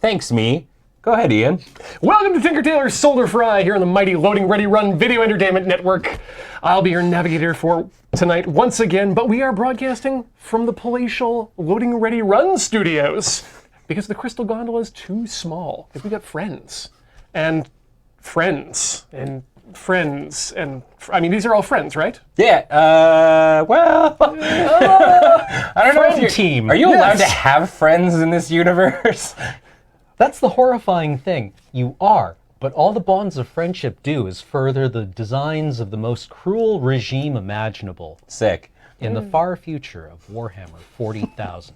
Thanks, me. Go ahead, Ian. Welcome to Tinker Tailor Soldier Fry here on the mighty Loading Ready Run Video Entertainment Network. I'll be your navigator for tonight once again, but we are broadcasting from the palatial Loading Ready Run studios because the Crystal Gondola is too small. Because we got friends and friends and friends and I mean these are all friends, right? Yeah. Well, I don't know if you're team. Are you allowed to have friends in this universe? That's the horrifying thing. You are, but all the bonds of friendship do is further the designs of the most cruel regime imaginable Sick. in the far future of Warhammer 40,000.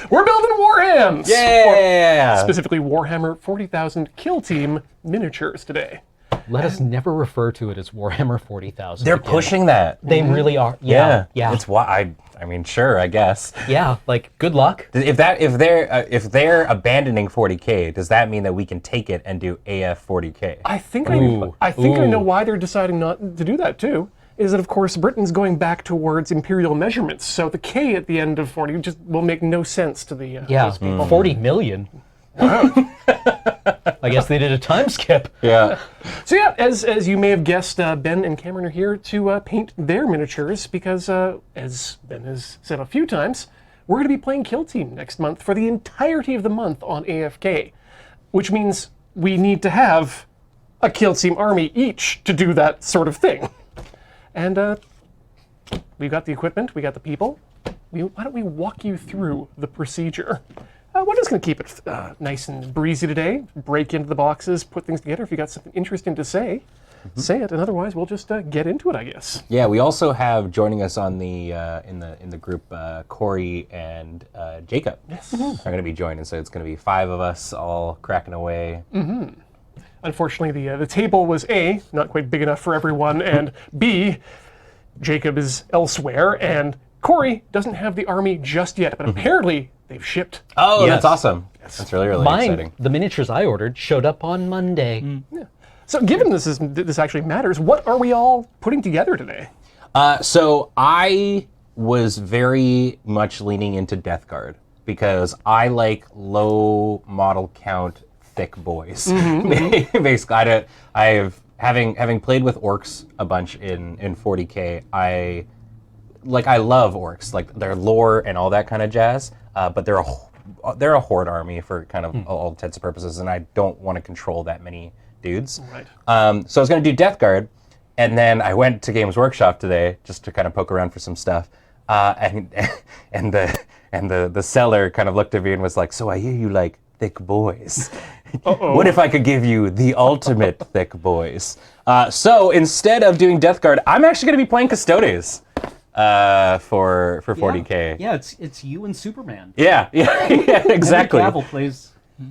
We're building Warhams! Yeah. Specifically Warhammer 40,000 Kill Team miniatures today. Let us never refer to it as Warhammer 40,000. They're again. pushing that. They really are. Yeah. It's why I mean, sure, I guess. Yeah, like, good luck. If they're abandoning 40K, does that mean that we can take it and do AF 40K? I think I know why they're deciding not to do that too. Is that of course Britain's going back towards imperial measurements, so the K at the end of 40 just will make no sense to the those people. 40 million. I guess they did a time skip. Yeah. So yeah, as you may have guessed, Ben and Cameron are here to paint their miniatures because, as Ben has said a few times, we're going to be playing Kill Team next month for the entirety of the month on AFK, which means we need to have a Kill Team army each to do that sort of thing. And we've got the equipment, we got the people. Why don't we walk you through the procedure? We're just going to keep it nice and breezy today. Break into the boxes, put things together. If you got something interesting to say, say it, and otherwise we'll just get into it, I guess. Yeah, we also have joining us on the in the group Corey and Jacob. Yes. Are going to be joining, so it's going to be 5 of us all cracking away. Unfortunately, the table was A, not quite big enough for everyone, and B, Jacob is elsewhere, and Corey doesn't have the army just yet, but apparently they've shipped. Oh, Yes. that's awesome. That's really exciting. The miniatures I ordered showed up on Monday. Yeah. So given this actually matters, what are we all putting together today? So I was very much leaning into Death Guard because I like low model count, thick boys. Basically, having played with orcs a bunch in 40K, I love orcs, like their lore and all that kind of jazz. But they're a horde army for kind of all intents and purposes, and I don't want to control that many dudes. Right. So I was going to do Death Guard, and then I went to Games Workshop today just to kind of poke around for some stuff, and the seller kind of looked at me and was like, "So I hear you like thick boys. What if I could give you the ultimate thick boys?" So instead of doing Death Guard, I'm actually going to be playing Custodes. For 40K. Yeah, it's you and Superman. Yeah, exactly. Henry Cavill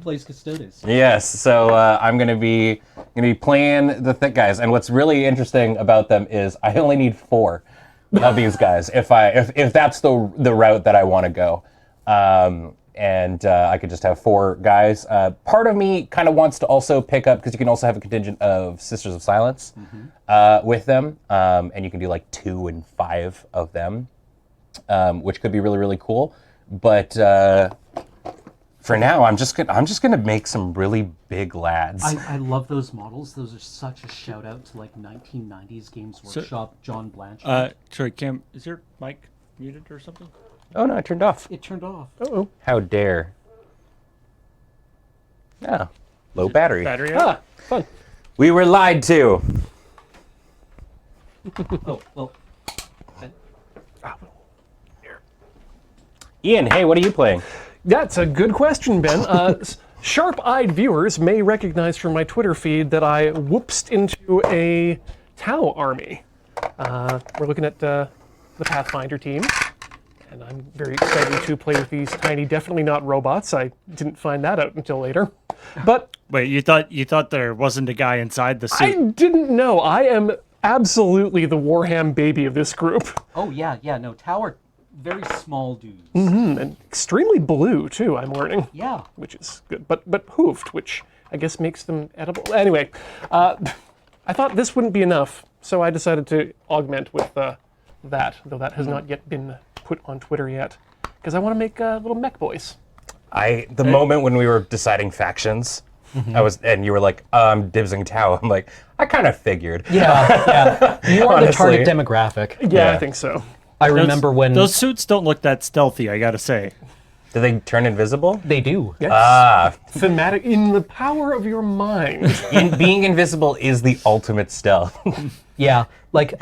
plays Custodes. Yes, so I'm gonna be playing the thick guys, and what's really interesting about them is I only need 4 of these guys if that's the route that I want to go, and I could just have 4 guys. Part of me kind of wants to also pick up, because you can also have a contingent of Sisters of Silence with them, and you can do like 2 and 5 of them, which could be really, really cool. But for now, I'm just gonna make some really big lads. I love those models. Those are such a shout out to like 1990s Games Workshop, John Blanchard. Sorry, Cam, is your mic muted or something? Oh no, it turned off. It turned off. Uh-oh. How dare. Oh, low battery. Battery out? Fun. We were lied to. Oh, well. Ian, hey, what are you playing? That's a good question, Ben. Sharp-eyed viewers may recognize from my Twitter feed that I whoopsed into a Tau army. We're looking at the Pathfinder team, and I'm very excited to play with these tiny, definitely not robots. I didn't find that out until later. But Wait, you thought there wasn't a guy inside the suit? I didn't know. I am absolutely the Warham baby of this group. Oh, yeah, no, Tower, very small dudes. And extremely blue, too, I'm learning. Yeah. Which is good. But hoofed, which I guess makes them edible. Anyway, I thought this wouldn't be enough, so I decided to augment with that, though that has not yet been put on Twitter yet, because I want to make little mech boys. The moment when we were deciding factions, and you were like, I'm dibsing Tau. I'm like, I kind of figured. Yeah. You are the target Honestly. demographic. Yeah, Yeah. I think so. I remember when Those suits don't look that stealthy, I gotta say. Do they turn invisible? they do. Yes. Thematic in the power of your mind. Being invisible is the ultimate stealth. Yeah, like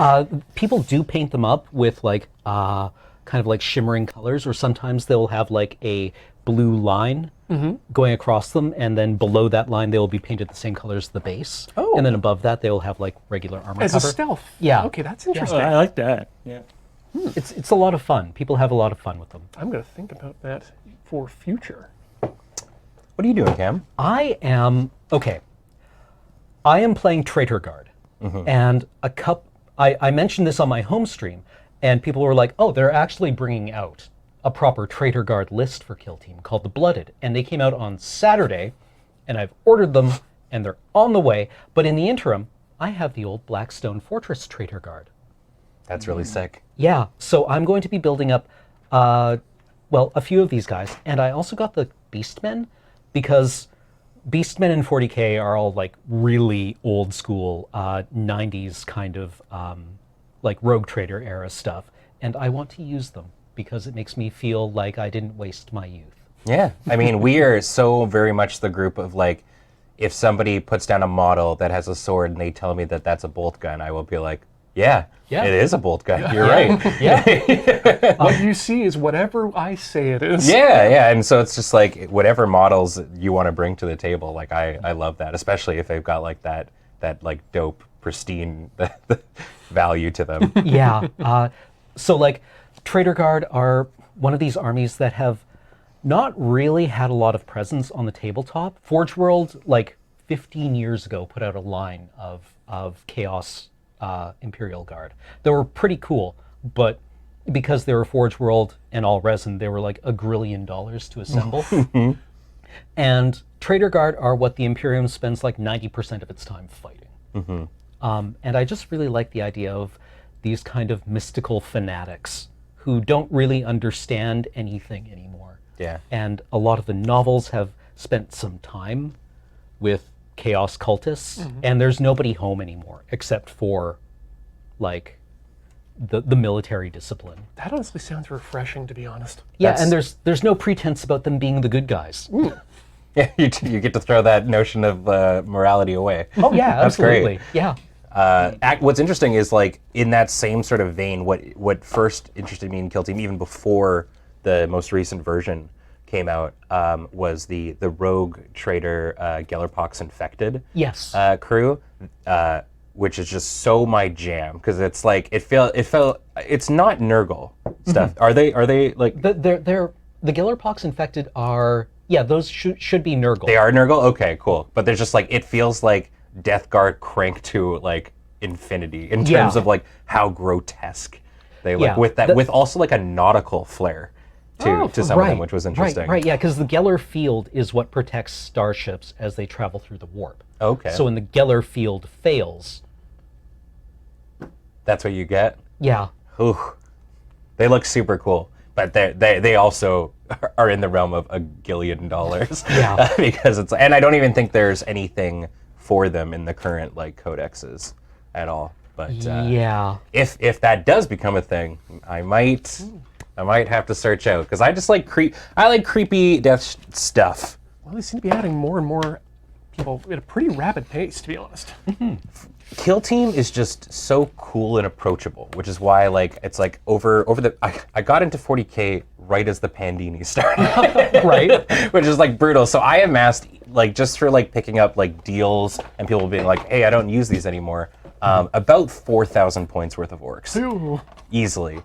people do paint them up with like kind of like shimmering colors, or sometimes they'll have like a blue line going across them, and then below that line they will be painted the same color as the base. Oh. And then above that they will have like regular armor As cover. a stealth. Yeah. Okay, that's Oh, interesting. I like that. Yeah. It's a lot of fun. People have a lot of fun with them. I'm going to think about that for future. What are you doing, Cam? I am playing Traitor Guard, and I mentioned this on my home stream, and people were like, "Oh, they're actually bringing out a proper Traitor Guard list for Kill Team called the Blooded," and they came out on Saturday, and I've ordered them, and they're on the way. But in the interim, I have the old Blackstone Fortress Traitor Guard. That's really sick. Yeah, so I'm going to be building up, a few of these guys, and I also got the Beastmen, because Beastmen in 40k are all like really old school 90s kind of like Rogue Trader era stuff, and I want to use them because it makes me feel like I didn't waste my youth. Yeah. I mean, we are so very much the group of like, if somebody puts down a model that has a sword and they tell me that that's a bolt gun, I will be like, yeah, it is a bolt gun. You're right. Yeah. What you see is whatever I say it is. Yeah. And so it's just like whatever models you want to bring to the table. Like I love that, especially if they've got like that like dope, pristine value to them. Yeah. So like Traitor Guard are one of these armies that have not really had a lot of presence on the tabletop. Forge World, like 15 years ago, put out a line of Chaos Imperial Guard. They were pretty cool, but because they were Forge World and all resin, they were like $1 grillion to assemble. And Traitor Guard are what the Imperium spends like 90% of its time fighting. And I just really like the idea of these kind of mystical fanatics who don't really understand anything anymore. Yeah. And a lot of the novels have spent some time with chaos cultists, and there's nobody home anymore except for like the military discipline. That honestly sounds refreshing, to be honest. Yeah, That's- and there's no pretense about them being the good guys. Yeah, you get to throw that notion of morality away. Oh yeah, That's great. absolutely. Yeah. What's interesting is like in that same sort of vein, what first interested me in Kill Team, even before the most recent version came out, was the Rogue Trader Gellerpox Infected Yes. crew, which is just so my jam because it's like it felt it's not Nurgle stuff. Are they like The Gellerpox infected are those should be Nurgle. they are Nurgle? Okay, cool. But there's just like it feels like Death Guard cranked to like infinity in terms Yeah. of like how grotesque they look Yeah. with that with also like a nautical flair to some of them, which was interesting. Right, yeah, because the Geller field is what protects starships as they travel through the warp. Okay. So when the Geller field fails, That's what you get. yeah, Ooh, they look super cool, but they also are in the realm of $1 gillion. Yeah. Because it's and I don't even think there's anything for them in the current like codexes at all. But yeah. if that does become a thing, I might have to search out because I just like I like creepy death stuff. Well, they seem to be adding more and more people at a pretty rapid pace, to be honest. Kill Team is just so cool and approachable, which is why like it's like over the I got into 40K right as the Pandini started. Right. Which is like brutal. So I amassed like just for like picking up like deals and people being like, hey, I don't use these anymore. About 4,000 points worth of orcs. Ooh. Easily.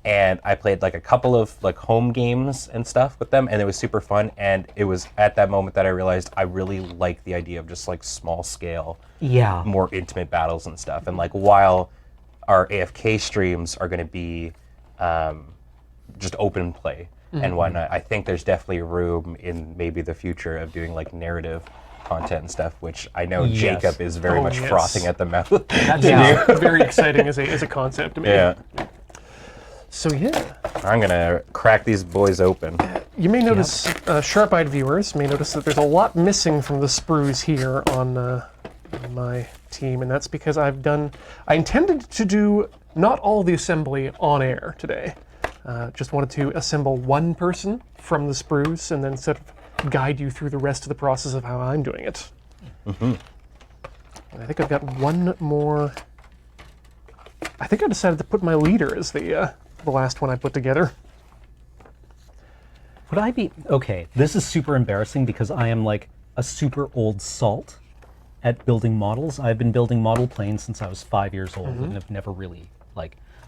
And I played like a couple of like home games and stuff with them, and it was super fun. And it was at that moment that I realized I really like the idea of just like small scale, Yeah. more intimate battles and stuff. And like while our AFK streams are going to be just open play and whatnot, I think there's definitely room in maybe the future of doing like narrative content and stuff, which I know Yes. Jacob is very Oh, much yes. frothing at the mouth. That's Yeah. very exciting as a concept to me. Yeah. So yeah, I'm gonna crack these boys open. You may notice, sharp-eyed viewers may notice that there's a lot missing from the sprues here on my team, and that's because I intended to do not all the assembly on air today. Just wanted to assemble one person from the sprues and then sort of guide you through the rest of the process of how I'm doing it. And I think I've got one more. I think I decided to put my leader as the last one I put together. Would I be okay? This is super embarrassing because I am like a super old salt at building models. I've been building model planes since I was 5 years old, and have never really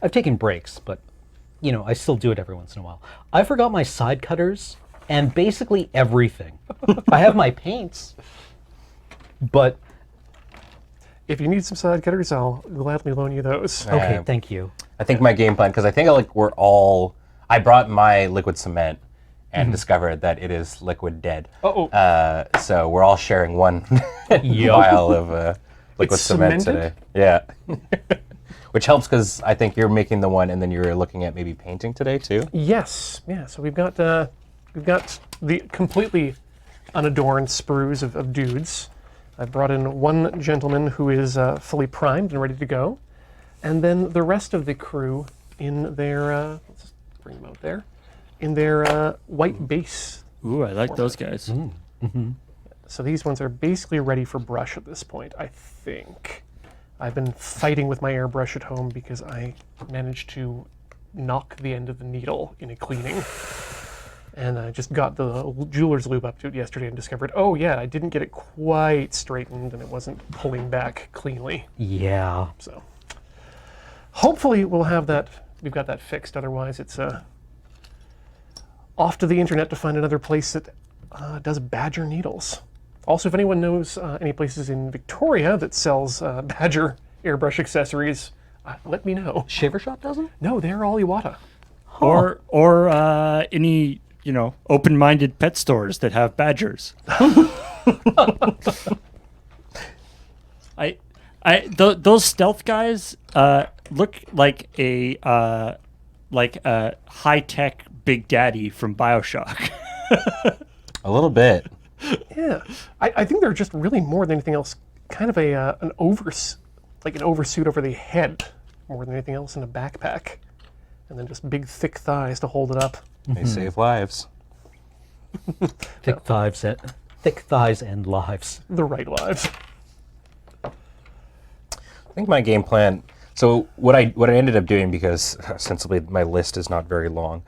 I've taken breaks, but I still do it every once in a while. I forgot my side cutters and basically everything. I have my paints, but If you need some side cutters, I'll gladly loan you those. okay, thank you. I think my game plan, because I think I brought my liquid cement and discovered that it is liquid dead. So we're all sharing one vial of liquid It's cement cemented? today. Yeah. Which helps because I think you're making the one and then you're looking at maybe painting today too. Yes, yeah. So we've got the completely unadorned sprues of dudes. I brought in one gentleman who is fully primed and ready to go, and then the rest of the crew in their let's just bring them out there, in their white base. Ooh, I like those guys. So these ones are basically ready for brush at this point, I think. I've been fighting with my airbrush at home because I managed to knock the end of the needle in a cleaning. And I just got the jeweler's lube up to it yesterday and discovered, oh yeah, I didn't get it quite straightened and it wasn't pulling back cleanly. Yeah. So hopefully we'll have that, we've got that fixed. Otherwise it's off to the internet to find another place that does badger needles. Also, if anyone knows any places in Victoria that sells badger airbrush accessories, let me know. Shaver Shop doesn't? No, they're all Iwata. Or any open-minded pet stores that have badgers. Those stealth guys look like a high-tech Big Daddy from BioShock. A little bit. Yeah, I think they're just really more than anything else, kind of an oversuit over the head, more than anything else in a backpack, and then just big thick thighs to hold it up. They save lives. Thick thighs and lives. The right lives. I think my game plan. So what I ended up doing, because ostensibly my list is not very long,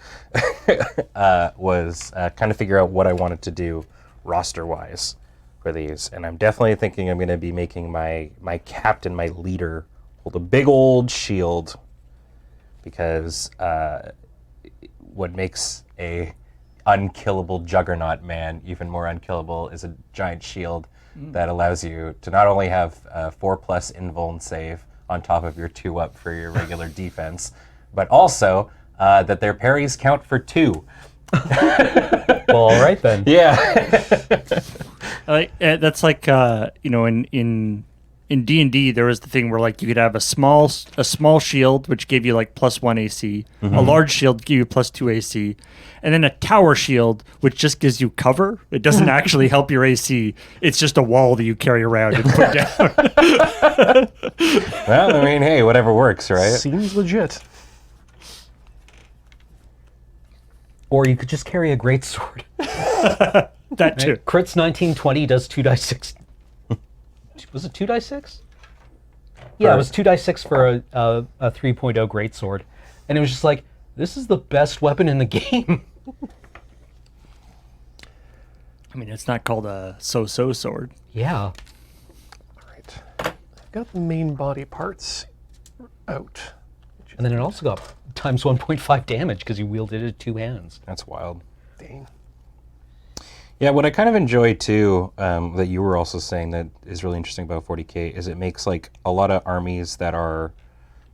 was kind of figure out what I wanted to do roster-wise for these, and I'm definitely thinking I'm going to be making my captain, my leader, hold a big old shield, because what makes a unkillable juggernaut man even more unkillable is a giant shield that allows you to not only have 4+ invuln save on top of your 2-up for your regular defense, but also that their parries count for 2. Well, all right then. Yeah. That's like in D&D there was the thing where you could have a small shield which gave you +1 AC, a large shield give you +2 AC, and then a tower shield which just gives you cover. It doesn't actually help your AC. It's just a wall that you carry around and put down. Well, I mean, hey, whatever works, right? Seems legit. Or you could just carry a great sword. That too. Crits 1920 does 2d6. Was it 2d6? Yeah, it was 2d6 for a 3.0 greatsword. And it was just like, this is the best weapon in the game. I mean, it's not called a so-so sword. Yeah. All right. I've got the main body parts out. And then it also got times 1.5 damage because you wielded it with 2 hands. That's wild. Dang. Yeah, what I kind of enjoy too, that you were also saying that is really interesting about 40K, is it makes a lot of armies that are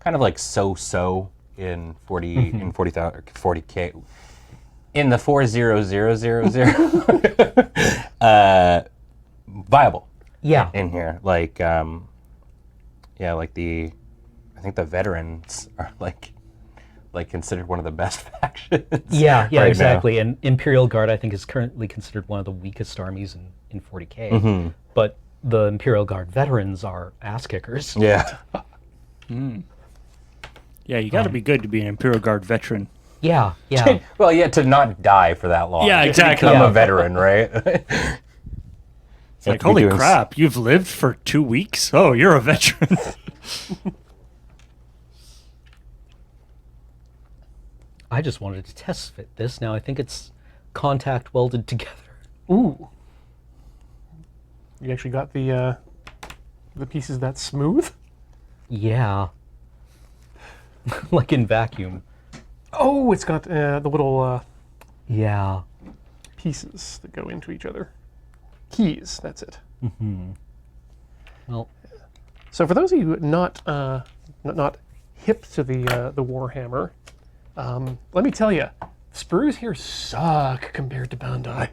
kind of so-so in 40K, in the 40000 viable. Yeah. In here, I think the veterans are like considered one of the best factions. Yeah, right now. exactly. And Imperial Guard, I think, is currently considered one of the weakest armies in 40K. But the Imperial Guard veterans are ass kickers. Yeah. Yeah, you got to be good to be an Imperial Guard veteran. Yeah, yeah. Well, yeah, to not die for that long. Yeah, To exactly. become Yeah. a veteran, right? It's like, holy crap, you've lived for 2 weeks? Oh, you're a veteran. I just wanted to test fit this. Now I think it's contact welded together. Ooh. You actually got the pieces that smooth? Yeah. Like in vacuum. Oh, it's got the little Yeah. pieces that go into each other. Keys, that's it. Well, So for those of you not hip to the Warhammer, let me tell you, sprues here suck compared to Bandai.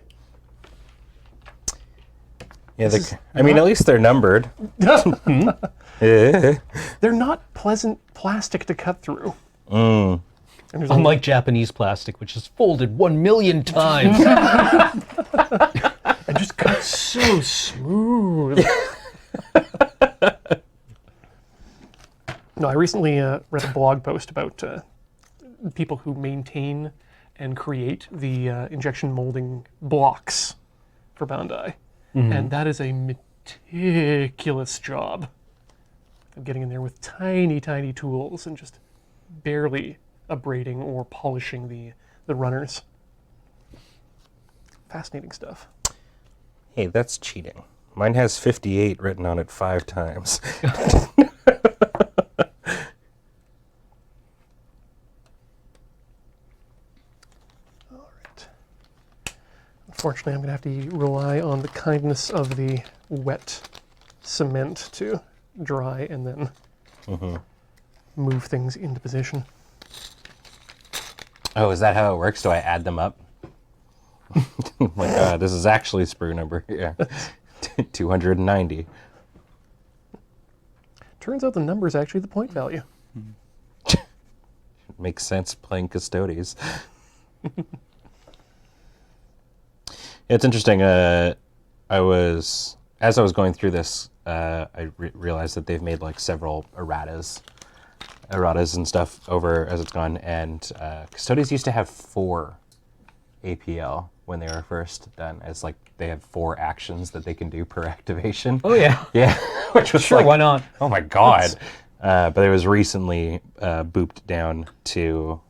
Yeah, I mean, at least they're numbered. They're not pleasant plastic to cut through. And there's unlike Japanese plastic, which is folded 1 million times. and just cut so smooth. No, I recently read a blog post about people who maintain and create the injection molding blocks for Bandai. And that is a meticulous job of getting in there with tiny, tiny tools and just barely abrading or polishing the runners. Fascinating stuff. Hey, that's cheating. Mine has 58 written on it 5 times. Unfortunately, I'm going to have to rely on the kindness of the wet cement to dry and then move things into position. Oh, is that how it works? Do I add them up? Like, this is actually sprue number. Yeah. 290. Turns out the number is actually the point value. Makes sense playing Custodes. It's interesting. As I was going through this, I realized that they've made like several erratas and stuff over as it's gone. And Custodes used to have 4 APL when they were first done. As like they have 4 actions that they can do per activation. Oh yeah. Yeah, which was Sure, like, why not? oh my god. But it was recently booped down to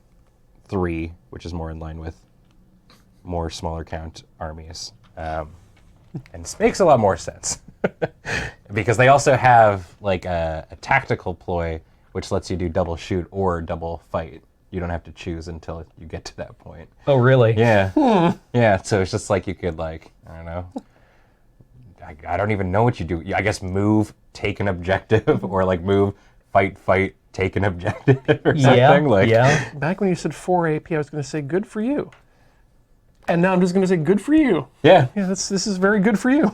3, which is more in line with more smaller count armies. And this makes a lot more sense. Because they also have like a tactical ploy, which lets you do double shoot or double fight. You don't have to choose until you get to that point. Oh really? Yeah. Yeah, so it's just like you could like, I don't know. I don't even know what you do. I guess move, take an objective, or like move, fight, take an objective or something. Yeah. Back when you said 4 AP, I was going to say good for you. And now I'm just going to say good for you. Yeah. Yeah, this is very good for you.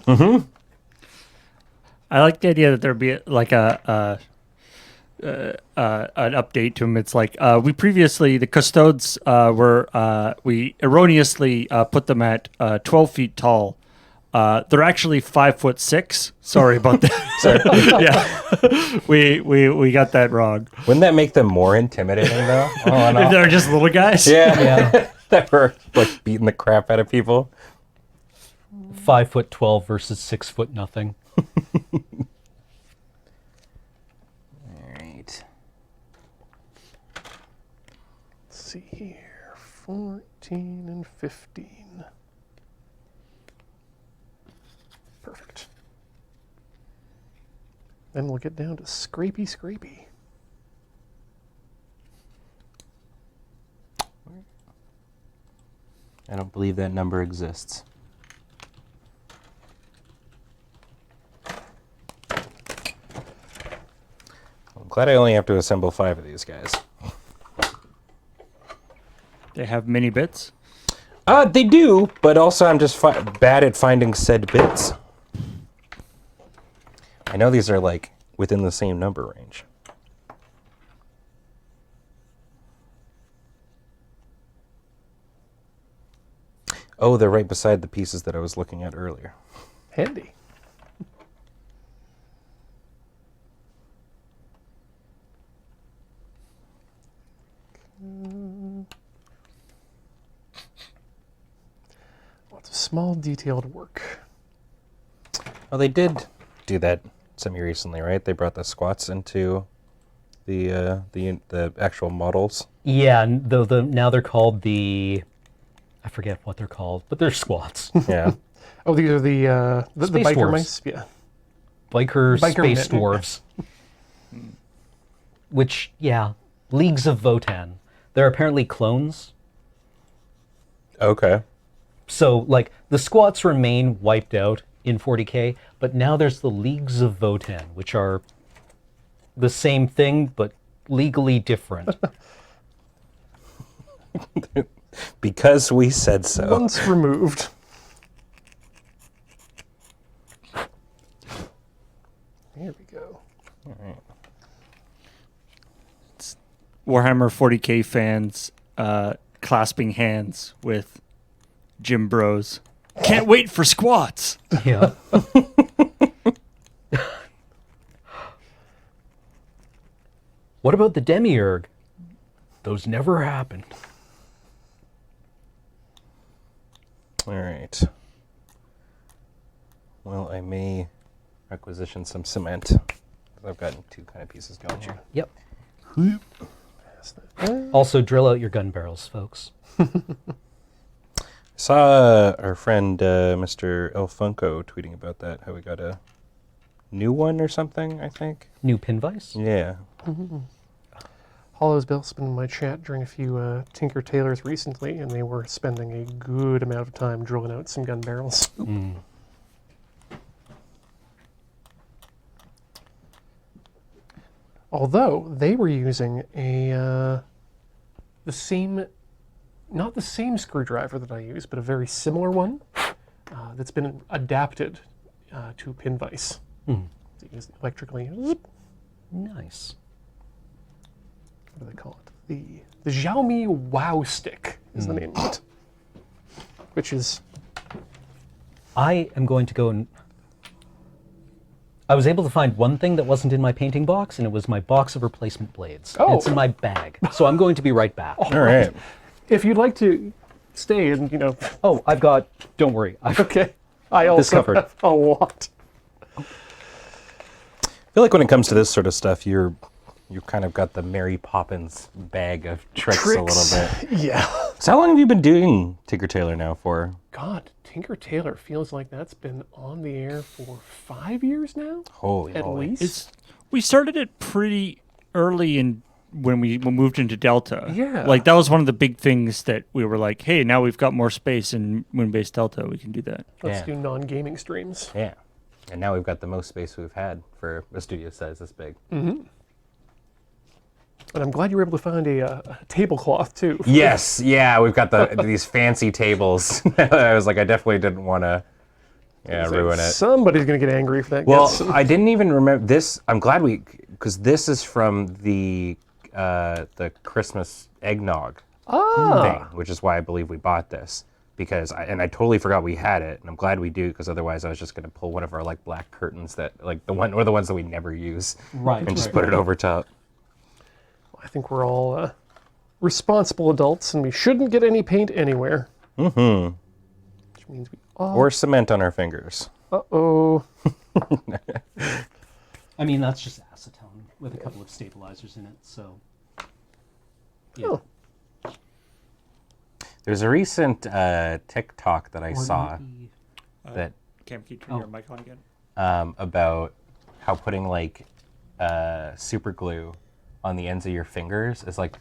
I like the idea that there'd be like an update to them. It's like we previously, the Custodes we erroneously put them at 12 feet tall. They're actually 5'6". Sorry about that. Yeah, we got that wrong. Wouldn't that make them more intimidating though? Oh, no. If they're just little guys. Yeah. Yeah. That were like beating the crap out of people. 5'12" versus 6 foot nothing. Alright. Let's see here. 14 and 15. Perfect. Then we'll get down to scrapey. I don't believe that number exists. I'm glad I only have to assemble 5 of these guys. They have mini bits. They do, but also I'm just bad at finding said bits. I know these are like within the same number range. Oh, they're right beside the pieces that I was looking at earlier. Handy. Lots of small, detailed work. Well, they did do that semi-recently, right? They brought the squats into the actual models. Yeah, though now they're called I forget what they're called, but they're squats. Yeah. Oh, these are the Space biker dwarves. mice? Yeah. Biker space men. dwarves. Which, yeah, Leagues of Votan. They're apparently clones. Okay. So, like, the squats remain wiped out in 40K, but now there's the Leagues of Votan, which are the same thing, but legally different. Because we said so. Once removed. There we go. Warhammer 40K fans clasping hands with Jim Bros. Can't wait for squats. Yeah. What about the Demiurge? Those never happened. All right. Well, I may requisition some cement. I've gotten 2 kind of pieces going here. Yep. Also, drill out your gun barrels, folks. Saw our friend Mr. El Funko tweeting about that. How we got a new one or something, I think. New pin vise? Yeah. Hollow's Bill's been in my chat during a few Tinker Tailors recently, and they were spending a good amount of time drilling out some gun barrels. Although they were using not the same screwdriver that I use, but a very similar one that's been adapted to a pin vise. To use electrically. Nice. What do they call it? The Xiaomi Wow Stick is the name of it. Which is... I am going to go and... I was able to find one thing that wasn't in my painting box, and it was my box of replacement blades. Oh. And it's in my bag. So I'm going to be right back. All right. If you'd like to stay and, Oh, I've got... Don't worry. Okay. I also Discovered. have a lot. I feel like when it comes to this sort of stuff, you kind of got the Mary Poppins bag of tricks a little bit. Yeah. So how long have you been doing Tinker Tailor now for? God, Tinker Tailor feels like that's been on the air for 5 years now? Holy At moly. least? We started it pretty early when we moved into Delta. Yeah. Like, that was one of the big things that we were like, hey, now we've got more space in Moonbase Delta. We can do that. Let's Yeah. do non-gaming streams. Yeah. And now we've got the most space we've had for a studio size this big. And I'm glad you were able to find a tablecloth, too. Yes, yeah, we've got these fancy tables. I was like, I definitely didn't want to ruin it. Somebody's going to get angry if that Well, gets... I didn't even remember this. I'm glad because this is from the Christmas eggnog thing, which is why I believe we bought this. Because I totally forgot we had it, and I'm glad we do, because otherwise I was just going to pull one of our like black curtains that the ones that we never use, Right. and just put it over top. I think we're all responsible adults, and we shouldn't get any paint anywhere. Which means we all... Or cement on our fingers. Uh-oh. I mean, that's just acetone with a couple of stabilizers in it, so... Yeah. Oh. There's a recent TikTok that I saw that Cam, can you turn your mic on again? about how putting like super glue on the ends of your fingers is like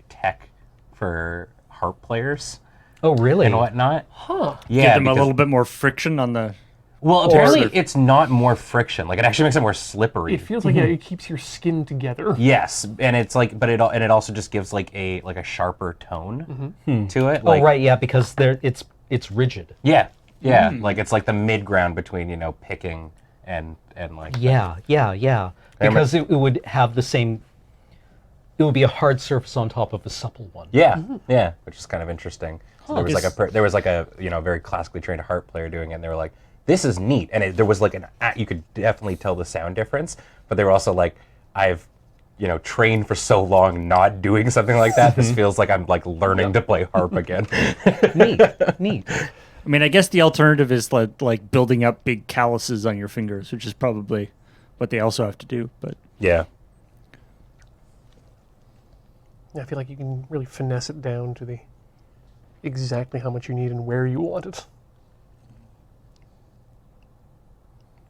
tech for harp players Oh, really? and whatnot. Huh. Yeah, Give them a because- little bit more friction on the... Well, apparently it's not more friction. Like it actually makes it more slippery. It feels like it keeps your skin together. Yes, and it's like, but it also just gives like a sharper tone to it. Like, Oh, right, yeah, because it's rigid. Yeah, yeah. Like it's like the mid ground between picking and like Yeah. Because it would have the same it would be a hard surface on top of a supple one. Yeah, yeah, which is kind of interesting. So there was Yes. there was like a very classically trained harp player doing it, and they were like, "This is neat," and there was like you could definitely tell the sound difference, but they were also like, "I've trained for so long not doing something like that. This feels like I'm like learning to play harp again." Neat. I mean, I guess the alternative is like building up big calluses on your fingers, which is probably what they also have to do. But Yeah. I feel like you can really finesse it down to the exactly how much you need and where you want it.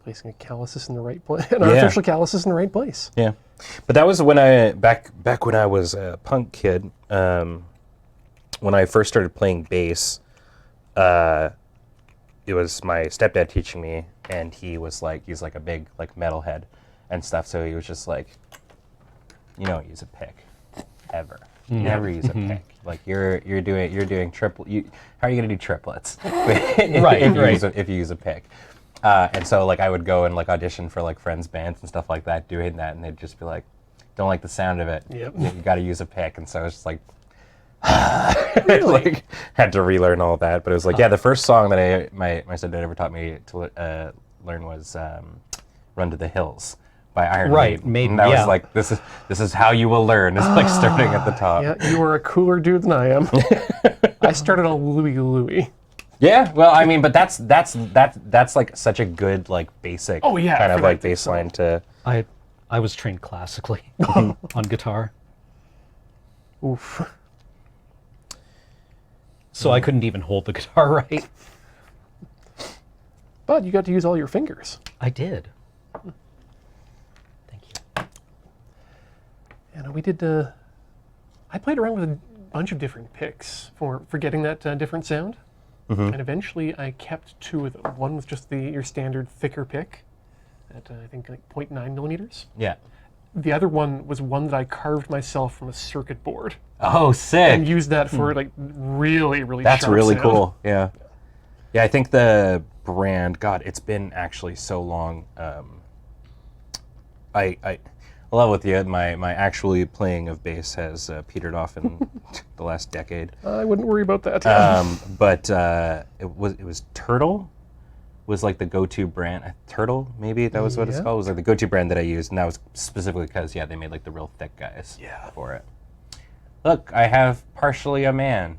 Placing a calluses in the right place, an artificial calluses in the right place. Yeah, but that was when I back when I was a punk kid. When I first started playing bass, it was my stepdad teaching me, and he's like a big like metalhead and stuff. So he was just like, "You don't use a pick, ever. Never use a pick. Like you're doing triple. How are you gonna do triplets? If you use a pick." And so like I would go and like audition for like friends' bands and stuff like that, doing that, and they'd just be like, "Don't like the sound of it. Yep. You got to use a pick." And so it's just like, Really? like had to relearn all that. But it was like, the first song that my stepdad ever taught me to learn was "Run to the Hills" by Iron Right, Maiden. Maiden, And that yeah. was like, this is how you will learn. It's like starting at the top. Yeah, you are a cooler dude than I am. I started on Louie Louie. Yeah, well, I mean, but that's like such a good like basic Oh, yeah, kind of for like that, I think so. baseline to. I was trained classically on guitar, Oof. so I couldn't even hold the guitar right. But you got to use all your fingers. I did. Thank you. And we did. I played around with a bunch of different picks for getting that different sound. And eventually I kept two of them. One was just your standard thicker pick at I think like 0.9 millimeters. Yeah. The other one was one that I carved myself from a circuit board Oh, sick. and used that for like really, really That's sharp really sound. cool. Yeah. Yeah, I think the brand, God, it's been actually so long. I love with you. My actually playing of bass has petered off in the last decade. I wouldn't worry about that. But it was Turtle was like the go-to brand. Turtle, maybe that was what it's Yeah. called. It was like the go-to brand that I used, and that was specifically because they made like the real thick guys for it. Look, I have partially a man.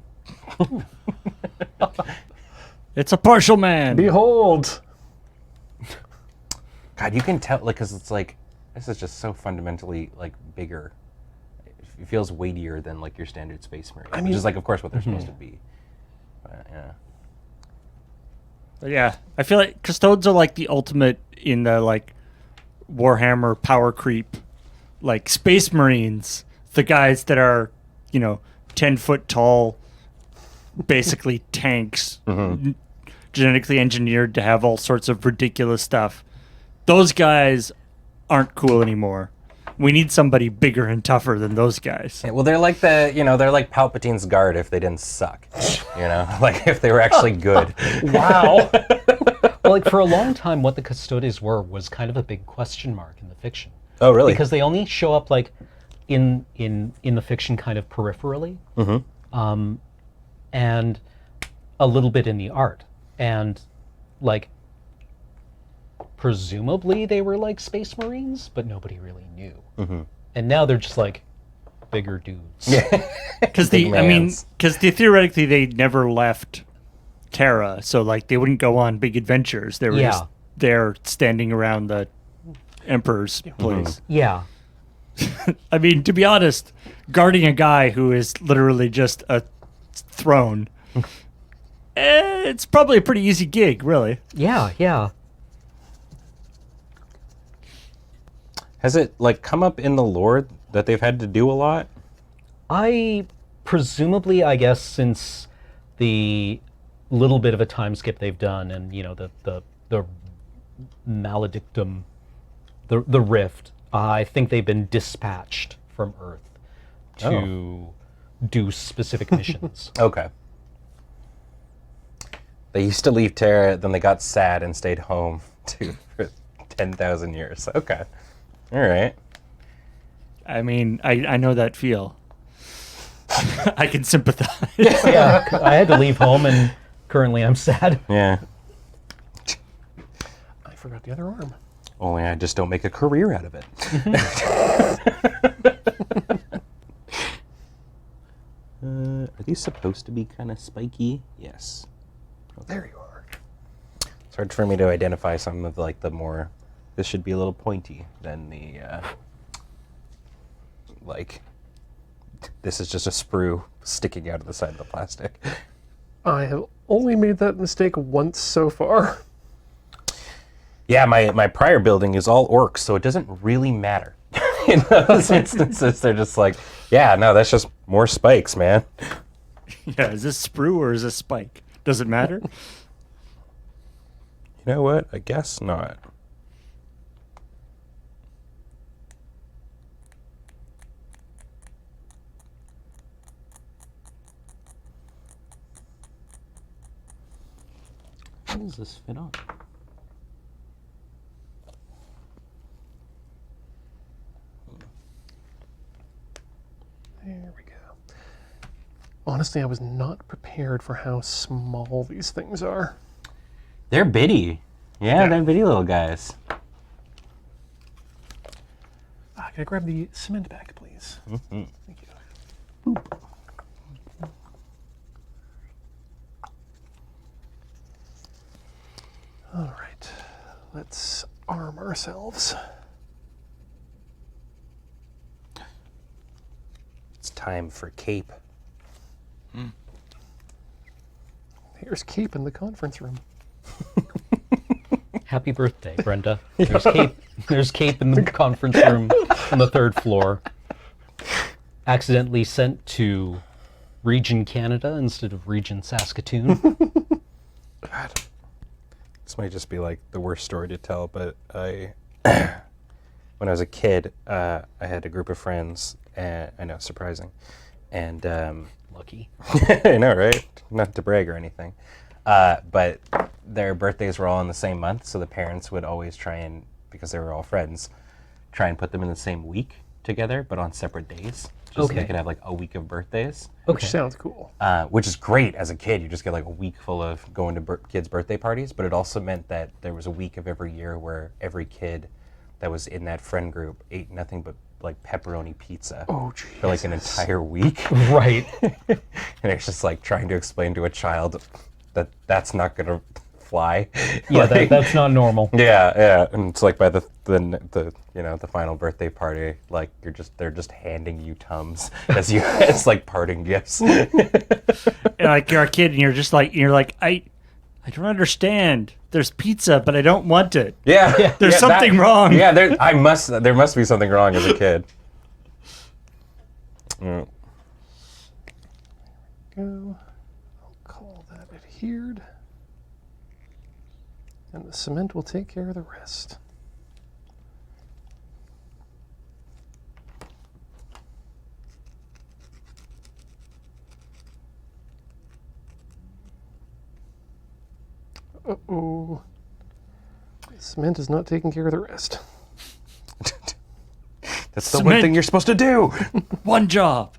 it's a partial man. Behold. God, you can tell, like, because it's like, this is just so fundamentally, like, bigger. It feels weightier than, like, your standard Space Marine, which is, like, of course, what they're supposed to be. But, yeah. But yeah, I feel like custodes are like the ultimate in the like Warhammer power creep. Like Space Marines, the guys that are, 10-foot tall, basically tanks, genetically engineered to have all sorts of ridiculous stuff. Those guys aren't cool anymore. We need somebody bigger and tougher than those guys. Yeah, well, they're like they're like Palpatine's guard if they didn't suck. Like if they were actually good. Wow. Well, like for a long time, what the custodes were was kind of a big question mark in the fiction. Oh, really? Because they only show up like in the fiction kind of peripherally, and a little bit in the art, and like presumably they were like Space Marines, but nobody really knew. And now they're just like bigger dudes. Because Big mans. theoretically they never left Terra, so like they wouldn't go on big adventures. They were just there standing around the Emperor's place. Yeah. I mean, to be honest, guarding a guy who is literally just a throne, it's probably a pretty easy gig, really. Yeah, yeah. Has it like come up in the lore that they've had to do a lot? I guess since the little bit of a time skip they've done, and the maledictum, the rift, I think they've been dispatched from Earth to do specific missions. Okay. They used to leave Terra, then they got sad and stayed home for 10,000 years. Okay. All right. I mean, I know that feel. I can sympathize. Yeah, I had to leave home, and currently I'm sad. Yeah. I forgot the other arm. Only I just don't make a career out of it. Are these supposed to be kind of spiky? Yes. There you are. It's hard for me to identify some of like the more. This should be a little pointy than the like. This is just a sprue sticking out of the side of the plastic. I have only made that mistake once so far. Yeah, my prior building is all orcs, so it doesn't really matter. In those instances, they're just like, yeah, no, that's just more spikes, man. Yeah, is this sprue or is this spike? Does it matter? You know what? I guess not. How does this fit on? There we go. Honestly, I was not prepared for how small these things are. They're bitty. Yeah, they're bitty little guys. Can I grab the cement back, please? Mm-hmm. Thank you. Boop. All right, let's arm ourselves. It's time for cape. Here's Cape in the conference room. Happy birthday, Brenda. There's Cape in the conference room on the 3rd floor. Accidentally sent to Region Canada instead of Region Saskatoon. God. This might just be like the worst story to tell, but when I was a kid, I had a group of friends, and I know, surprising, and Lucky. I know, right? Not to brag or anything, but their birthdays were all in the same month, so the parents would always try and, because they were all friends, try and put them in the same week together, but on separate days, just so they Okay. could have like a week of birthdays. Which sounds cool. Which is great as a kid. You just get like a week full of going to kids' birthday parties, but it also meant that there was a week of every year where every kid that was in that friend group ate nothing but like pepperoni pizza for like an entire week. Right. And it's just like trying to explain to a child that that's not going to fly. Yeah, Like, that's not normal. yeah, and it's like by the the final birthday party, like they're just handing you Tums as you it's like parting gifts. And like you're a kid and you're like I don't understand. There's pizza, but I don't want it. Yeah, There's something wrong. Yeah, there must be something wrong as a kid. Mm. Go. I'll call that adhered. And the cement will take care of the rest. Uh-oh. Cement is not taking care of the rest. That's the one Cement. thing you're supposed to do. One job.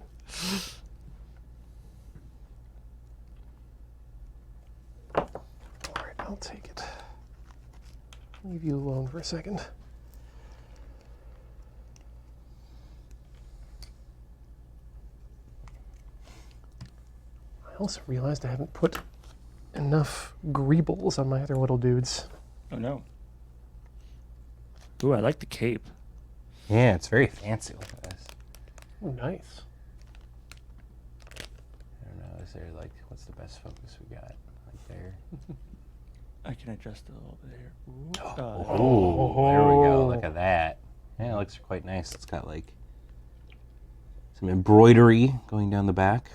All right, I'll take it. Leave you alone for a second. I also realized I haven't put enough greebles on my other little dudes. Oh no. Ooh, I like the cape. Yeah, it's very fancy like this. Oh, nice. I don't know, is there like, what's the best focus we got? Like there. I can adjust it a little bit here. Oh, there we go. Look at that. Yeah, it looks quite nice. It's got like some embroidery going down the back.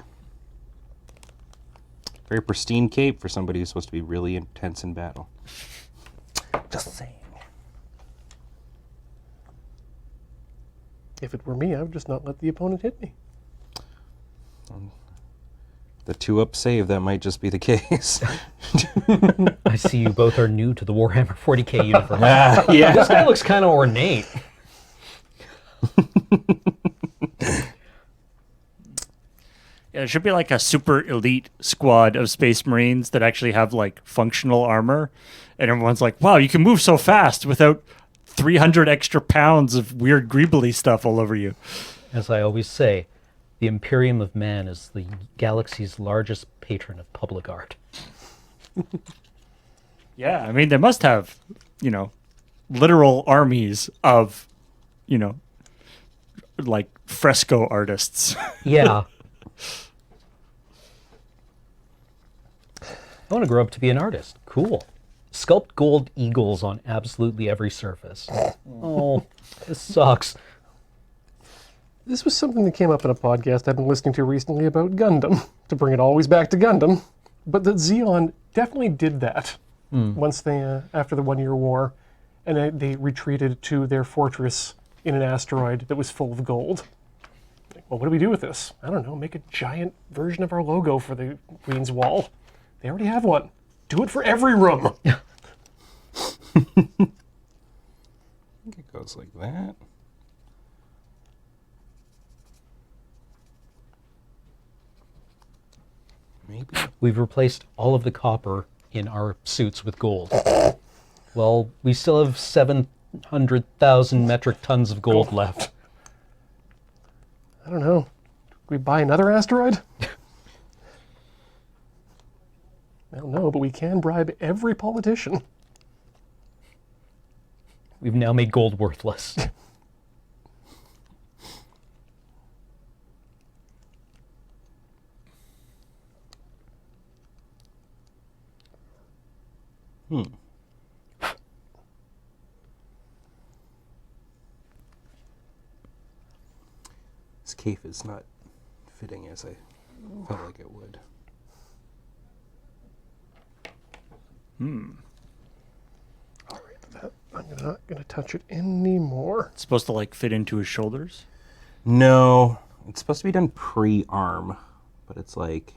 Very pristine cape for somebody who's supposed to be really intense in battle. Just saying. If it were me, I would just not let the opponent hit me. The 2-up save, that might just be the case. I see you both are new to the Warhammer 40k universe. Yeah. This guy looks kind of ornate. it should be like a super elite squad of Space Marines that actually have like functional armor, and everyone's like, "Wow, you can move so fast without 300 extra pounds of weird greebly stuff all over you." As I always say, the Imperium of Man is the galaxy's largest patron of public art. Yeah, I mean, they must have, literal armies of, like fresco artists. Yeah. I want to grow up to be an artist. Cool. Sculpt gold eagles on absolutely every surface. Oh, this sucks. This was something that came up in a podcast I've been listening to recently about Gundam, to bring it always back to Gundam. But that Xeon definitely did that once they, after the 1 year war, and they retreated to their fortress in an asteroid that was full of gold. Well, what do we do with this? I don't know, make a giant version of our logo for the Queen's Wall. They already have one. Do it for every room. I think it goes like that. Maybe. We've replaced all of the copper in our suits with gold. Well, we still have 700,000 metric tons of gold left. I don't know. We buy another asteroid? I don't know, but we can bribe every politician. We've now made gold worthless. This cape is not fitting as I felt like it would. All right, I'm not going to touch it anymore. It's supposed to like fit into his shoulders. No, it's supposed to be done pre-arm, but it's like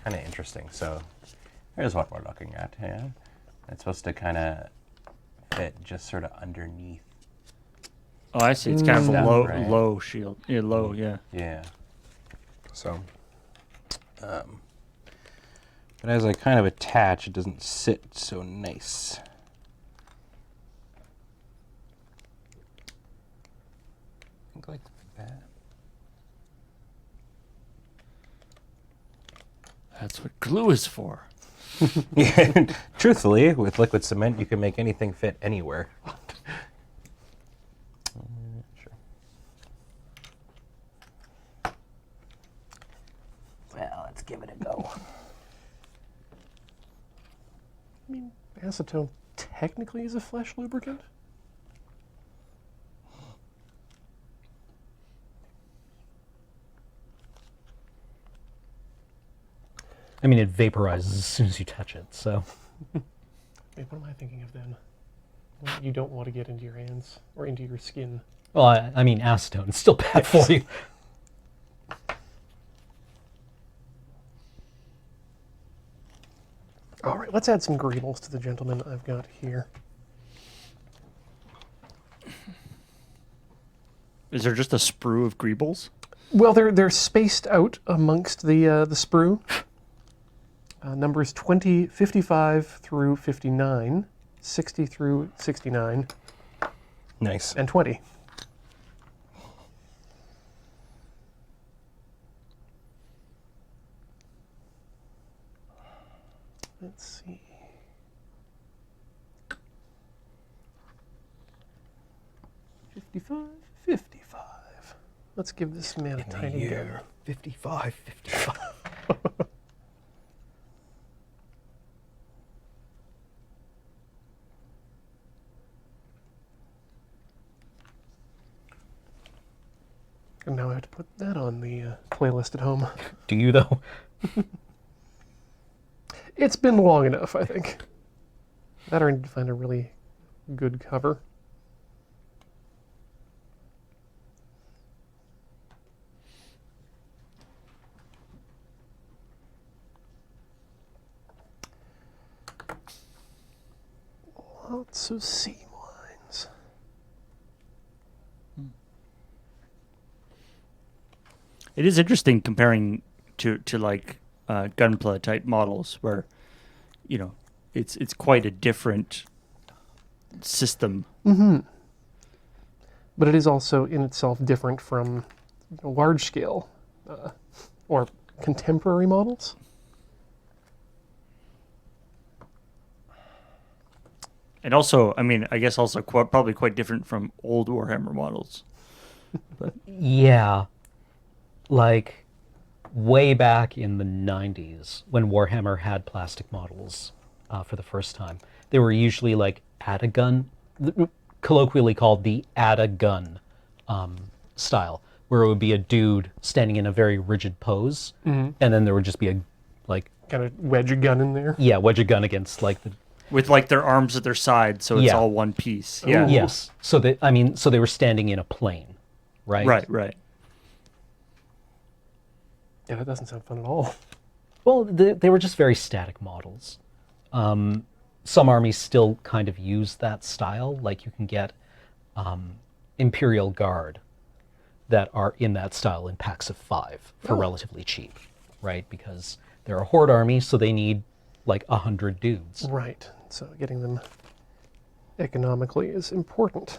kind of interesting. So here's what we're looking at here. It's supposed to kind of fit just sort of underneath. Oh, I see. It's kind of a Stuff, low, right? low shield. Yeah, low. Yeah. Yeah. So, but as I kind of attach, it doesn't sit so nice. I think like that. That's what glue is for. Yeah, truthfully, with liquid cement, you can make anything fit anywhere. Sure. Well, let's give it a go. I mean, acetone technically is a flesh lubricant. I mean, it vaporizes as soon as you touch it, so. Wait, what am I thinking of then? What you don't want to get into your hands or into your skin. Well, I mean, acetone. It's still bad for you. All right, let's add some greebles to the gentleman I've got here. Is there just a sprue of greebles? Well, they're spaced out amongst the sprue. Numbers 20, 55 through 59, 60 through 69, Nice. and 20. Let's see. $55, $55. Let's give this man a tiny gun. 55, 55. And now I have to put that on the playlist at home. Do you, though? It's been long enough, I think. That or I need to find a really good cover. Lots of seam lines. It is interesting comparing to like Gunpla type models where, it's quite a different system. But it is also in itself different from large scale or contemporary models. And also, I guess also probably quite different from old Warhammer models. Yeah, like way back in the 90s when Warhammer had plastic models for the first time, they were usually like at-a-gun, colloquially called the at-a-gun style, where it would be a dude standing in a very rigid pose, and then there would just be a Kind of wedge a gun in there. wedge a gun against like the With like their arms at their side, so it's Yeah. all one piece. Yeah. yes. So they were standing in a plane, right? Right. Yeah, that doesn't sound fun at all. Well, they were just very static models. Some armies still kind of use that style. Like you can get Imperial Guard that are in that style in packs of 5 for relatively cheap, right? Because they're a horde army, so they need like 100 dudes. Right. So getting them economically is important.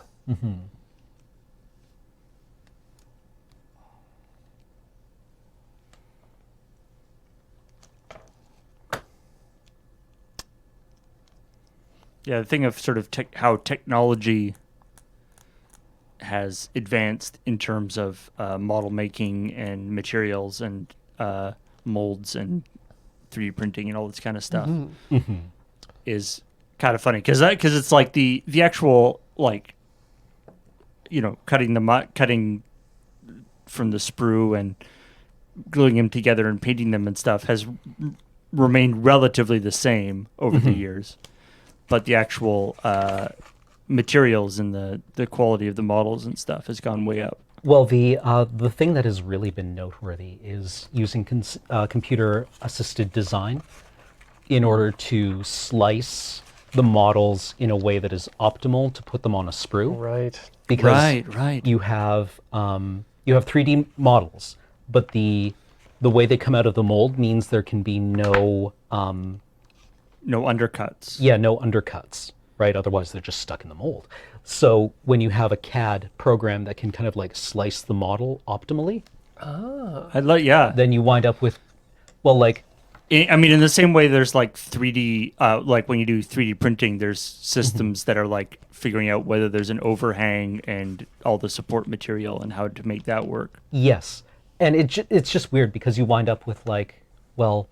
Yeah, the thing of sort of how technology has advanced in terms of model making and materials and molds and 3D printing and all this kind of stuff is kind of funny because it's like the actual like cutting from the sprue and gluing them together and painting them and stuff has remained relatively the same over the years. But the actual materials and the quality of the models and stuff has gone way up. Well, the thing that has really been noteworthy is using computer-assisted design in order to slice the models in a way that is optimal to put them on a sprue. Right. Because Right. you have 3D models, but the way they come out of the mold means there can be no No undercuts. no undercuts, right? Otherwise, they're just stuck in the mold. So when you have a CAD program that can kind of like slice the model optimally, then you wind up with, well, like, in the same way there's like 3D, like when you do 3D printing, there's systems that are like figuring out whether there's an overhang and all the support material and how to make that work. yes. And it's just weird because you wind up with like, well,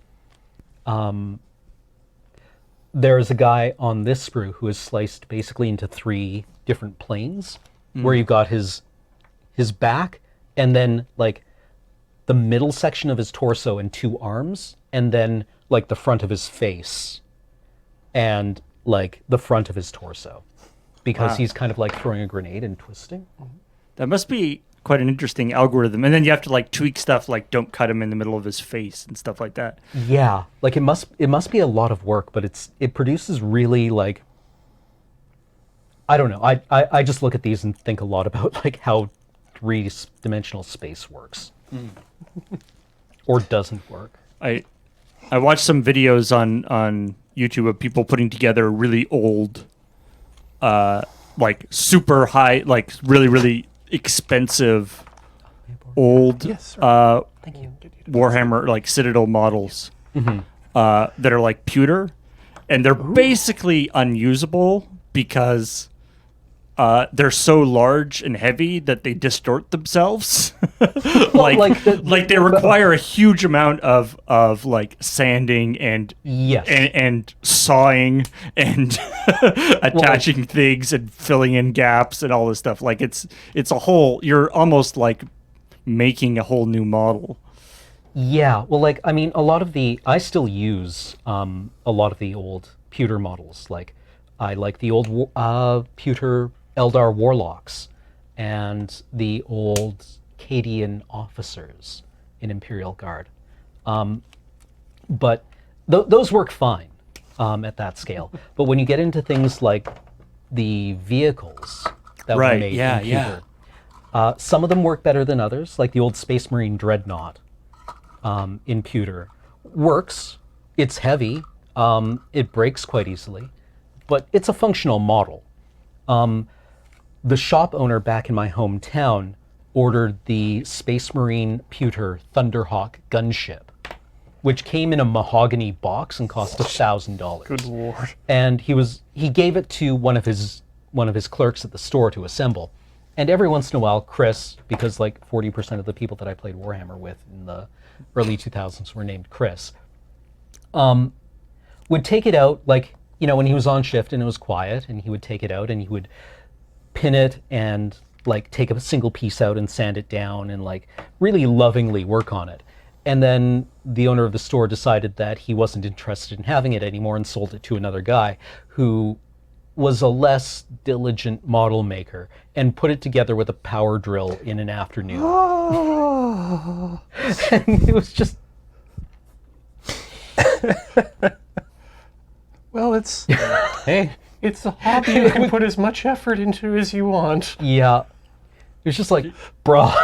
there's a guy on this sprue who is sliced basically into 3 different planes, where you've got his back, and then like the middle section of his torso and 2 arms, and then like the front of his face, and like the front of his torso, because he's kind of like throwing a grenade and twisting. That must be quite an interesting algorithm. And then you have to like tweak stuff like don't cut him in the middle of his face and stuff like that. Yeah, like it must be a lot of work, but it produces really like, I don't know. I just look at these and think a lot about like how 3-dimensional space works. Or doesn't work. I watched some videos on YouTube of people putting together really old, like super high, like really expensive old Yes, sir. Thank you. Warhammer like Citadel models that are like pewter, and they're basically unusable because they're so large and heavy that they distort themselves. like they require a huge amount of like sanding and Yes. and sawing and attaching things and filling in gaps and all this stuff. Like it's a whole, you're almost like making a whole new model. Yeah, well, like, I mean, I still use a lot of the old pewter models. Like, I like the old pewter Eldar Warlocks and the old Cadian officers in Imperial Guard. But those work fine at that scale. But when you get into things like the vehicles that were Right, made yeah, in pewter, Some of them work better than others, like the old Space Marine Dreadnought in pewter. Works. It's heavy. It breaks quite easily, but it's a functional model. The shop owner back in my hometown ordered the Space Marine pewter Thunderhawk gunship, which came in a mahogany box and cost $1,000. Good lord. And he gave it to one of his clerks at the store to assemble. And every once in a while, Chris, because like 40% of the people that I played Warhammer with in the early 2000s were named Chris, would take it out, like, you know, when he was on shift and it was quiet, and he would take it out and he would pin it and like take a single piece out and sand it down and like really lovingly work on it. And then the owner of the store decided that he wasn't interested in having it anymore and sold it to another guy who was a less diligent model maker and put it together with a power drill in an afternoon. Oh. And it was just... Well, it's Hey, it's a hobby you can put as much effort into as you want. Yeah. It was just like, bruh.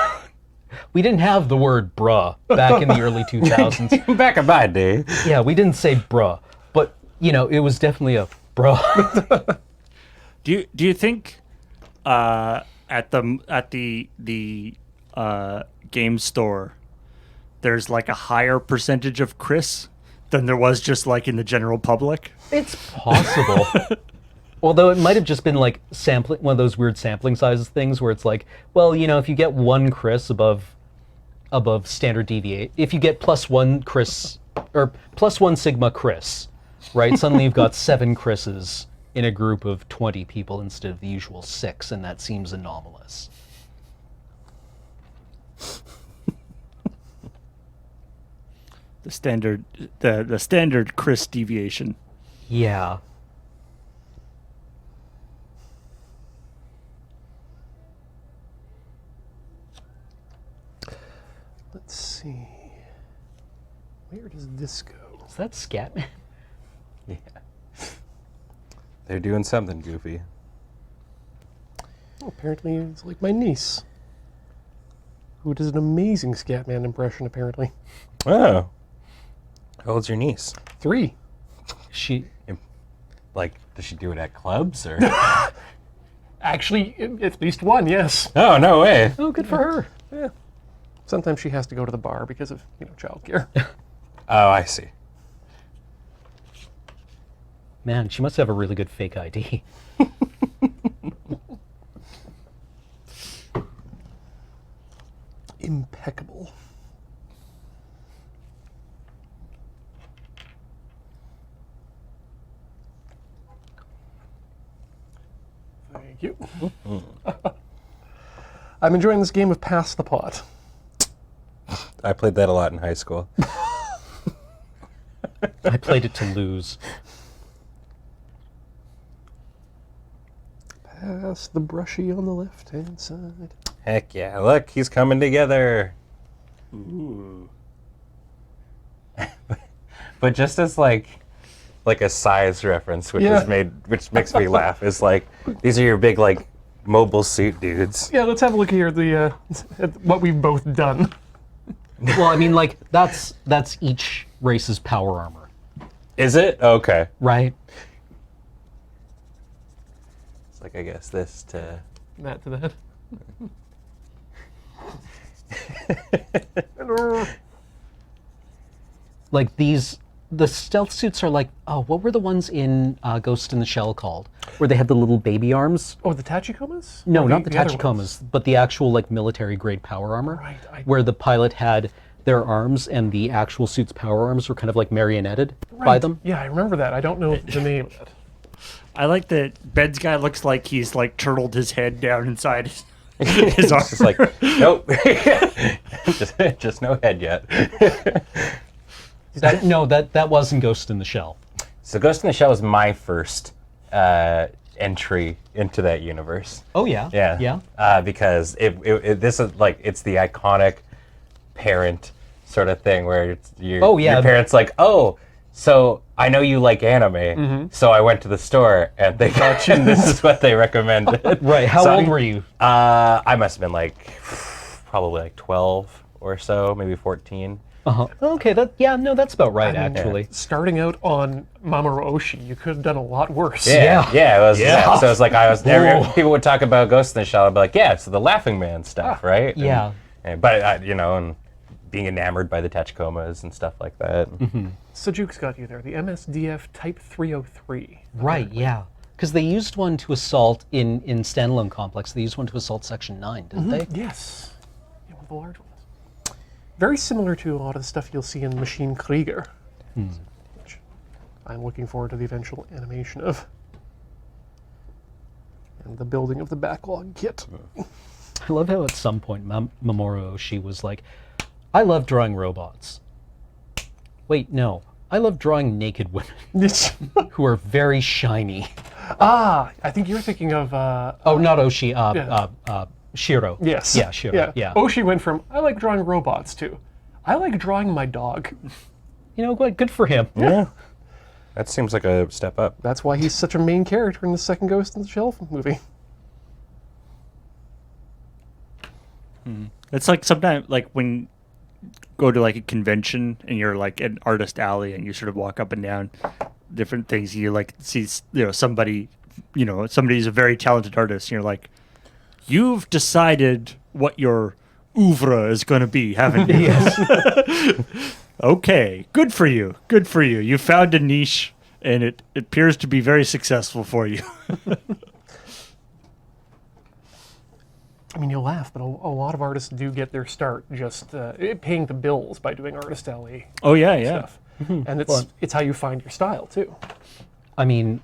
We didn't have the word bruh back in the early 2000s. back in my day. Yeah, we didn't say bruh, but, you know, it was definitely a bruh. Do you think at the game store there's like a higher percentage of Chris than there was just like in the general public? It's possible. Although it might have just been like sampling, one of those weird sampling sizes things where it's like, well, you know, if you get one Chris above standard deviate, if you get +1 Chris or +1 Sigma Chris, right? Suddenly you've got 7 Chris's in a group of 20 people instead of the usual 6, and that seems anomalous. The standard Chris deviation. Yeah. Let's see. Where does this go? Is that Scatman? Yeah. They're doing something goofy. Oh, apparently it's like my niece, who does an amazing Scatman impression, apparently. Oh. How old's your niece? 3. She... Like, does she do it at clubs or? Actually, at least 1, yes. Oh, no way. Oh, good for her. Yeah. Sometimes she has to go to the bar because of, you know, childcare. Oh, I see. Man, she must have a really good fake ID. Impeccable. Thank you. I'm enjoying this game of Pass the Pot. I played that a lot in high school. I played it to lose. Pass the brushy on the left-hand side. Heck yeah. Look, he's coming together. Ooh. But just as like a size reference, which Yeah. which makes me laugh, is like, these are your big like mobile suit dudes. Yeah, let's have a look here at the at what we've both done. Well, I mean, like, that's each race's power armor, Is it? Okay. right? It's like, I guess this to... That to that. Like, the stealth suits are like, oh, what were the ones in Ghost in the Shell called? Where they have the little baby arms? Oh, the Tachikomas? No, Or not the other Tachikomas, ones? but the actual, like, military-grade power armor. Right, Where the pilot had their arms and the actual suit's power arms were kind of, like, marionetted by Right. them. Yeah, I remember that. I don't know the name of it. I like that Ben's guy looks like he's like turtled his head down inside his arm. It's just like, nope. just no head yet. That wasn't Ghost in the Shell. So Ghost in the Shell was my first entry into that universe. Oh, yeah. Yeah. Yeah. Because this is like, it's the iconic parent sort of thing where it's your, Oh, yeah. your parents like, oh, so I know you like anime, so I went to the store and they got you, and this is what they recommended. Right. How old were you? I must have been like probably like 12 or so, maybe 14. Uh-huh. Okay, that's about right, actually. Starting out on Mamoru Oshii, you could have done a lot worse. Yeah. It was. Yeah. So it's like people would talk about Ghost in the Shell. I'd be like, yeah, it's the Laughing Man stuff, right? Yeah. But and being enamored by the Tachikomas and stuff like that. Sajuke's got you there. The MSDF Type 303. Right, yeah. Because they used one to assault in Standalone Complex. They used one to assault Section 9, didn't they? Yes. Yeah, one of the large ones. Very similar to a lot of the stuff you'll see in Machine Krieger, which I'm looking forward to the eventual animation of. And the building of the backlog kit. I love how at some point Mamoru Oshii was like, I love drawing robots. Wait, no. I love drawing naked women who are very shiny. I think you're thinking of... Oh, not Oshii, Shiro. Yes. Yeah, Shiro. Yeah. Oshii went from, I like drawing robots, to, I like drawing my dog. You know what? Good for him. Yeah. That seems like a step up. That's why he's such a main character in the second Ghost in the Shell movie. It's like sometimes, like when go to like a convention and you're like an artist alley and you sort of walk up and down different things. You like see, somebody who's a very talented artist, and you're like, you've decided what your oeuvre is going to be, haven't you? Yes. Okay, good for you. Good for you. You found a niche, and it appears to be very successful for you. I mean, you'll laugh, but a lot of artists do get their start just paying the bills by doing artist alley Oh yeah. stuff. And it's how you find your style, too. I mean,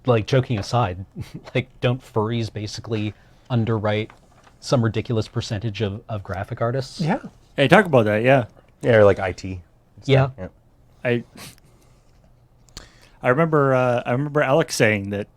like, joking aside, like, don't furries basically underwrite some ridiculous percentage of graphic artists? Yeah. Hey, talk about that. Yeah. Yeah, or like IT. Yeah. I remember Alex saying that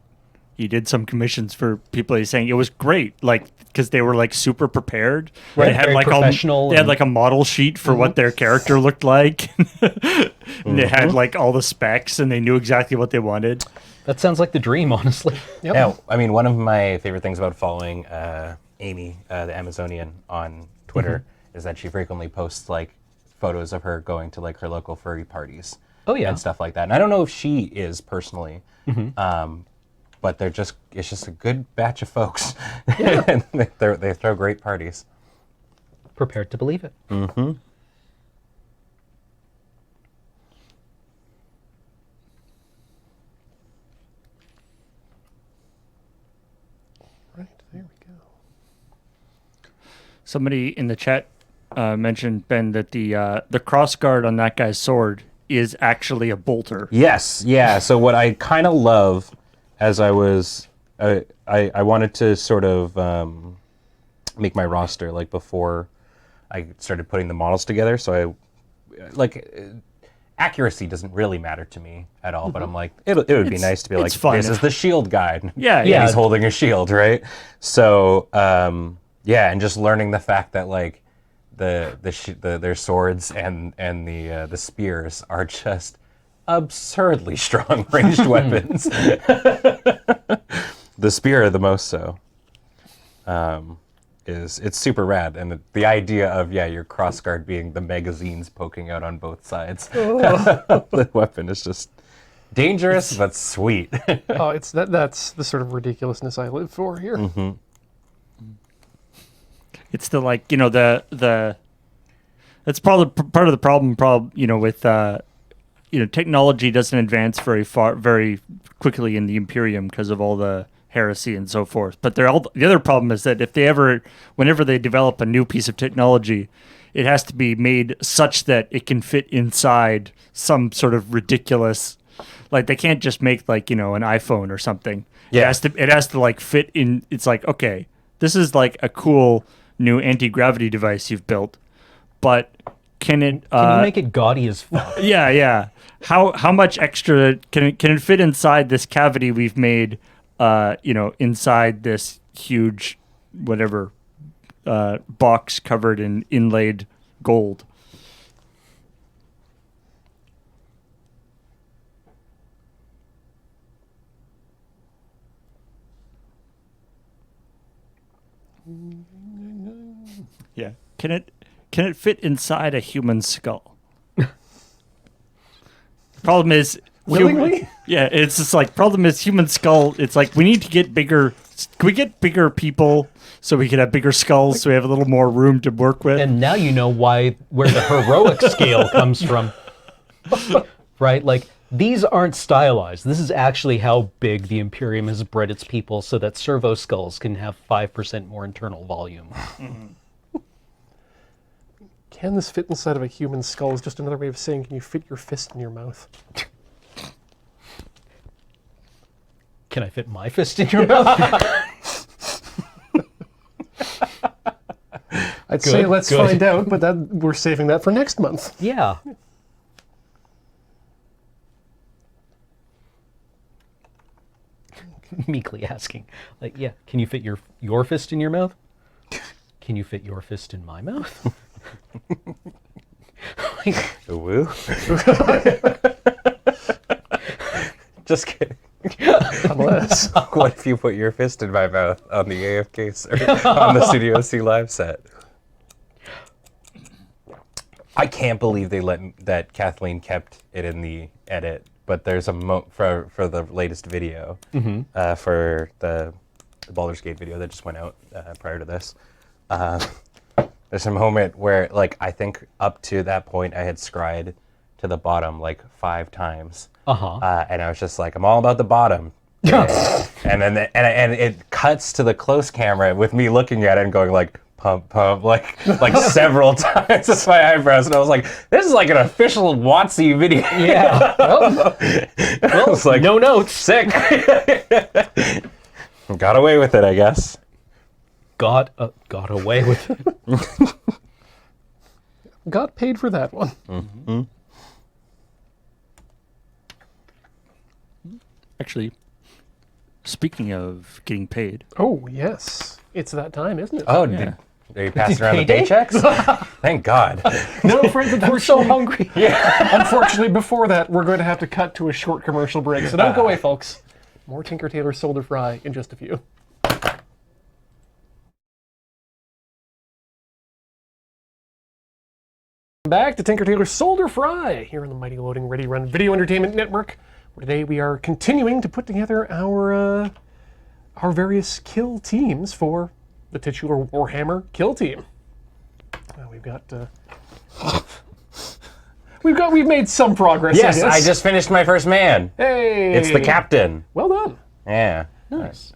he did some commissions for people. He's saying it was great, like, because they were like super prepared. Right, They had very like professional they had and- like a model sheet for what their character looked like. And they had like all the specs, and they knew exactly what they wanted. That sounds like the dream, honestly. Yep. Yeah, I mean, one of my favorite things about following Amy, the Amazonian, on Twitter is that she frequently posts like photos of her going to like her local furry parties. Oh, yeah. And stuff like that. And I don't know if she is personally, but it's just a good batch of folks. And they throw great parties. Prepared to believe it. Right, there we go. Somebody in the chat mentioned, Ben, that the crossguard on that guy's sword is actually a bolter. Yes, yeah. So what I kind of love, as I was, I wanted to sort of make my roster like before I started putting the models together. So accuracy doesn't really matter to me at all. But I'm like, it would be nice to be like, fine. this is the shield guide. Yeah, And yeah. he's holding a shield, right? So yeah, and just learning the fact that like their swords and the spears are just absurdly strong ranged weapons. The spear, the most so. It's super rad, and the idea of your crossguard being the magazines poking out on both sides. The weapon is just dangerous but sweet. Oh, that's the sort of ridiculousness I live for here. It's the like the that's probably part of the problem with technology doesn't advance very quickly in the Imperium because of all the heresy and so forth. But the other problem is that whenever they develop a new piece of technology, it has to be made such that it can fit inside some sort of ridiculous, like they can't just make like an iPhone or something. Yeah. It has to like fit in. It's like, okay, this is like a cool new anti-gravity device you've built, but can it Can you make it gaudy as fuck? yeah. How much extra can it fit inside this cavity we've made? Inside this huge whatever box covered in inlaid gold. Yeah. Can it fit inside a human skull? Problem is Willingly? Yeah, it's just like problem is human skull. It's like we need to get bigger. Can we get bigger people so we can have bigger skulls so we have a little more room to work with? And now you know where the heroic scale comes from. Right? Like, these aren't stylized. This is actually how big the Imperium has bred its people so that servo skulls can have 5% more internal volume. Can this fit inside of a human skull is just another way of saying, can you fit your fist in your mouth? Can I fit my fist in your mouth? I'd say let's good. find out, but we're saving that for next month. Yeah. Meekly asking, like, yeah, can you fit your fist in your mouth? Can you fit your fist in my mouth? Like, Woo. Just kidding. Unless. What if you put your fist in my mouth on the AFK on the Studio C live set? I can't believe that Kathleen kept it in the edit, but there's a for the latest video for the Baldur's Gate video that just went out prior to this. There's a moment where, like, I think up to that point I had scried to the bottom like 5 times. And I was just like, I'm all about the bottom. and then and it cuts to the close camera with me looking at it and going like pump like several times with my eyebrows, and I was like, this is like an official WotC video. yeah. Well, was like, no notes. Sick. Got away with it, I guess. Got away with it. Got paid for that one. Mm-hmm. Actually, speaking of getting paid, Oh, yes. It's that time, isn't it? Oh, Yeah. are you passing around the payday? paychecks? Thank God. No, friends, I'm so hungry. unfortunately, before that, we're going to have to cut to a short commercial break. So don't go away, folks. More Tinker Tailor Solder Fry in just a few. Back to Tinker Tailor Solder Fry here on the Mighty Loading Ready Run Video Entertainment Network. Where today we are continuing to put together our various kill teams for the titular Warhammer kill team. We've made some progress. Yes, I I guess. just finished my first man. Hey, It's the captain. Well done. Yeah. Nice.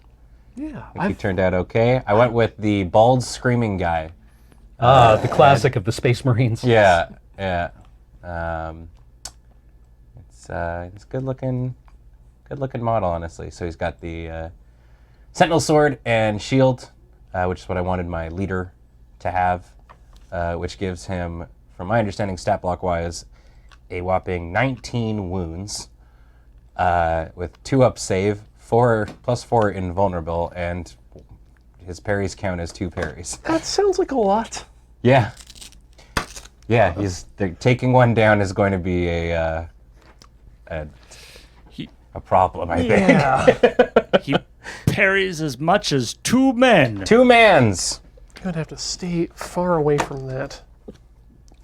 Yeah, He turned out okay. I went with the bald screaming guy. The classic of the Space Marines. Yeah. It's good looking model, honestly. So he's got the Sentinel sword and shield, which is what I wanted my leader to have, which gives him, from my understanding, stat block wise, a whopping 19 wounds, with 2 up save, 4+4 invulnerable, and his parries count as 2 parries. that sounds like a lot. Yeah. Yeah, taking one down is going to be a problem, I think. Yeah, he parries as much as 2 men. 2 mans. I'm gonna have to stay far away from that.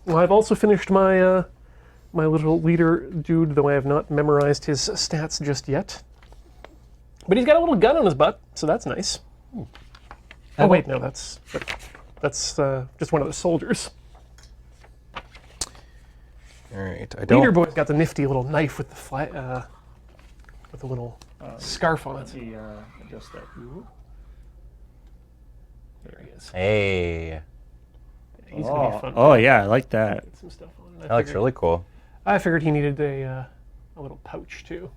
Well, I've also finished my my little leader dude, though I have not memorized his stats just yet. But he's got a little gun on his butt, so that's nice. Oh wait, no, that's just one of the soldiers. All right, Leader boy's got the nifty little knife with the with a little scarf on it. Adjust that. There he is. Hey, He's gonna be fun. Oh yeah, I like that. Get some stuff on it. that looks really cool. I figured he needed a little pouch too,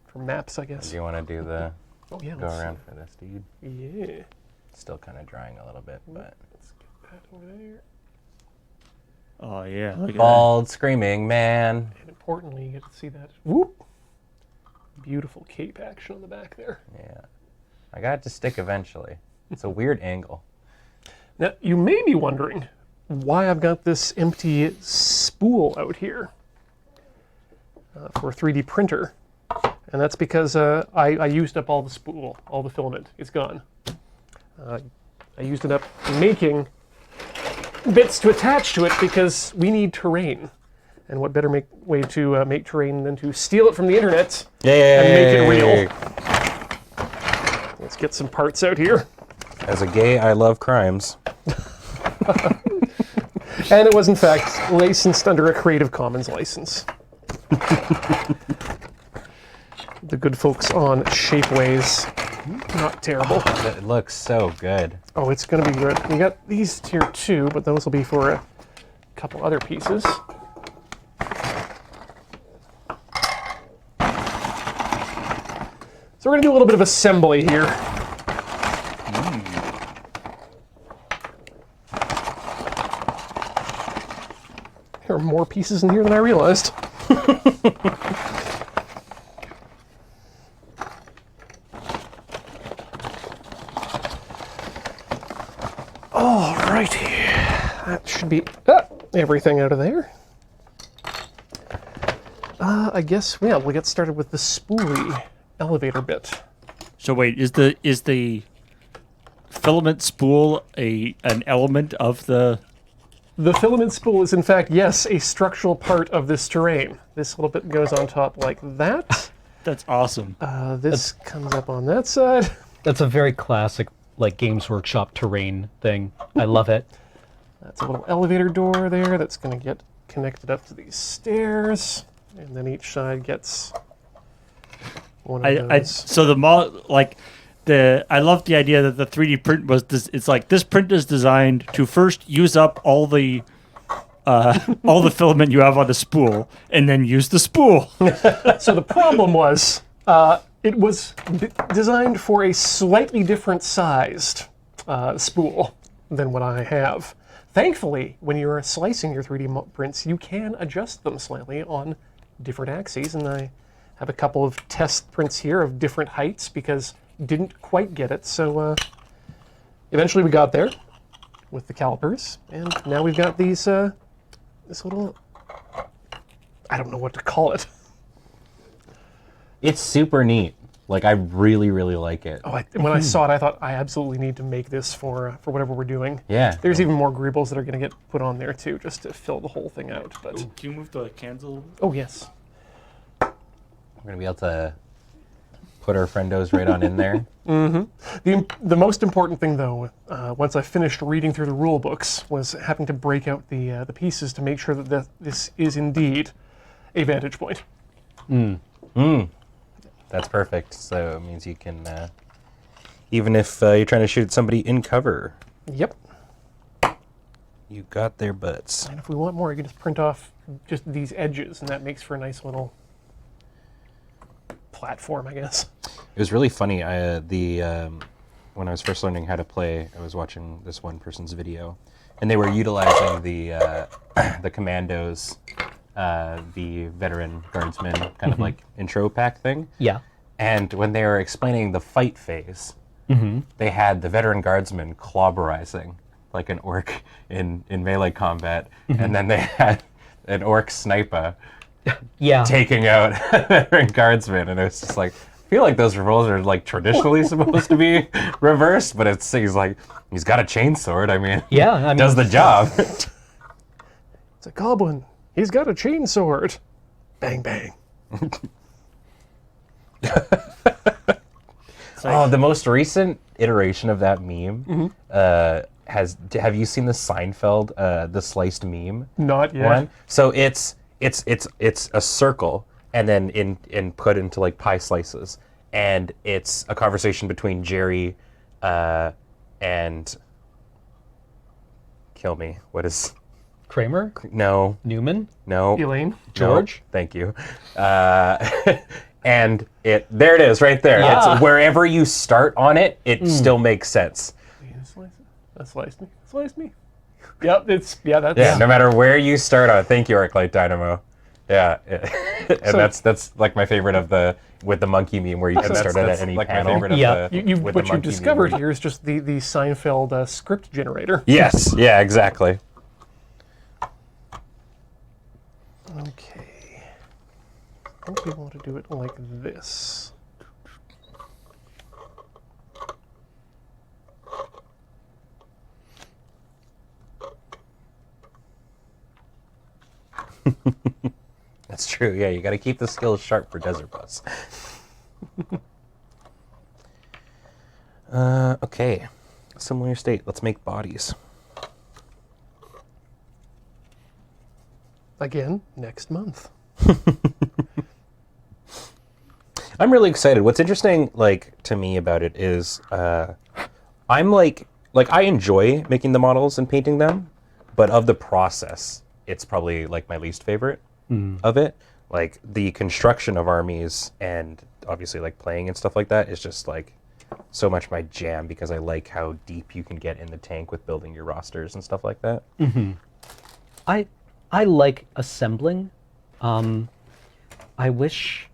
for maps, I guess. Do you want to do the Oh yeah, go let's around for this, dude? Yeah. Still kind of drying a little bit, but Let's get that over there. Oh yeah, look at bald screaming man. And importantly, you get to see that whoop, beautiful cape action on the back there. Yeah, I got it to stick eventually. It's a weird angle. Now, you may be wondering why I've got this empty spool out here for a 3D printer. And that's because I used up all the spool, all the filament. It's gone. I used it up making bits to attach to it because we need terrain. And what better way to make terrain than to steal it from the internet and make it real. Let's get some parts out here. As a gay, I love crimes. And it was, in fact, licensed under a Creative Commons license. The good folks on Shapeways. Not terrible. It looks so good. Oh, it's going to be good. We got these here too, but those will be for a couple other pieces. So we're going to do a little bit of assembly here. There are more pieces in here than I realized. Alrighty. That should be everything out of there. I guess, yeah, we'll get started with the spoolie elevator bit. So wait, is the filament spool an element of the? The filament spool is, in fact, yes, a structural part of this terrain. This little bit goes on top like that. That's awesome. This comes up on that side. That's a very classic, like, Games Workshop terrain thing. I love it. That's a little elevator door there that's going to get connected up to these stairs. And then each side gets one of those. So I love the idea that the 3D print was this. It's like this print is designed to first use up all the filament you have on the spool, and then use the spool. So the problem was it was designed for a slightly different sized spool than what I have. Thankfully, when you're slicing your 3D prints, you can adjust them slightly on different axes, and I have a couple of test prints here of different heights because didn't quite get it. So eventually we got there with the calipers, and now we've got these this little, I don't know what to call it. It's super neat. Like, I really, really like it. Oh, when I saw it, I thought I absolutely need to make this for whatever we're doing. Yeah. There's even more greebles that are going to get put on there too, just to fill the whole thing out. But Can you move the cans a little bit? oh yes, We're going to be able to put our friendos right on in there. the most important thing though, once I finished reading through the rule books, was having to break out the pieces to make sure that this is indeed a vantage point. That's perfect. So it means you can, even if you're trying to shoot somebody in cover, Yep. you got their butts. And if we want more, you can just print off just these edges, and that makes for a nice little platform, I guess. It was really funny. When I was first learning how to play, I was watching this one person's video, and they were utilizing the commandos, the veteran guardsman kind of like intro pack thing. Yeah. And when they were explaining the fight phase, they had the veteran guardsman clobberizing like an orc in melee combat, and then they had an orc sniper Yeah. taking out a veteran guardsman, and it was just like, I feel like those roles are like traditionally supposed to be reversed, but he's got a chainsword. I mean, Yeah, I mean, does the job. It's a goblin. He's got a chainsword. Bang bang. Oh, the most recent iteration of that meme have you seen the Seinfeld the sliced meme? Not yet. One? So it's a circle and then in put into like pie slices, and it's a conversation between Jerry and kill me. What is Kramer? no Newman? no Elaine. George? No, thank you. And there it is right there. Yeah. It's wherever you start on it, it still makes sense. That sliced me. Sliced me. Yep, that's Yeah, no matter where you start on. Thank you, Arclight Dynamo. Yeah, and So- that's like my favorite of with the monkey meme where you can start at any like panel. My favorite Yeah. of the, You, with the what you monkey discovered meme. here is just the Seinfeld script generator. Yes, yeah, exactly. Okay. I think we want to do it like this. That's true. Yeah, you got to keep the skills sharp for Desert Bus. Okay. Similar state. Let's make bodies. Again, next month. I'm really excited. What's interesting, like, to me about it is, I'm like I enjoy making the models and painting them, but of the process, it's probably like my least favorite of it. Like the construction of armies and obviously like playing and stuff like that is just like so much my jam because I like how deep you can get in the tank with building your rosters and stuff like that. I like assembling. I wish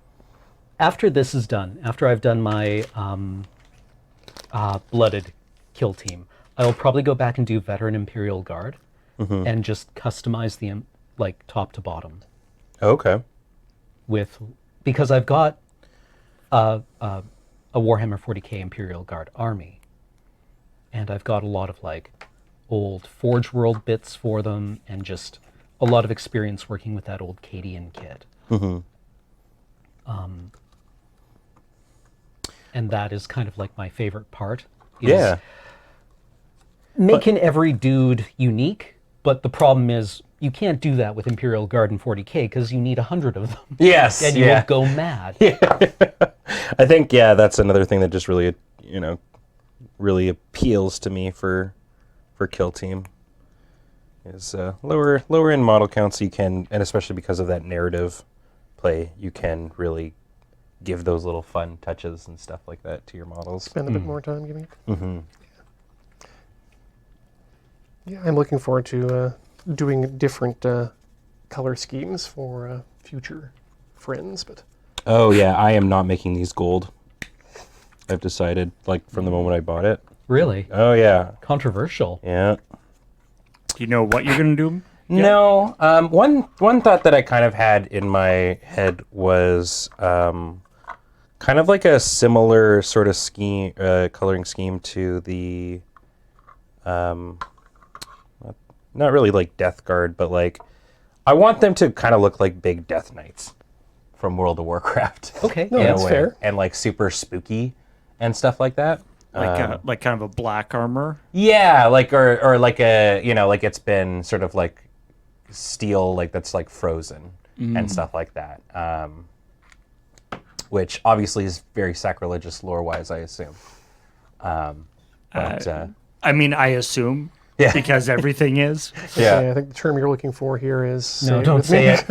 after this is done, after I've done my blooded kill team, I will probably go back and do Veteran Imperial Guard and just customize the like top to bottom Okay. because I've got a Warhammer 40k Imperial Guard army, and I've got a lot of like old Forge World bits for them, and just a lot of experience working with that old Cadian kit. And that is kind of like my favorite part. Is Yeah. making every dude unique, but the problem is you can't do that with Imperial Guard and 40k because you need 100 of them. Yes. And you yeah. will go mad. I think that's another thing that just really really appeals to me for kill team is lower in model counts. You can, and especially because of that narrative play, you can really give those little fun touches and stuff like that to your models. Spend a bit more time giving it. Yeah, I'm looking forward to doing different color schemes for future friends, but Oh yeah, I am not making these gold. I've decided, like from the moment I bought it. Really? Oh yeah, Controversial. yeah. Do you know what you're gonna do? No, one thought that I kind of had in my head was kind of like a similar sort of scheme, coloring scheme to the, not really like Death Guard, but like I want them to kind of look like big Death Knights from World of Warcraft. Okay. No, in a that's way, fair. and like super spooky and stuff like that. Like kind of a black armor. Yeah, like or like a like it's been sort of like steel, like that's like frozen and stuff like that. Which obviously is very sacrilegious lore-wise, I assume. I mean, I assume. Yeah. Because everything is. I think the term you're looking for here is No, it don't with say me. it.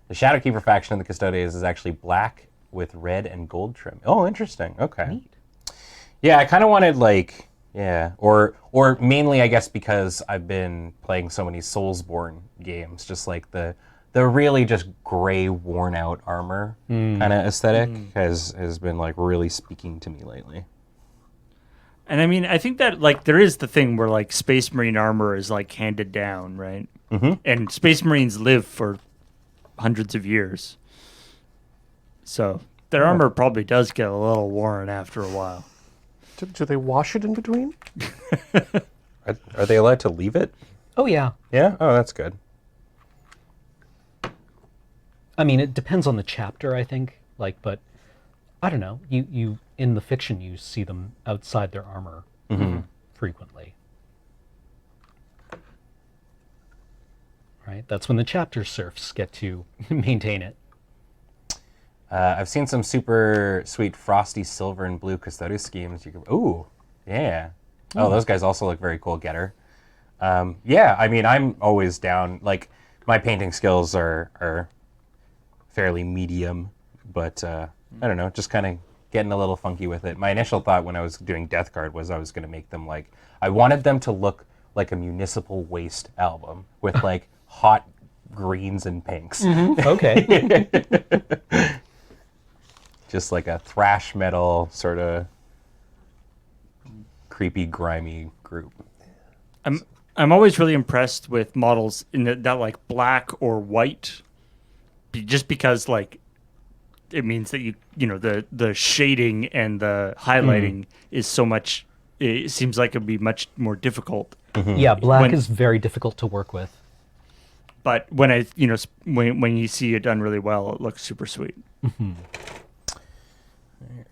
The Shadowkeeper faction of the Custodians is actually black with red and gold trim. Oh, interesting. Okay. Neat. Yeah, I kind of wanted like or mainly I guess because I've been playing so many Soulsborne games, just like the really just gray, worn out armor kind of aesthetic has been like really speaking to me lately. And I mean, I think that like there is the thing where like Space Marine armor is like handed down, right? And Space Marines live for hundreds of years. So their armor probably does get a little worn after a while. Do they wash it in between? Are they allowed to leave it? Oh, yeah. Yeah? Oh, that's good. I mean, it depends on the chapter, I think. Like, but I don't know. You in the fiction, you see them outside their armor frequently. Right? That's when the chapter serfs get to maintain it. I've seen some super sweet frosty silver and blue Custodes schemes. Ooh, yeah. Oh, those guys also look very cool. Getter. Yeah, I mean, I'm always down. Like, my painting skills are fairly medium, but I don't know, just kind of getting a little funky with it. My initial thought when I was doing Death Guard was I was going to make them like, I wanted them to look like a Municipal Waste album with like hot greens and pinks. Okay. Just like a thrash metal sort of creepy, grimy group. I'm always really impressed with models in that like black or white, just because like it means that you know the shading and the highlighting is so much. It seems like it'd be much more difficult Yeah, black When- is very difficult to work with. But when I, you know, when you see it done really well, it looks super sweet.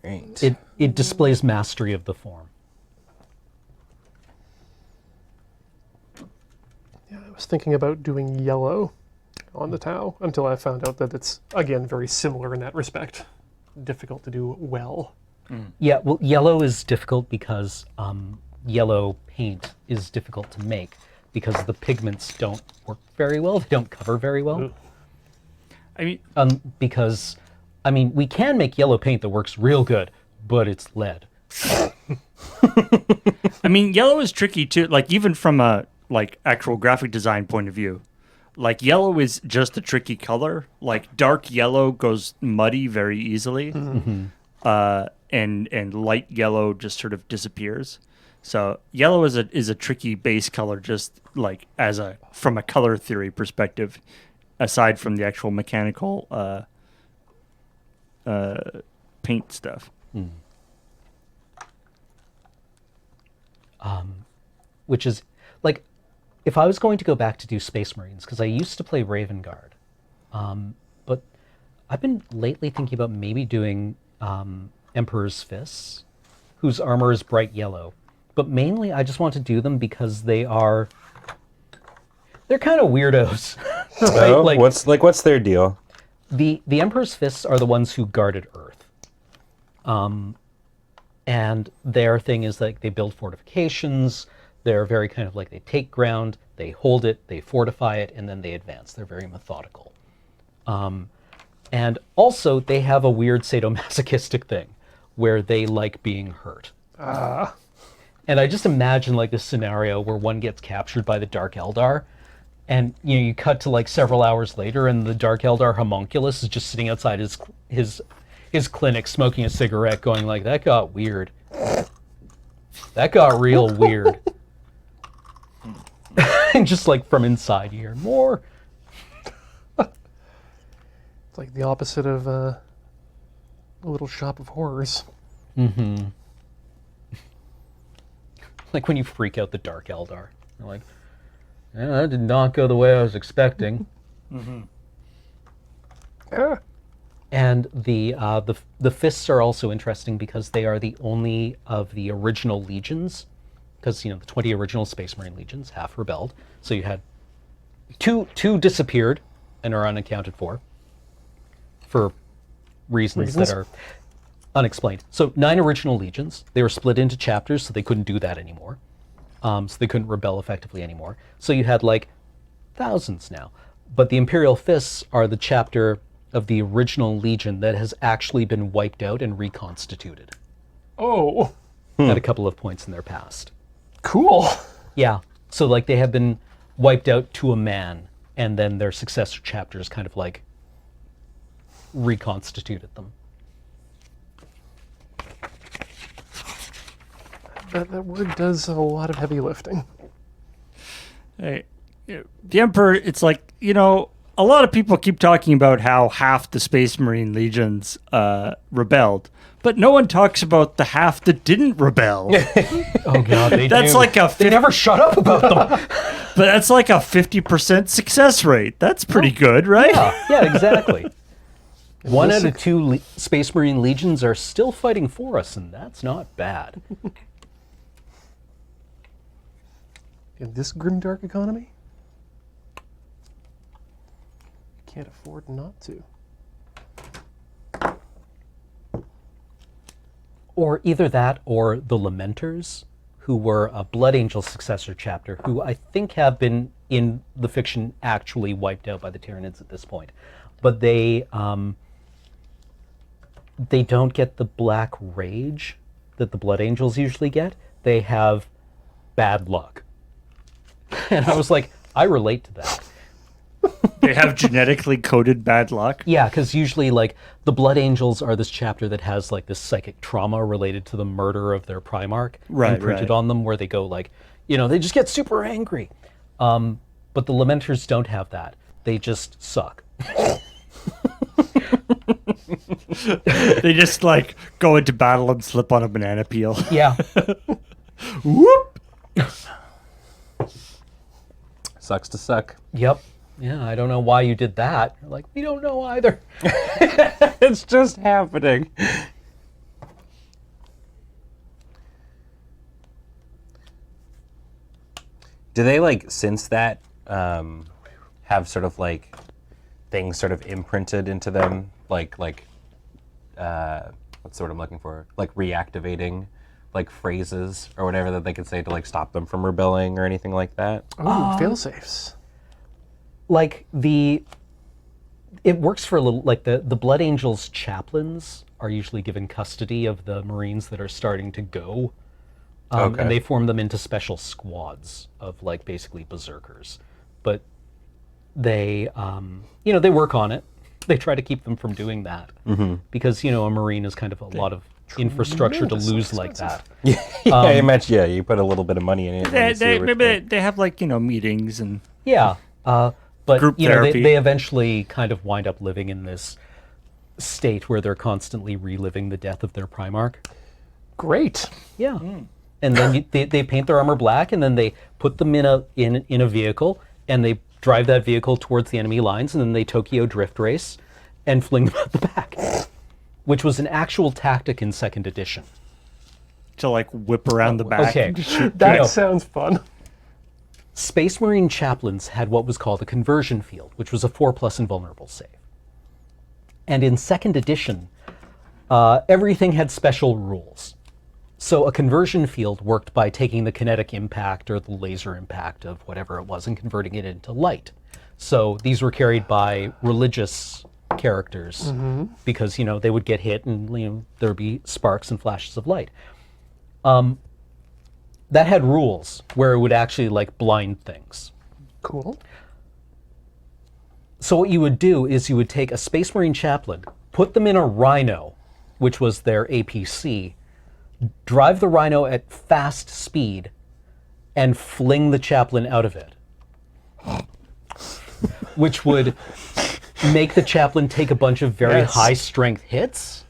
Right. It displays mastery of the form. Yeah, I was thinking about doing yellow on the Tau until I found out that it's, again, very similar in that respect. Difficult to do well. Yeah, well, yellow is difficult because yellow paint is difficult to make because the pigments don't work very well. They don't cover very well. I mean, Because, I mean, we can make yellow paint that works real good, but it's lead. yellow is tricky too. Like even from a like actual graphic design point of view, like yellow is just a tricky color. Like dark yellow goes muddy very easily, and light yellow just sort of disappears. So yellow is a tricky base color, just like from a color theory perspective, aside from the actual mechanical paint stuff. Which is, like, if I was going to go back to do Space Marines, because I used to play Raven Guard, but I've been lately thinking about maybe doing Emperor's Fists, whose armor is bright yellow. But mainly I just want to do them because they're kind of weirdos. Right? Oh, what's their deal? The Emperor's Fists are the ones who guarded Earth. And their thing is like they build fortifications. They're very kind of like they take ground, they hold it, they fortify it, and then they advance. They're very methodical. And also they have a weird sadomasochistic thing where they like being hurt. And I just imagine like this scenario where one gets captured by the Dark Eldar, and you cut to like several hours later, and the Dark Eldar homunculus is just sitting outside his clinic smoking a cigarette, going like, "That got weird. That got real weird." And just like from inside, you hear more. It's like the opposite of a Little Shop of Horrors. Like when you freak out the Dark Eldar. You're like, yeah, that did not go the way I was expecting. And the fists are also interesting because they are the only of the original legions, because the 20 original Space Marine legions, half rebelled. So you had two disappeared and are unaccounted for reasons that are unexplained. So 9 original legions. They were split into chapters, so they couldn't do that anymore. So they couldn't rebel effectively anymore. So you had like thousands now. But the Imperial Fists are the chapter of the original legion that has actually been wiped out and reconstituted Oh, at a couple of points in their past. cool. Yeah. So like they have been wiped out to a man, and then their successor chapters kind of like reconstituted them. That word does a lot of heavy lifting. Hey, the Emperor, it's like, a lot of people keep talking about how half the Space Marine legions rebelled, but no one talks about the half that didn't rebel. Oh god, That's like they never shut up about them. But that's like a 50% success rate. That's pretty good, right? Yeah, exactly. 1 out of 2 Space Marine legions are still fighting for us, and that's not bad. In this grimdark economy, can't afford not to. Or either that or the Lamenters, who were a Blood Angel successor chapter, who I think have been in the fiction actually wiped out by the Tyranids at this point. But they don't get the black rage that the Blood Angels usually get. They have bad luck. And I was like, I relate to that. They have genetically coded bad luck. Yeah, because usually, like, the Blood Angels are this chapter that has, like, this psychic trauma related to the murder of their Primarch imprinted on them, where they go, like, they just get super angry. But the Lamenters don't have that. They just suck. They just, like, go into battle and slip on a banana peel. Yeah. Whoop! Sucks to suck. Yep. Yeah, I don't know why you did that. You're like, we don't know either. It's just happening. Do they like since that have sort of like things sort of imprinted into them, like what's the word I'm looking for? Like reactivating like phrases or whatever that they could say to like stop them from rebelling or anything like that? Oh, fail-safes. Like it works for a little, like the Blood Angels chaplains are usually given custody of the Marines that are starting to go. Okay. And they form them into special squads of like basically berserkers. But they, they work on it. They try to keep them from doing that. Because, a Marine is kind of a lot of infrastructure to lose like that. I imagine, yeah, you put a little bit of money in it. and you see where it's Maybe going. they have like meetings and Yeah. But, Group they therapy. eventually kind of wind up living in this state where they're constantly reliving the death of their Primarch. Great. Yeah. And then they paint their armor black, and then they put them in a vehicle, and they drive that vehicle towards the enemy lines, and then they Tokyo drift race and fling them out the back, which was an actual tactic in 2nd edition. to like whip around the back. Okay. and just shoot That people. sounds fun. Space Marine chaplains had what was called a conversion field, which was a 4+ invulnerable save. And in 2nd edition, everything had special rules. So a conversion field worked by taking the kinetic impact or the laser impact of whatever it was and converting it into light. So these were carried by religious characters because, they would get hit and, there would be sparks and flashes of light. That had rules where it would actually like blind things. Cool. So what you would do is you would take a Space Marine chaplain, put them in a Rhino, which was their APC, drive the Rhino at fast speed, and fling the chaplain out of it. Which would make the chaplain take a bunch of very Yes. high strength hits.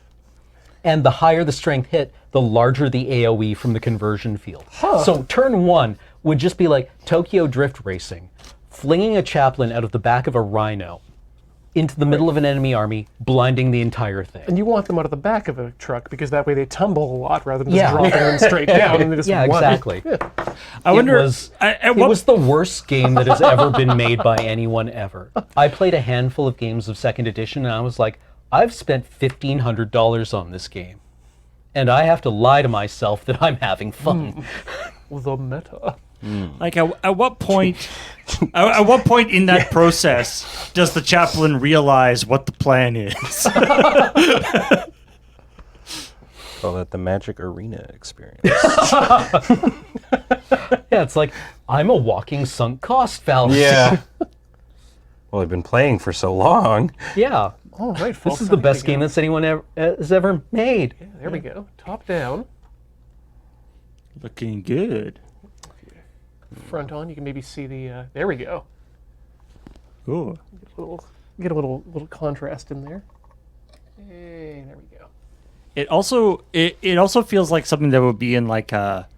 And the higher the strength hit, the larger the AoE from the conversion field. So turn 1 would just be like Tokyo drift racing, flinging a chaplain out of the back of a Rhino into the middle of an enemy army, blinding the entire thing. And you want them out of the back of a truck because that way they tumble a lot rather than just Yeah. dropping them straight down and they just Yeah, run. exactly. I wonder. It was, at it what- was the worst game that has ever been made by anyone ever. I played a handful of games of 2nd edition and I was like, I've spent $1,500 on this game. And I have to lie to myself that I'm having fun. The meta. Like at what point? At what point in that process does the chaplain realize what the plan is? Call that the Magic Arena experience. Yeah, it's like, I'm a walking sunk cost fallacy. Yeah. Well, I've been playing for so long. Yeah. All right, This folks. is the here best we game go. that's anyone has ever made. There we go. Top down, Looking good. front on. You can maybe see the. There we go. Ooh. Get a little contrast in there. Hey, there we go. It also feels like something that would be in like a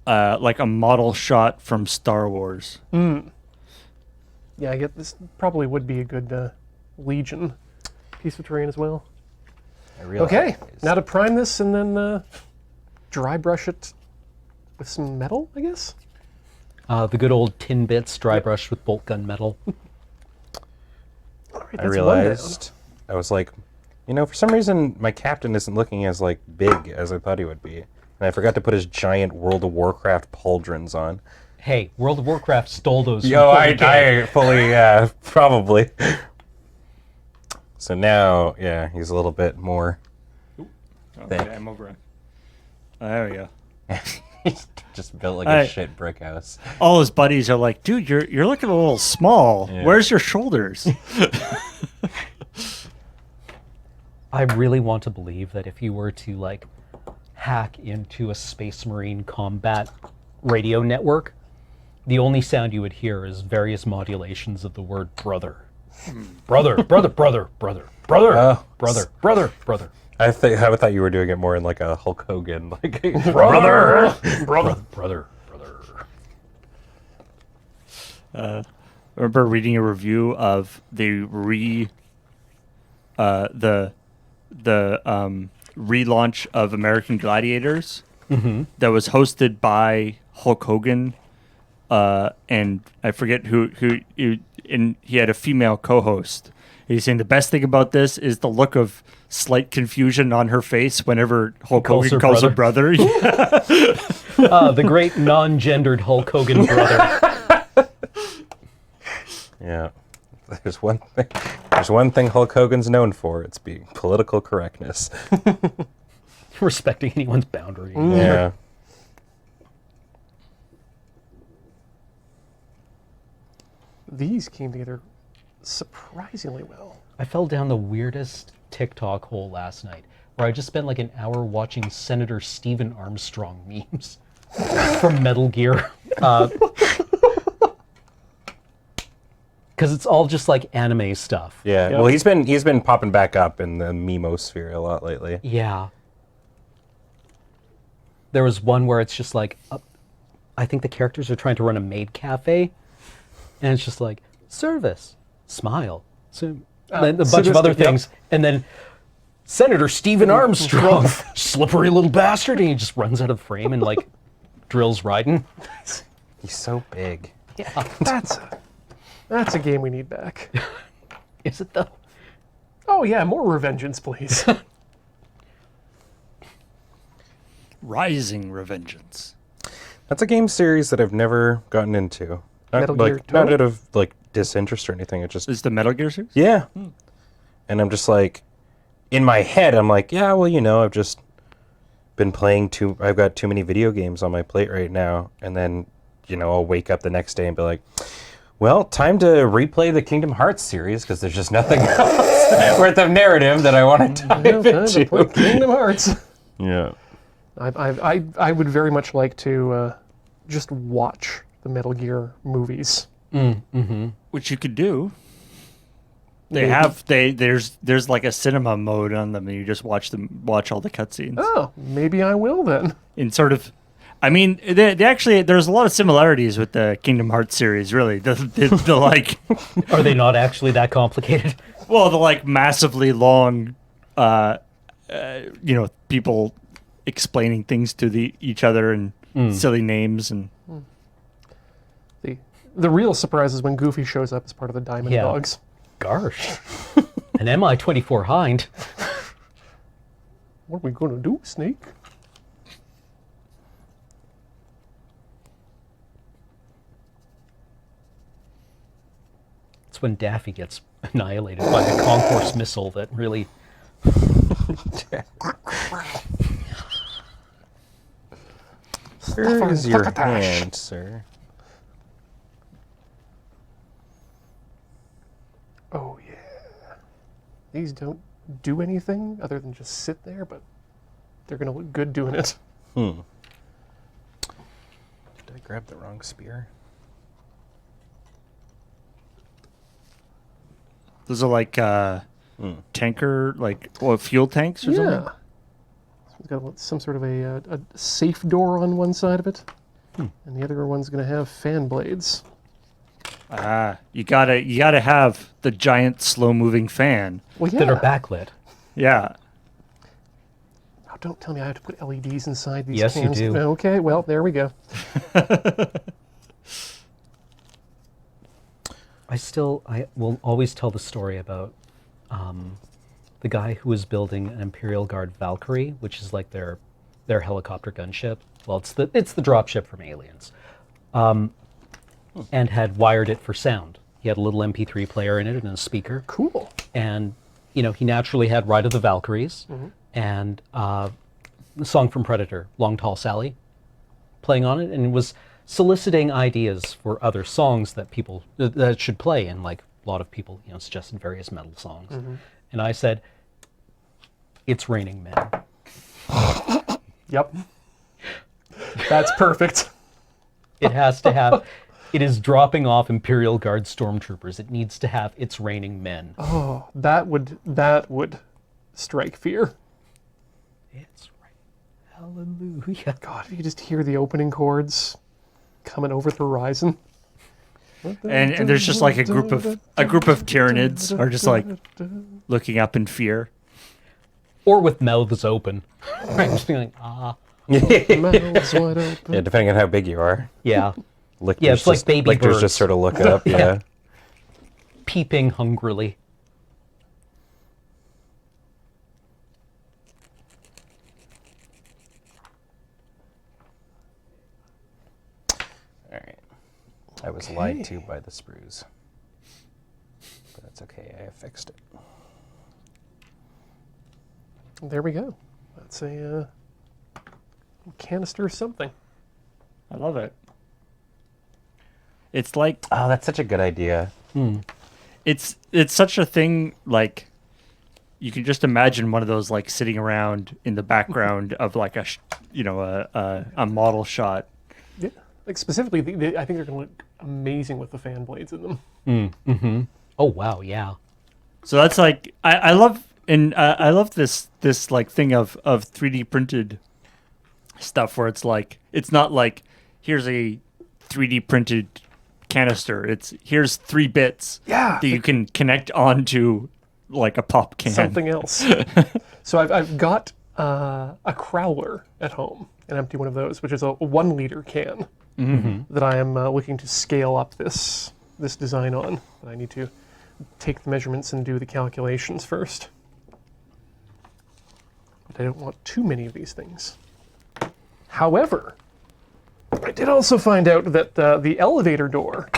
model shot from Star Wars. Yeah, I get this. Probably would be a good Legion piece of terrain as well. I realize. Okay, now to prime this and then dry brush it with some metal, I guess. The good old tin bits, dry brush with bolt gun metal. All right, I that's one realized, I was like, for some reason, my captain isn't looking as like big as I thought he would be. And I forgot to put his giant World of Warcraft pauldrons on. Hey, World of Warcraft stole those. from Yo, I 40K. fully, probably. So now, yeah, he's a little bit more thick. Okay, I'm over it. There we go. He's just built like I- a shit brick house. All his buddies are like, dude, you're looking a little small. Yeah. Where's your shoulders? I really want to believe that if you were to like hack into a Space Marine combat radio network, the only sound you would hear is various modulations of the word brother. Brother, brother, brother, brother, brother, Oh. brother, brother, brother. I thought you were doing it more in like a Hulk Hogan, like Brother, brother, brother, brother. I remember reading a review of the relaunch of American Gladiators that was hosted by Hulk Hogan, and I forget who and he had a female co-host. He's saying the best thing about this is the look of slight confusion on her face whenever Hulk Hogan calls her brother. The great non-gendered Hulk Hogan brother. Yeah. There's one thing Hulk Hogan's known for. It's being political correctness. Respecting anyone's boundary. Yeah. These came together surprisingly well. I fell down the weirdest TikTok hole last night where I just spent like an hour watching Senator Stephen Armstrong memes from Metal Gear. Because it's all just like anime stuff. Yeah. Well, he's been popping back up in the memosphere a lot lately. Yeah. There was one where it's just like, I think the characters are trying to run a maid cafe, and it's just like, service, smile, and a bunch of other things, and then Senator Stephen Armstrong, slippery little bastard, and he just runs out of frame and like drills Raiden. He's so big. Yeah. That's a game we need back. Is it though? Oh yeah, more Revengeance, please. Rising Revengeance. That's a game series that I've never gotten into. Metal Gear Not Tony? out of like disinterest or anything. It just Is the Metal Gear series? yeah. And I'm just like, in my head, I'm like, yeah, well, I've just been playing I've got too many video games on my plate right now, and then I'll wake up the next day and be like, well, time to replay the Kingdom Hearts series because there's just nothing else worth of narrative that I want to dive into. Kingdom Hearts. Yeah. I would very much like to just watch the Metal Gear movies. Which you could do. There's like a cinema mode on them, and you just watch all the cutscenes. Oh, maybe I will then. In sort of, I mean, they actually there's a lot of similarities with the Kingdom Hearts series. Really, the like, Are they not actually that complicated? well, the like massively long, people explaining things to each other and silly names and. The real surprise is when Goofy shows up as part of the Diamond Yeah. Dogs. Gosh. An MI-24 Hind. What are we going to do, Snake? It's when Daffy gets annihilated by the Concourse missile that really... Where is your hand, sir? Oh, yeah. These don't do anything other than just sit there, but they're going to look good doing it. Did I grab the wrong spear? Those are like tanker, fuel tanks or something? Yeah. It's got some sort of a safe door on one side of it, and the other one's going to have fan blades. You gotta have the giant slow-moving fan. Well, yeah. that are backlit. Yeah. Oh, don't tell me I have to put LEDs inside these Yes, you cans. do. Okay, well, there we go. I will always tell the story about the guy who was building an Imperial Guard Valkyrie, which is like their helicopter gunship. Well, it's the dropship from Aliens, and had wired it for sound. He had a little MP3 player in it and a speaker. Cool. And he naturally had Ride of the Valkyries and the song from Predator, Long Tall Sally, playing on it, and it was soliciting ideas for other songs that people that should play, and like a lot of people suggested various metal songs. And I said, "It's Raining Men." Yep. That's perfect. It has to have. It is dropping off Imperial Guard stormtroopers. It needs to have "It's Raining Men." Oh, that would strike fear. It's raining. Hallelujah. God, if you could just hear the opening chords coming over the horizon. and there's just like a group of Tyranids are just like looking up in fear. Or with mouths open. Right, just being like, ah. Mouths wide open. Yeah, depending on how big you are. Yeah. Lictors Yeah, it's like baby lictors birds. just sort of look up, yeah. Peeping hungrily. All right. I was lied to by the sprues. But that's okay, I have fixed it. There we go. That's a canister of something. I love it. It's like Oh, that's such a good idea. it's such a thing. Like you can just imagine one of those like sitting around in the background of like a model shot. Yeah. Like specifically, I think they're going to look amazing with the fan blades in them. Oh, wow, yeah. So that's like I love this like thing of 3D printed stuff where it's like it's not like here's a 3D printed canister. It's here's 3 bits that you can connect onto like a pop can. Something else. So I've got a crowler at home, an empty one of those, which is a 1 liter can that I am looking to scale up this design on. But I need to take the measurements and do the calculations first. But I don't want too many of these things. However, I did also find out that the elevator door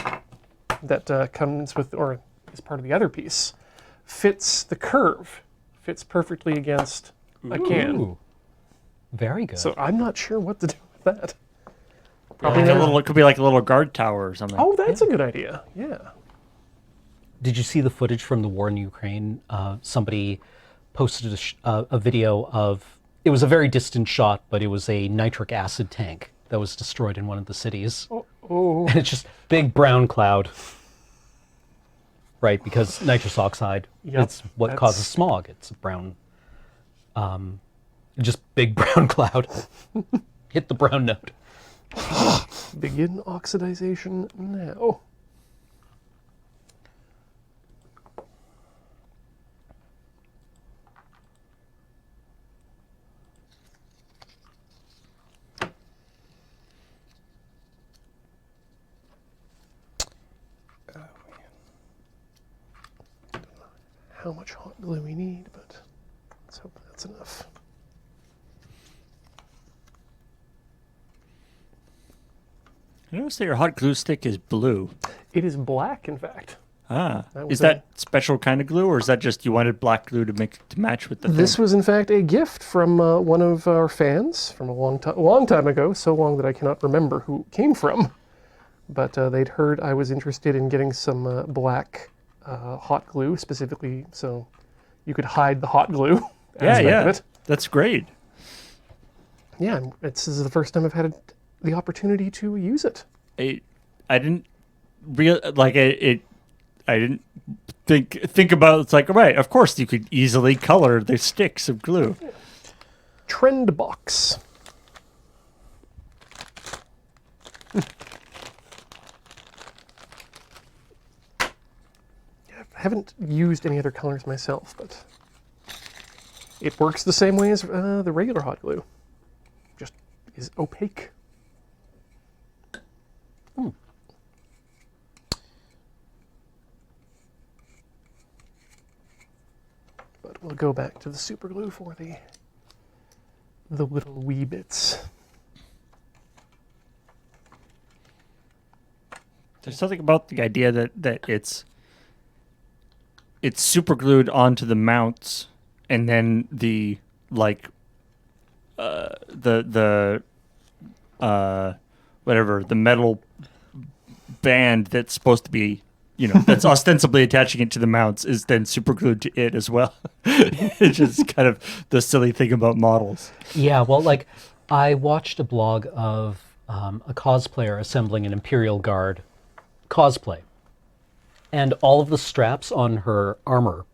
that comes with, or is part of the other piece, fits the curve, fits perfectly against a can. Ooh. Very good. So I'm not sure what to do with that. Like a little, it could be like a little guard tower or something. Oh, that's a good idea. Yeah. Did you see the footage from the war in Ukraine? Somebody posted a video of, it was a very distant shot, but it was a nitric acid tank that was destroyed in one of the cities. Oh. And it's just big brown cloud. Right, because nitrous oxide, Yep, it's what that's- causes smog. It's a brown, just big brown cloud. Hit the brown note. Begin oxidization now. How much hot glue we need, but let's hope that's enough. I noticed that your hot glue stick is blue. It is black, in fact. Ah, That was is that special kind of glue, or is that just you wanted black glue to match with the This thing? was, in fact, a gift from one of our fans from a long time ago, so long that I cannot remember who it came from. But they'd heard I was interested in getting some black hot glue, specifically so you could hide the hot glue aspect of it. That's great. Yeah, and this is the first time I've had the opportunity to use it. I didn't I didn't think about it's like right. Of course, you could easily color the sticks of glue. Trend box. I haven't used any other colors myself, but it works the same way as the regular hot glue. Just is opaque. But we'll go back to the super glue for the little wee bits. There's something about the idea that it's super glued onto the mounts, and then the like the whatever the metal band that's supposed to be that's ostensibly attaching it to the mounts is then super glued to it as well. It's just kind of the silly thing about models. Yeah, well, like, I watched a blog of a cosplayer assembling an Imperial Guard cosplay. And all of the straps on her armor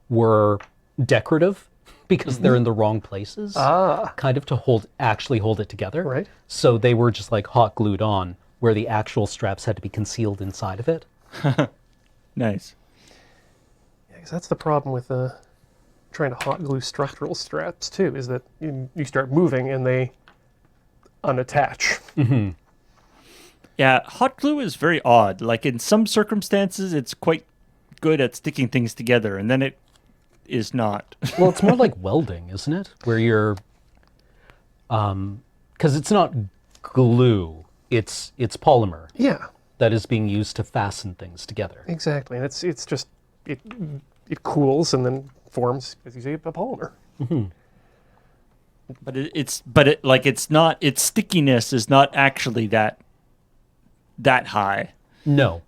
were decorative because they're in the wrong places. Kind of to actually hold it together. Right. So they were just like hot glued on. where the actual straps had to be concealed inside of it. Nice. Yeah, 'cause that's the problem with trying to hot glue structural straps too, is that you start moving and they unattach. Yeah, hot glue is very odd. Like in some circumstances, it's quite good at sticking things together, and then it is not. Well, it's more like welding, isn't it? Where you're, because it's not glue, it's polymer Yeah, that is being used to fasten things together. exactly. And it's just it cools and then forms, as you say, a polymer. But it's not. Its stickiness is not actually that high. No,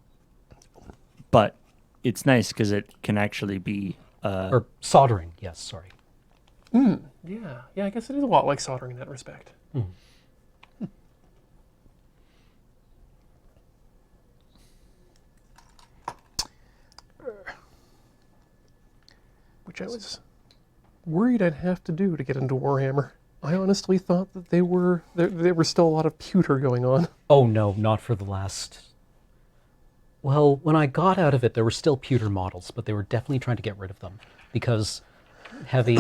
But it's nice because it can actually be. or soldering. Yes, sorry. Yeah, I guess it is a lot like soldering in that respect. Which I was worried I'd have to do to get into Warhammer. I honestly thought that there were still a lot of pewter going on. Oh no, not for the last. Well, when I got out of it, there were still pewter models, but they were definitely trying to get rid of them because heavy,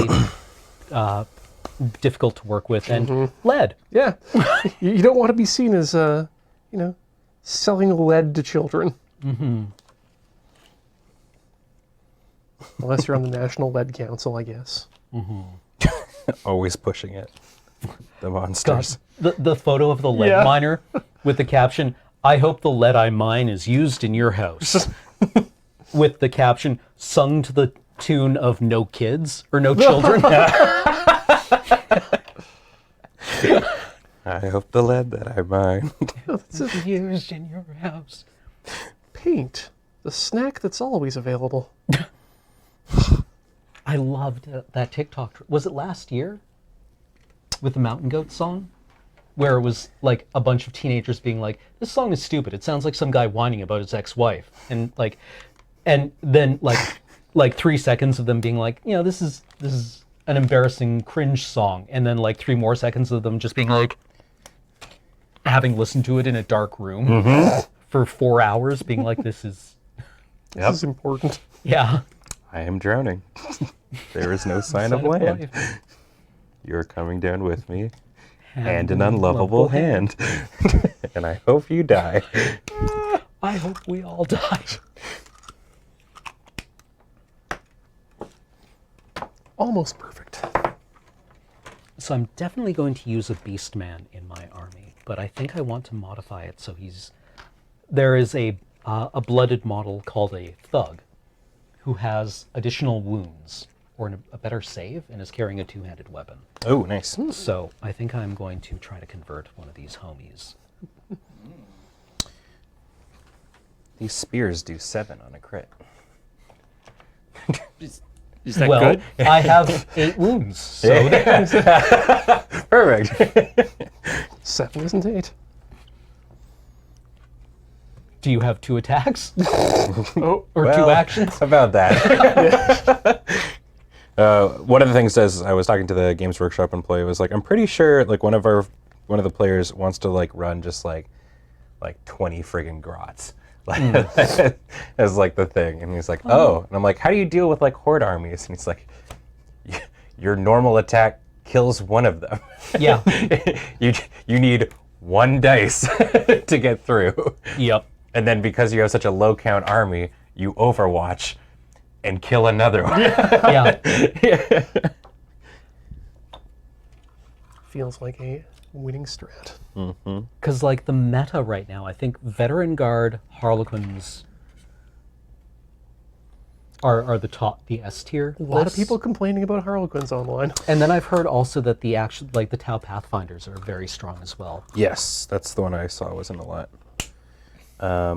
difficult to work with, and lead. Yeah, you don't want to be seen as selling lead to children. Unless you're on the National Lead Council, I guess. Always pushing it. The God, monsters. the photo of the lead Yeah. miner with the caption, "I hope the lead I mine is used in your house," with the caption, "Sung to the tune of No Kids," or No Children. I hope the lead that I mine. Used in your house. Paint, the snack that's always available. I loved that TikTok. Was it last year? With the Mountain Goat song? Where it was like a bunch of teenagers being like, "This song is stupid. It sounds like some guy whining about his ex-wife." And then 3 seconds of them being like, this is an embarrassing cringe song. And then like 3 more seconds of them just being like, having listened to it in a dark room for 4 hours, being like, this is This is important. yeah. I am drowning. There is no sign of land. You're coming down with me. And an unlovable hand. And I hope you die. I hope we all die. Almost perfect. So I'm definitely going to use a beast man in my army, but I think I want to modify it so there is a blooded model called a thug who has additional wounds or a better save and is carrying a 2-handed weapon. Oh, nice. So I think I'm going to try to convert one of these homies. These spears do 7 on a crit. Is that well, good? I have 8 wounds, so Perfect. 7 isn't 8. do you have 2 attacks? Oh, Or 2 Well, actions? About that. One of the things as I was talking to the Games Workshop employee was like, I'm pretty sure like one of the players wants to like run just like 20 friggin' grots. As like the thing. And he's like, oh. And I'm like, how do you deal with like horde armies? And he's like, your normal attack kills one of them. Yeah. You need 1 dice to get through. Yep. And then because you have such a low count army, you overwatch and kill another one. Yeah. feels like a winning strat. Because like the meta right now, I think Veteran Guard Harlequins are the S tier. A lot of people complaining about Harlequins online. And then I've heard also that the Tau Pathfinders are very strong as well. Yes, that's the one I saw wasn't a lot. I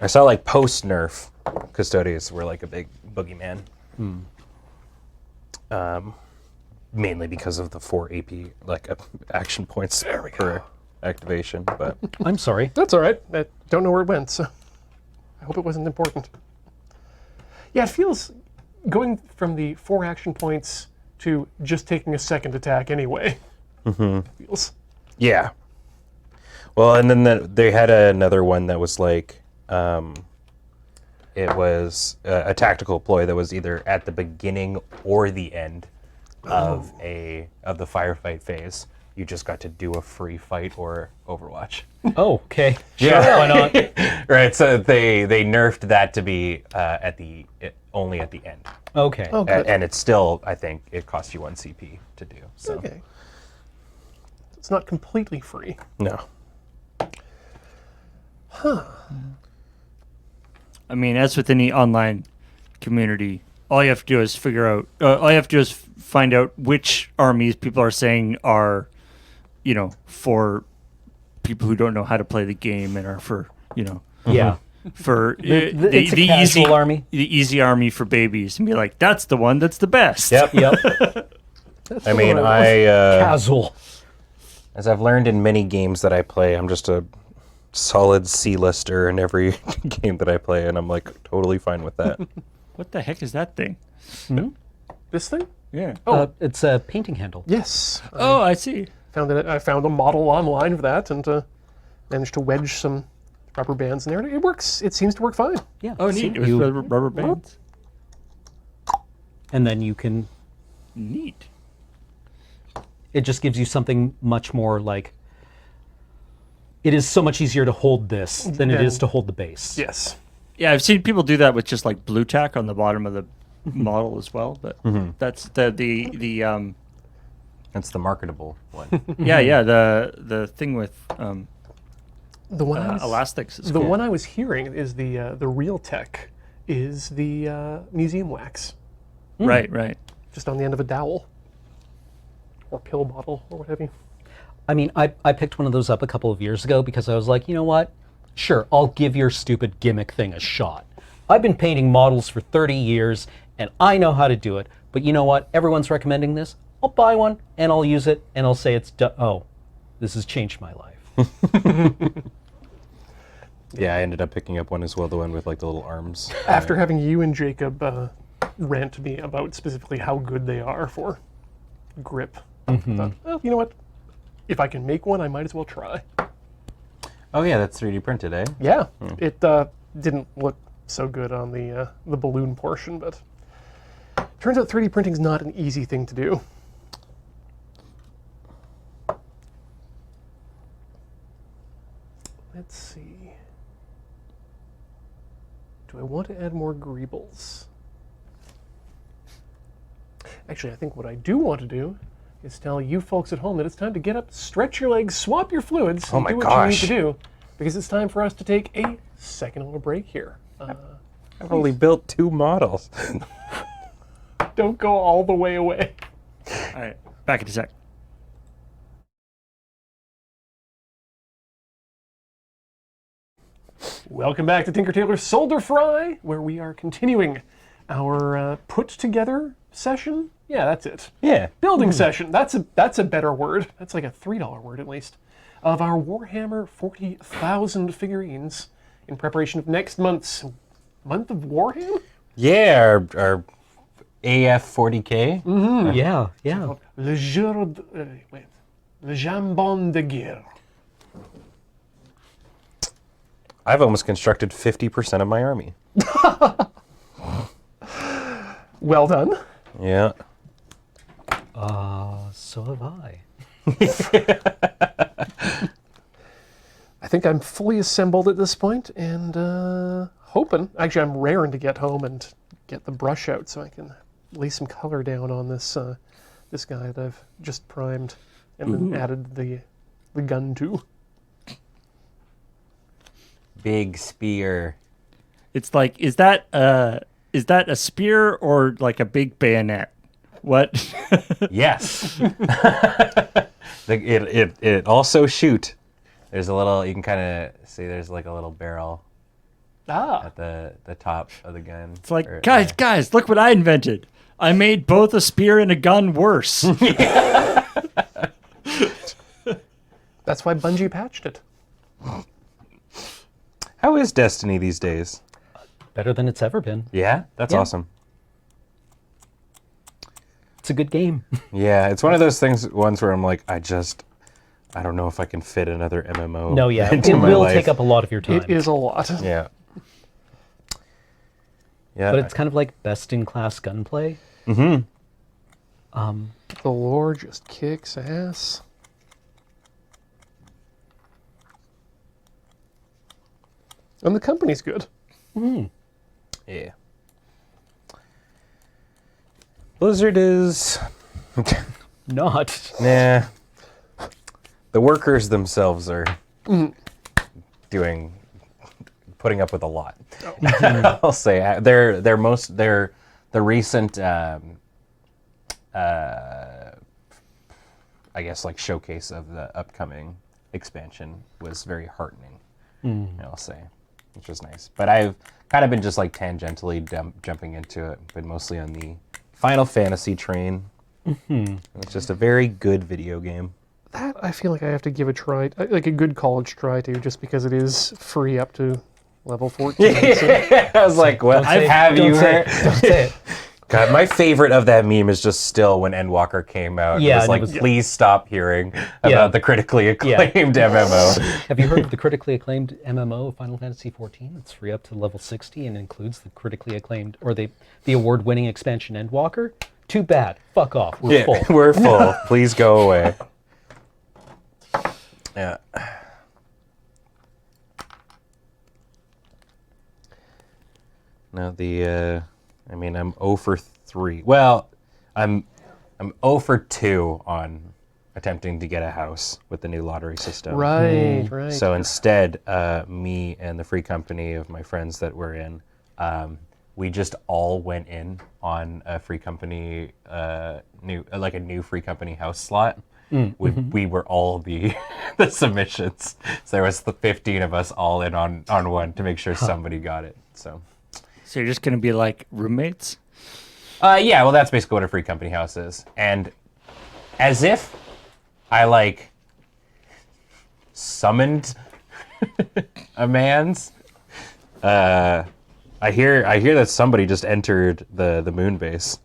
saw like post nerf Custodians were like a big boogeyman. Mainly because of the 4 AP action points per activation, but I'm sorry. That's all right. I don't know where it went, so I hope it wasn't important. Yeah, it feels going from the 4 action points to just taking a second attack anyway. Feels. yeah. Well, and then they had another one that was like, it was a tactical ploy that was either at the beginning or the end of the firefight phase. You just got to do a free fight or Overwatch. Oh, okay. Yeah. Sure, why not? Right. So they nerfed that to be only at the end, Okay. Oh, good. and it's still, I think it costs you 1 CP to do. So Okay. It's not completely free. no. I mean, as with any online community, all you have to do is find out which armies people are saying are, for people who don't know how to play the game and are for, Yeah. for It's a casual army. the easy army for babies, and be like, that's the one that's the best. Yep. Yep. I mean, Casual. as I've learned in many games that I play, I'm just a solid C-lister in every game that I play, and I'm like totally fine with that. What the heck is that thing? This thing? Yeah. It's a painting handle. Yes. Oh, I see. I found a model online for that and managed to wedge some rubber bands in there. It works. It seems to work fine. Yeah. Oh, see, neat. It was you- rubber bands. and then you can. Neat. It just gives you something much more like. It is so much easier to hold this than it is to hold the base. Yes. Yeah, I've seen people do that with just like blue tack on the bottom of the model as well. But that's the That's the marketable one. the thing with The one I was, elastics is the cool. one I was hearing is the real tech is the museum wax, Right. just on the end of a dowel or pill bottle or what have you. I mean, I picked one of those up a couple of years ago because I was like, you know what? Sure, I'll give your stupid gimmick thing a shot. I've been painting models for 30 years, and I know how to do it. But you know what? Everyone's recommending this. I'll buy one, and I'll use it, and I'll say it's oh, this has changed my life. Yeah, I ended up picking up one as well, the one with like the little arms. After having you and Jacob rant to me about specifically how good they are for grip, I thought, well, you know what? If I can make one, I might as well try. Oh yeah, that's 3D printed, eh? Yeah, it didn't look so good on the balloon portion, but turns out 3D printing's not an easy thing to do. Let's see. Do I want to add more greebles? Actually, I think what I do want to do is tell you folks at home that it's time to get up, stretch your legs, swap your fluids, Oh and my do what gosh. you need to do, because it's time for us to take a second little break here. I've only built 2 models. Don't go all the way away. All right, back in a sec. Welcome back to Tinker Tailor Solder Fry, where we are continuing our put together session. Yeah, that's it. Yeah. Building session. That's a better word. That's like a $3 word at least. Of our Warhammer 40,000 figurines in preparation of next month's month of Warhammer. Yeah, our AF 40K. Yeah. Le jour de, Le jambon de guerre. I've almost constructed 50% of my army. Well done. Yeah. So have I. I think I'm fully assembled at this point and hoping, actually I'm raring to get home and get the brush out so I can lay some color down on this this guy that I've just primed and then added the gun to. Big spear. It's like, is that a spear or like a big bayonet? What? Yes. It also shoot. There's a little, you can kind of see there's like a little barrel Ah, at the top of the gun. It's like, guys, look what I invented. I made both a spear and a gun worse. that's why Bungie patched it. How is Destiny these days? Better than it's ever been. Yeah, that's Yeah. awesome. It's a good game. Yeah, it's one of those ones where I'm like, I don't know if I can fit another MMO. No, yeah, into it my will life. take up a lot of your time. It is a lot. Yeah. Yeah. But it's kind of like best-in-class gunplay. The lore just kicks ass. And the company's good. Yeah. Blizzard is. Not. Nah. The workers themselves are putting up with a lot. I'll say the recent I guess like showcase of the upcoming expansion was very heartening. I'll say, which was nice. But I've kind of been just like tangentially jumping into it, but mostly on the Final Fantasy train. It's just a very good video game. That I feel like I have to give a try, like a good college try to, just because it is free up to level 14. So. I was like, what? Have you heard? Don't say it. God, my favorite of that meme is just still when Endwalker came out. Yeah, it was and like, it was- please stop hearing Yeah. about the critically acclaimed MMO. Have you heard of the critically acclaimed MMO of Final Fantasy XIV? It's free up to level 60 and includes the critically acclaimed, or the award-winning expansion Endwalker. Too bad. Fuck off. We're full. We're full. Please go away. Yeah. Now I mean, I'm 0 for 3. Well, I'm 0 for 2 on attempting to get a house with the new lottery system. Right. So instead, me and the free company of my friends that we're in, we just all went in on a free company, a new free company house slot. We were all the the submissions. So there was the 15 of us all in on one to make sure somebody got it. So you're just gonna be like roommates? yeah, well that's basically what a free company house is. And as if I like summoned a man's I hear that somebody just entered the moon base.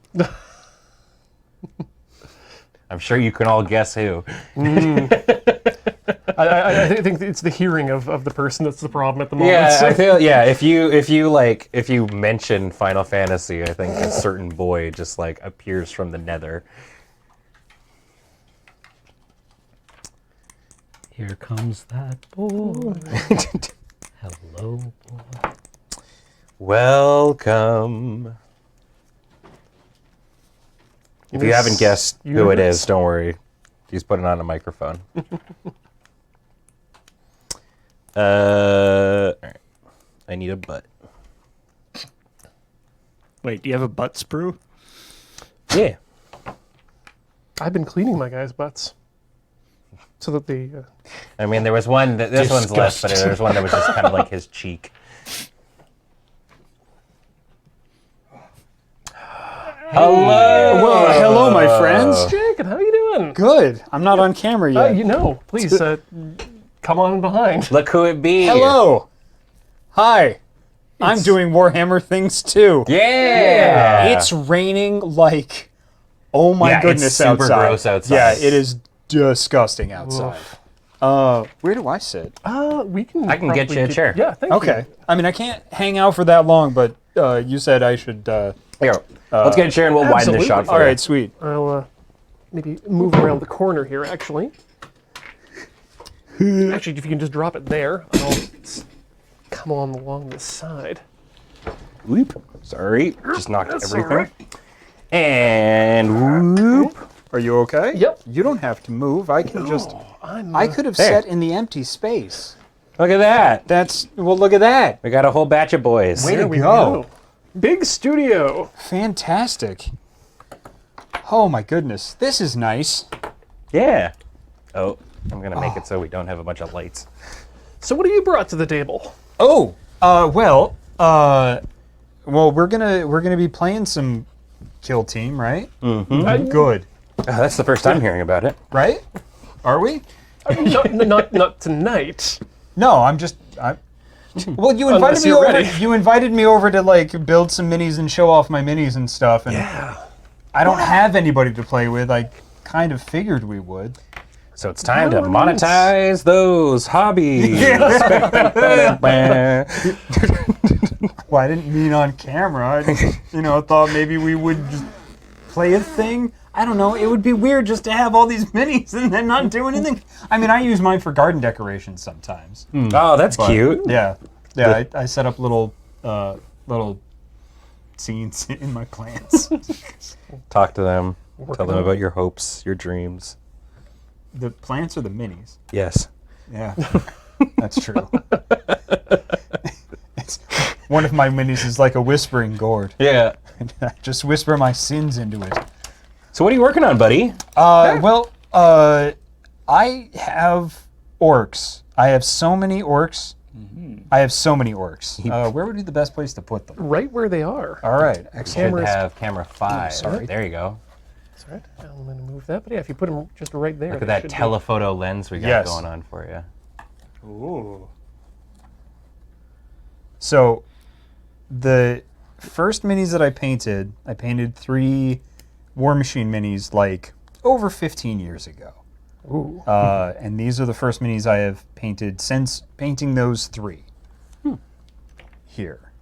I'm sure you can all guess who. I think it's the hearing of the person that's the problem at the moment. Yeah, so- I feel if you mention Final Fantasy, I think a certain boy just like appears from the nether. Here comes that boy. Hello, boy. Welcome. If you haven't guessed who it is, don't worry. He's putting on a microphone. All right. I need a butt. Wait, do you have a butt sprue? Yeah. I've been cleaning my guys' butts so that they. I mean, there was one that this one's less, but there was one that was just kind of like his cheek. Hello. Well, hello, my friends. Jacob, how you doing? Good. I'm not on camera yet. Please come on behind. Look who it be. Hello. Hi. I'm doing Warhammer things too. Yeah. It's raining like, oh my Yeah, it's goodness, super outside. gross outside. Yeah, it is disgusting outside. Where do I sit? We can. I can get probably you a chair. Yeah, thank you. Okay. I mean, I can't hang out for that long, but you said I should. Here, let's get a chair and we'll widen the absolutely. shot for All you. right, sweet. I'll maybe move around the corner here, actually. Actually, if you can just drop it there, I'll come on along the side. Whoop. Sorry, just knocked That's everything. all right. And whoop. Are you okay? Yep. You don't have to move. I can just. I'm. I could have There. sat in the empty space. Look at that. Well, look at that. We got a whole batch of boys. Way there to we go. Big studio. Fantastic. Oh my goodness. This is nice. Yeah. Oh, I'm gonna make it so we don't have a bunch of lights. So, what have you brought to the table? Oh, we're gonna be playing some Kill Team, right? Mm-hmm. Good. Oh, that's the first time hearing about it. Right? Are we? Not tonight. No, well, you invited Unless me you're over. ready. You invited me over to like build some minis and show off my minis and stuff, and I don't have anybody to play with. I kind of figured we would. So it's time to monetize those hobbies. Well, I didn't mean on camera. I thought maybe we would just play a thing. I don't know. It would be weird just to have all these minis and then not do anything. I mean, I use mine for garden decorations sometimes. Oh, that's cute. Yeah. I set up little scenes in my plants. Talk to them. Tell them about your hopes, your dreams. The plants or the minis? Yes. Yeah, that's true. One of my minis is like a whispering gourd. Yeah. I just whisper my sins into it. So what are you working on, buddy? I have orcs. I have so many orcs. Where would be the best place to put them? Right where they are. All right, excellent. Should have camera 5. sorry. There you go. That's right. I'm going to move that. But yeah, if you put them just right there. Look at they that should be- telephoto lens we got Yes. going on for you. Ooh. So, the first minis that I painted 3 War Machine minis like over 15 years ago. Ooh. And these are the first minis I have painted since painting those 3. Here.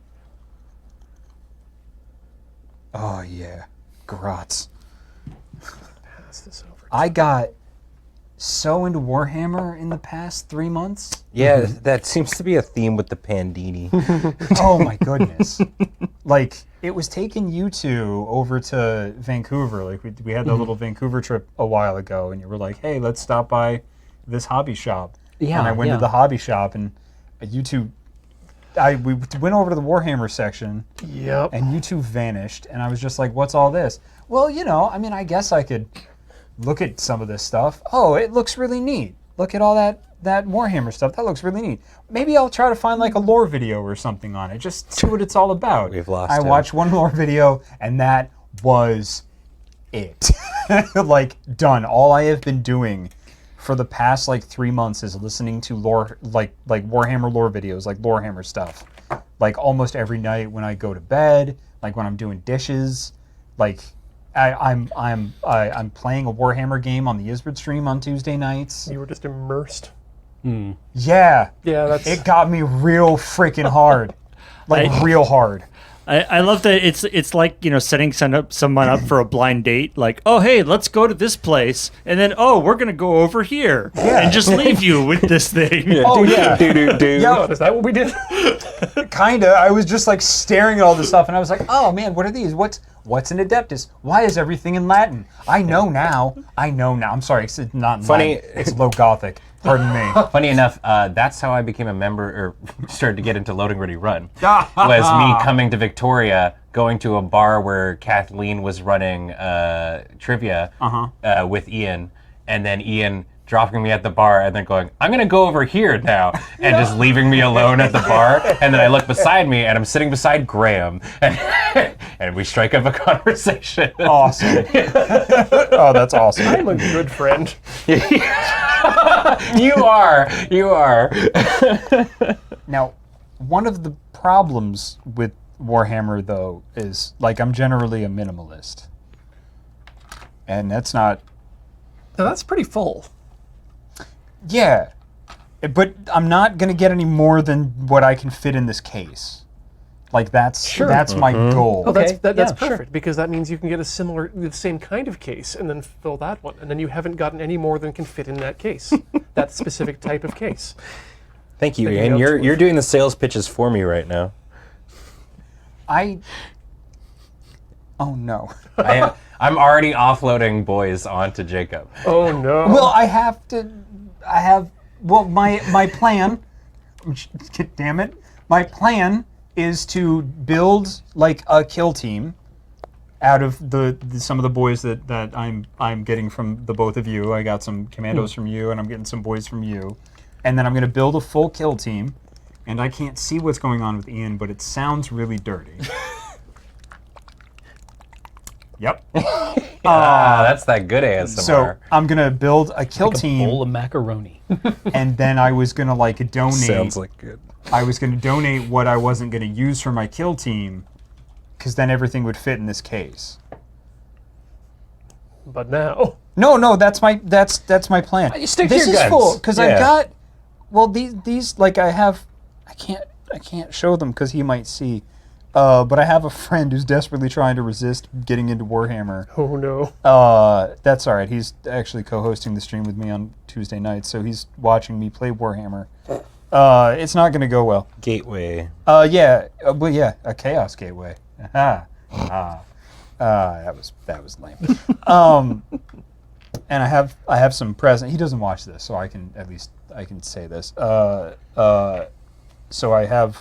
Oh yeah, grots. Pass this over. I got so into Warhammer in the past 3 months. Yeah, that seems to be a theme with the Pandini. Oh my goodness. Like, it was taking you two over to Vancouver. Like, we had that little Vancouver trip a while ago, and you were like, hey, let's stop by this hobby shop. Yeah, And I went yeah. to the hobby shop, and you two, we went over to the Warhammer section, Yep. and you two vanished, and I was just like, what's all this? Well, I guess I could look at some of this stuff. Oh, it looks really neat. Look at all that Warhammer stuff. That looks really neat. Maybe I'll try to find like a lore video or something on it. Just see what it's all about. We've lost I him. watched one lore video, and that was it. Like, done. All I have been doing for the past like 3 months is listening to lore, like Warhammer lore videos, like Lorehammer stuff. Like almost every night when I go to bed, like when I'm doing dishes, like I'm playing a Warhammer game on the Isbert stream on Tuesday nights. You were just immersed. Yeah, Yeah, that's. it got me real freaking hard, like real hard. I love that it's like, setting someone up for a blind date. Like, oh, hey, let's go to this place. And then, oh, we're going to go over here. Yeah. And just leave you with this thing. Oh yeah, Oh, is that what we did? kinda. I was just like staring at all this stuff, and I was like, oh man, what are these? What's an Adeptus? Why is everything in Latin? I know now. I'm sorry, it's not in Funny- Latin. It's Low Gothic. Pardon me. Funny enough, that's how I became a member, or started to get into Loading Ready Run, was me coming to Victoria, going to a bar where Kathleen was running trivia with Ian, and then Ian dropping me at the bar and then going, I'm going to go over here now, and just leaving me alone at the bar. And then I look beside me, and I'm sitting beside Graham, and we strike up a conversation. Awesome. Oh, that's awesome. I'm a good friend. You are. Now, one of the problems with Warhammer, though, is, like, I'm generally a minimalist. And that's not... Now, that's pretty full. Yeah. But I'm not going to get any more than what I can fit in this case. Like, that's my goal. Oh, that's yeah, perfect, because that means you can get the same kind of case and then fill that one. And then you haven't gotten any more than can fit in that case. That specific type of case. Thank you, Thank you, Ian. Alex. You're doing the sales pitches for me right now. Oh, no. I'm already offloading boys onto Jacob. Oh, no. Well, my plan, damn it, my plan is to build like a kill team out of some of the boys that I'm getting from the both of you. I got some commandos from you, and I'm getting some boys from you, and then I'm going to build a full kill team. And I can't see what's going on with Ian, but it sounds really dirty. Yep. That's that good ASMR. So I'm gonna build a kill Like a team, bowl of macaroni. and then I was gonna like donate. Sounds like good. I was gonna donate what I wasn't gonna use for my kill team, because then everything would fit in this case. But now. No, that's my plan. You stick to this your is guns. full because I've Yeah. got. Well, these like I can't show them because he might see. But I have a friend who's desperately trying to resist getting into Warhammer. Oh no. That's all right. He's actually co-hosting the stream with me on Tuesday nights, so he's watching me play Warhammer. It's not going to go well. Gateway. Yeah, a Chaos Gateway. That was lame. And I have some present. He doesn't watch this, so I can say this. So I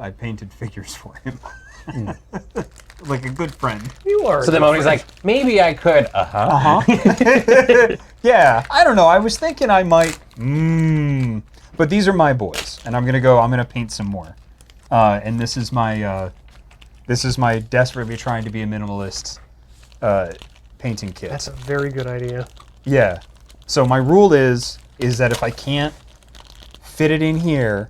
painted figures for him. Like a good friend. You are. So the moment he's like, maybe I could. Yeah, I don't know. I was thinking I might. But these are my boys, and I'm gonna paint some more. And this is my desperately trying to be a minimalist painting kit. That's a very good idea. Yeah. So my rule is that if I can't fit it in here,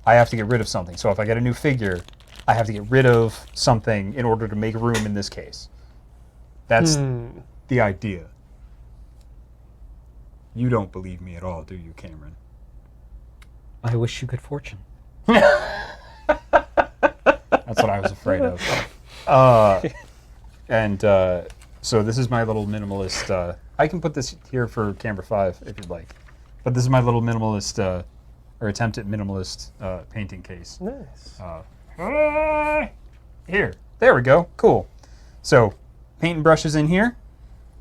I have to get rid of something. So if I get a new figure, I have to get rid of something in order to make room in this case. That's the idea. You don't believe me at all, do you, Cameron? I wish you good fortune. That's what I was afraid of. So this is my little minimalist. I can put this here for camera 5 if you'd like. But this is my little minimalist, or attempt at minimalist painting case. Nice. Here. There we go. Cool. So paint and brushes in here.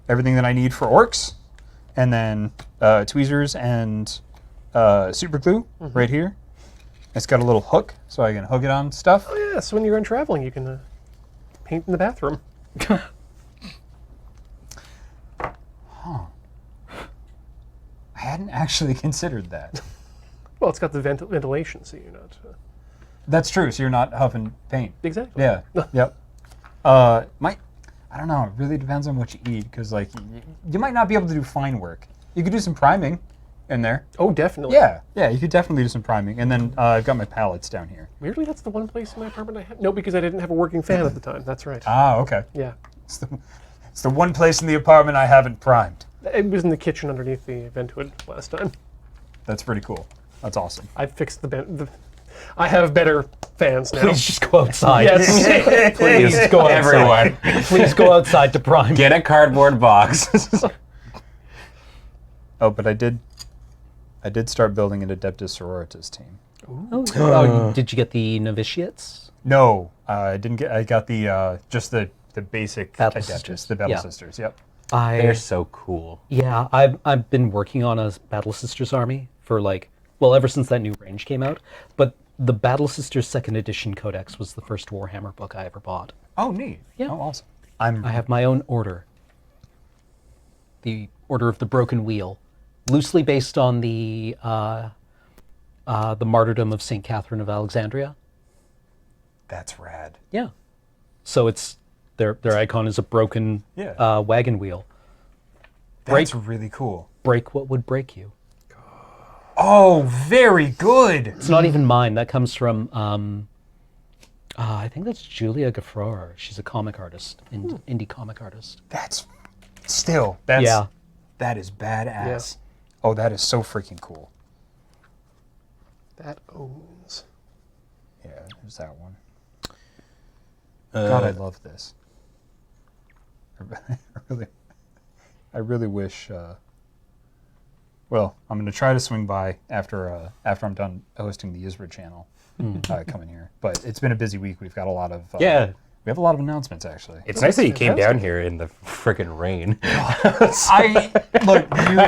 Everything that I need for orcs. And then tweezers and super glue right here. It's got a little hook, so I can hook it on stuff. Oh yeah. So when you're traveling, you can paint in the bathroom. I hadn't actually considered that. Well, it's got the ventilation, so you're not. That's true, so you're not huffing paint. Exactly. Yeah. Yep. I don't know. It really depends on what you eat, because like you might not be able to do fine work. You could do some priming in there. Oh, definitely. Yeah. You could definitely do some priming, and then I've got my palettes down here. Weirdly, that's the one place in my apartment I have. No, because I didn't have a working fan at the time. That's right. Ah, okay. Yeah. It's the one place in the apartment I haven't primed. It was in the kitchen underneath the vent hood last time. That's pretty cool. That's awesome. I fixed I have better fans now. Please just go outside. Yes. Please go outside. Everyone, Please go outside to prime. get a cardboard box. Oh, but I did start building an Adeptus Sororitas team. Oh, did you get the novitiates? No, I didn't get. I got the just the basic Battle Adeptus, Sisters. the Battle Yeah. Sisters. Yep. They're so cool. Yeah, I've been working on a Battle Sisters army for ever since that new range came out. But the Battle Sisters 2nd Edition Codex was the first Warhammer book I ever bought. Oh, neat. Yeah. Oh, awesome. I have my own order. The Order of the Broken Wheel, loosely based on the martyrdom of Saint Catherine of Alexandria. That's rad. Yeah. So it's their icon is a broken Yeah. wagon wheel. That's really cool. Break what would break you. Oh, very good. It's not even mine. That comes from I think that's Julia Gaffror. She's a comic artist, indie comic artist. That is badass. Yeah. Oh, that is so freaking cool. That owns. Yeah, there's that one. God, I love this. I really wish. Well, I'm going to try to swing by after I'm done hosting the Isra channel. Coming here, but it's been a busy week. We've got a lot of we have a lot of announcements actually. It's nice that you came down here in the frickin' rain. I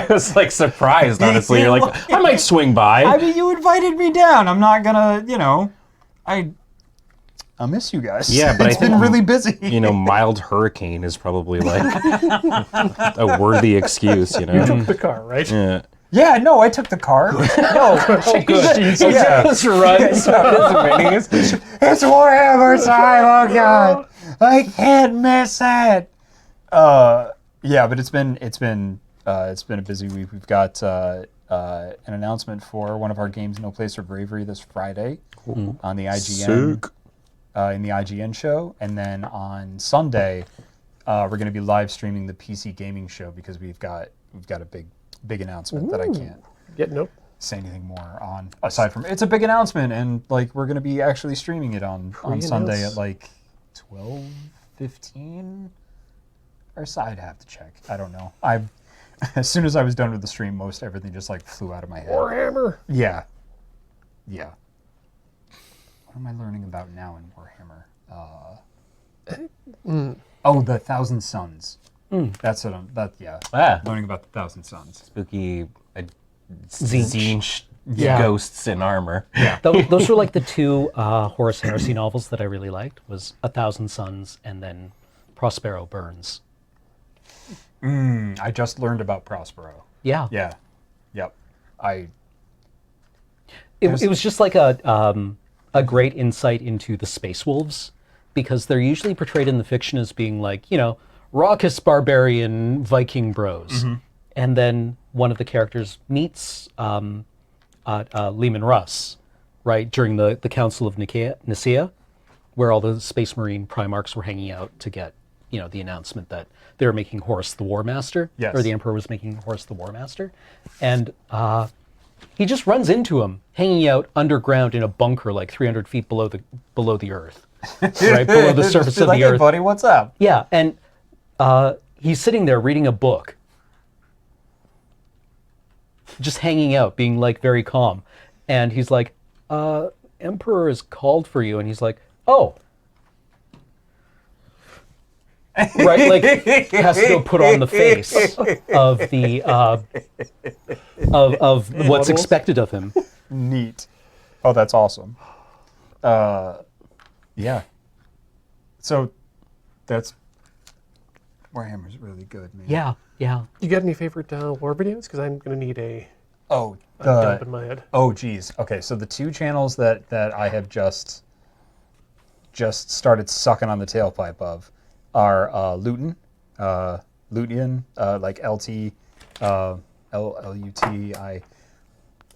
was like surprised, honestly. You're like, I might swing by. I mean, you invited me down. I'm not gonna, I'll miss you guys. Yeah, but it's I think been really busy. Mild hurricane is probably like a worthy excuse. You took the car, right? Yeah. Yeah, no, I took the car. No, good. Yeah. Just runs. It's Warhammer time. Oh God, I can't miss it. Yeah, but it's been a busy week. We've got an announcement for one of our games, No Place for Bravery, this Friday on the IGN. In the IGN show, and then on Sunday, we're going to be live streaming the PC gaming show because we've got a big announcement that I can't Nope. say anything more on. Aside from it's a big announcement, and like we're going to be actually streaming it on Sunday at like 12:15. Or so I'd have to check. I don't know. As soon as I was done with the stream, most everything just like flew out of my head. Warhammer. Yeah. What am I learning about now in Warhammer? Oh, the Thousand Suns. That's what learning about the Thousand Suns. Spooky Zinch. Zinch Yeah. ghosts in armor. Those were like the two Horus Heresy novels that I really liked. Was A Thousand Suns and then Prospero Burns. I just learned about Prospero. Yeah. Yeah. Yep. It was just like a great insight into the Space Wolves, because they're usually portrayed in the fiction as being like, raucous barbarian Viking bros. And then one of the characters meets Lehman Russ, right, during the Council of Nicaea, where all the Space Marine Primarchs were hanging out to get, the announcement that they were making Horus the War Master, Yes. or the Emperor was making Horus the War Master. And he just runs into him, hanging out underground in a bunker like 300 feet below the earth, right, below the surface of like, the hey, earth. buddy, what's up? Yeah, and he's sitting there reading a book, just hanging out, being like very calm. And he's like, Emperor is called for you. And he's like, oh. Right, like has to go put on the face of the of what's expected of him. Neat. Oh, that's awesome. Yeah. So that's Warhammer's really good, man. Yeah. You got any favorite lore videos? Because I'm going to need a dump in my head. Oh, geez. Okay, so the two channels that I have just started sucking on the tailpipe of are Luton, Lutian, like LT, LUTI.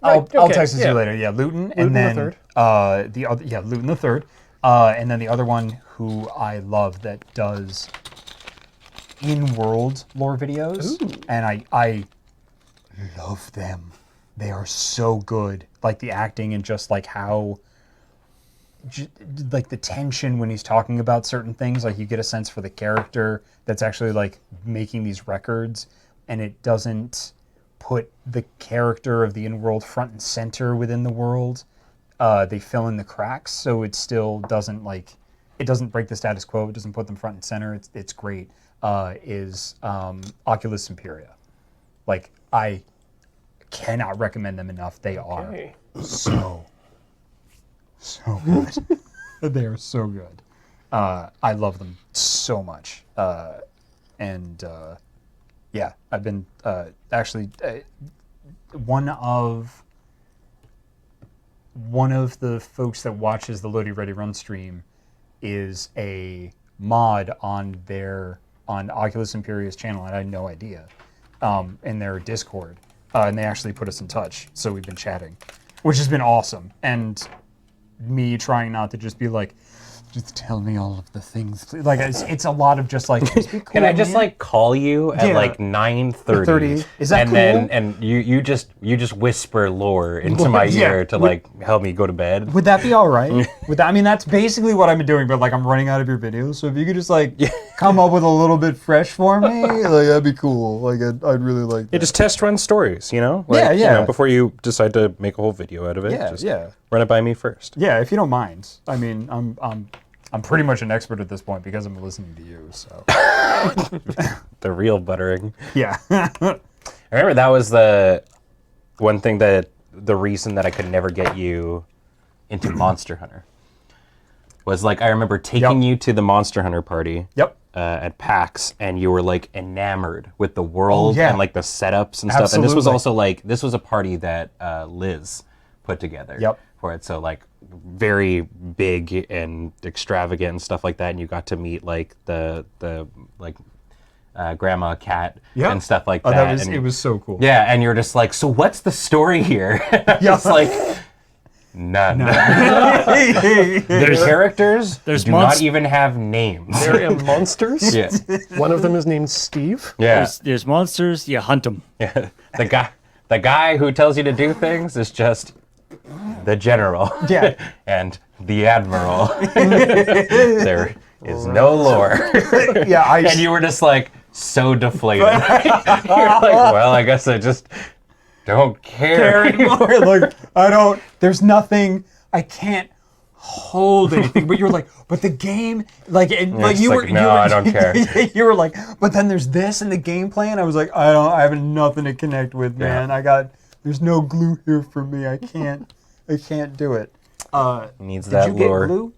I'll text it to you later. Yeah, Luton, and then the the other, Luton the third, and then the other one who I love that does in-world lore videos, and I love them. They are so good, like the acting and just like how. Like the tension when he's talking about certain things, like you get a sense for the character that's actually like making these records, and it doesn't put the character of the in-world front and center within the world. They fill in the cracks, so it still doesn't it doesn't break the status quo. It doesn't put them front and center. It's great. Is Oculus Imperia. Like, I cannot recommend them enough. They are so good. They are so good. I love them so much. Yeah, I've been actually one of the folks that watches the Lodi Ready Run stream is a mod on Oculus Imperia's channel, and I had no idea, in their Discord, and they actually put us in touch, so we've been chatting, which has been awesome. And me trying not to just be like, just tell me all of the things, please. Like it's a lot of just like, just be cool, Can I just man. like call you at Yeah. like 9:30? Is that and cool? then you just whisper lore into my Yeah. ear to like help me go to bed? Would that be all right? I mean, that's basically what I've been doing, but like I'm running out of your videos, so if you could just like come up with a little bit fresh for me, like that'd be cool. Like I'd really like that. Yeah, just test run stories, Like, Yeah. before you decide to make a whole video out of it, just run it by me first. Yeah, if you don't mind. I mean, I'm pretty much an expert at this point because I'm listening to you. So The real buttering. yeah, I remember that was the one thing that the reason that I could never get you into Monster Hunter was like I remember taking you to the Monster Hunter party. Yep. At PAX, and you were like enamored with the world yeah. and like the setups and stuff. And this was Absolutely. also like this was a party that Liz put together. Yep. For it, so like very big and extravagant and stuff like that. And you got to meet like the like grandma cat and stuff like that. It was so cool. Yeah, and you're just like, so what's the story here? Just like, None. There's Characters There's do monst- not even have names. There are monsters. Yeah. One of them is named Steve. Yeah. there's monsters. You hunt them. Yeah. The guy who tells you to do things is just the general. Yeah. And the admiral. There is no lore. Yeah, And you were just like so deflated. You're like, well, I guess I just don't care. anymore. Like, I don't, there's nothing, I can't hold anything. But you're like, but the game, like, and, like it's you like, were, no, you were, I don't care. You were like, but then there's this in the gameplay, and I was like, I have nothing to connect with, man. There's no glue here for me. I can't do it. Needs Did that you get lore. glue?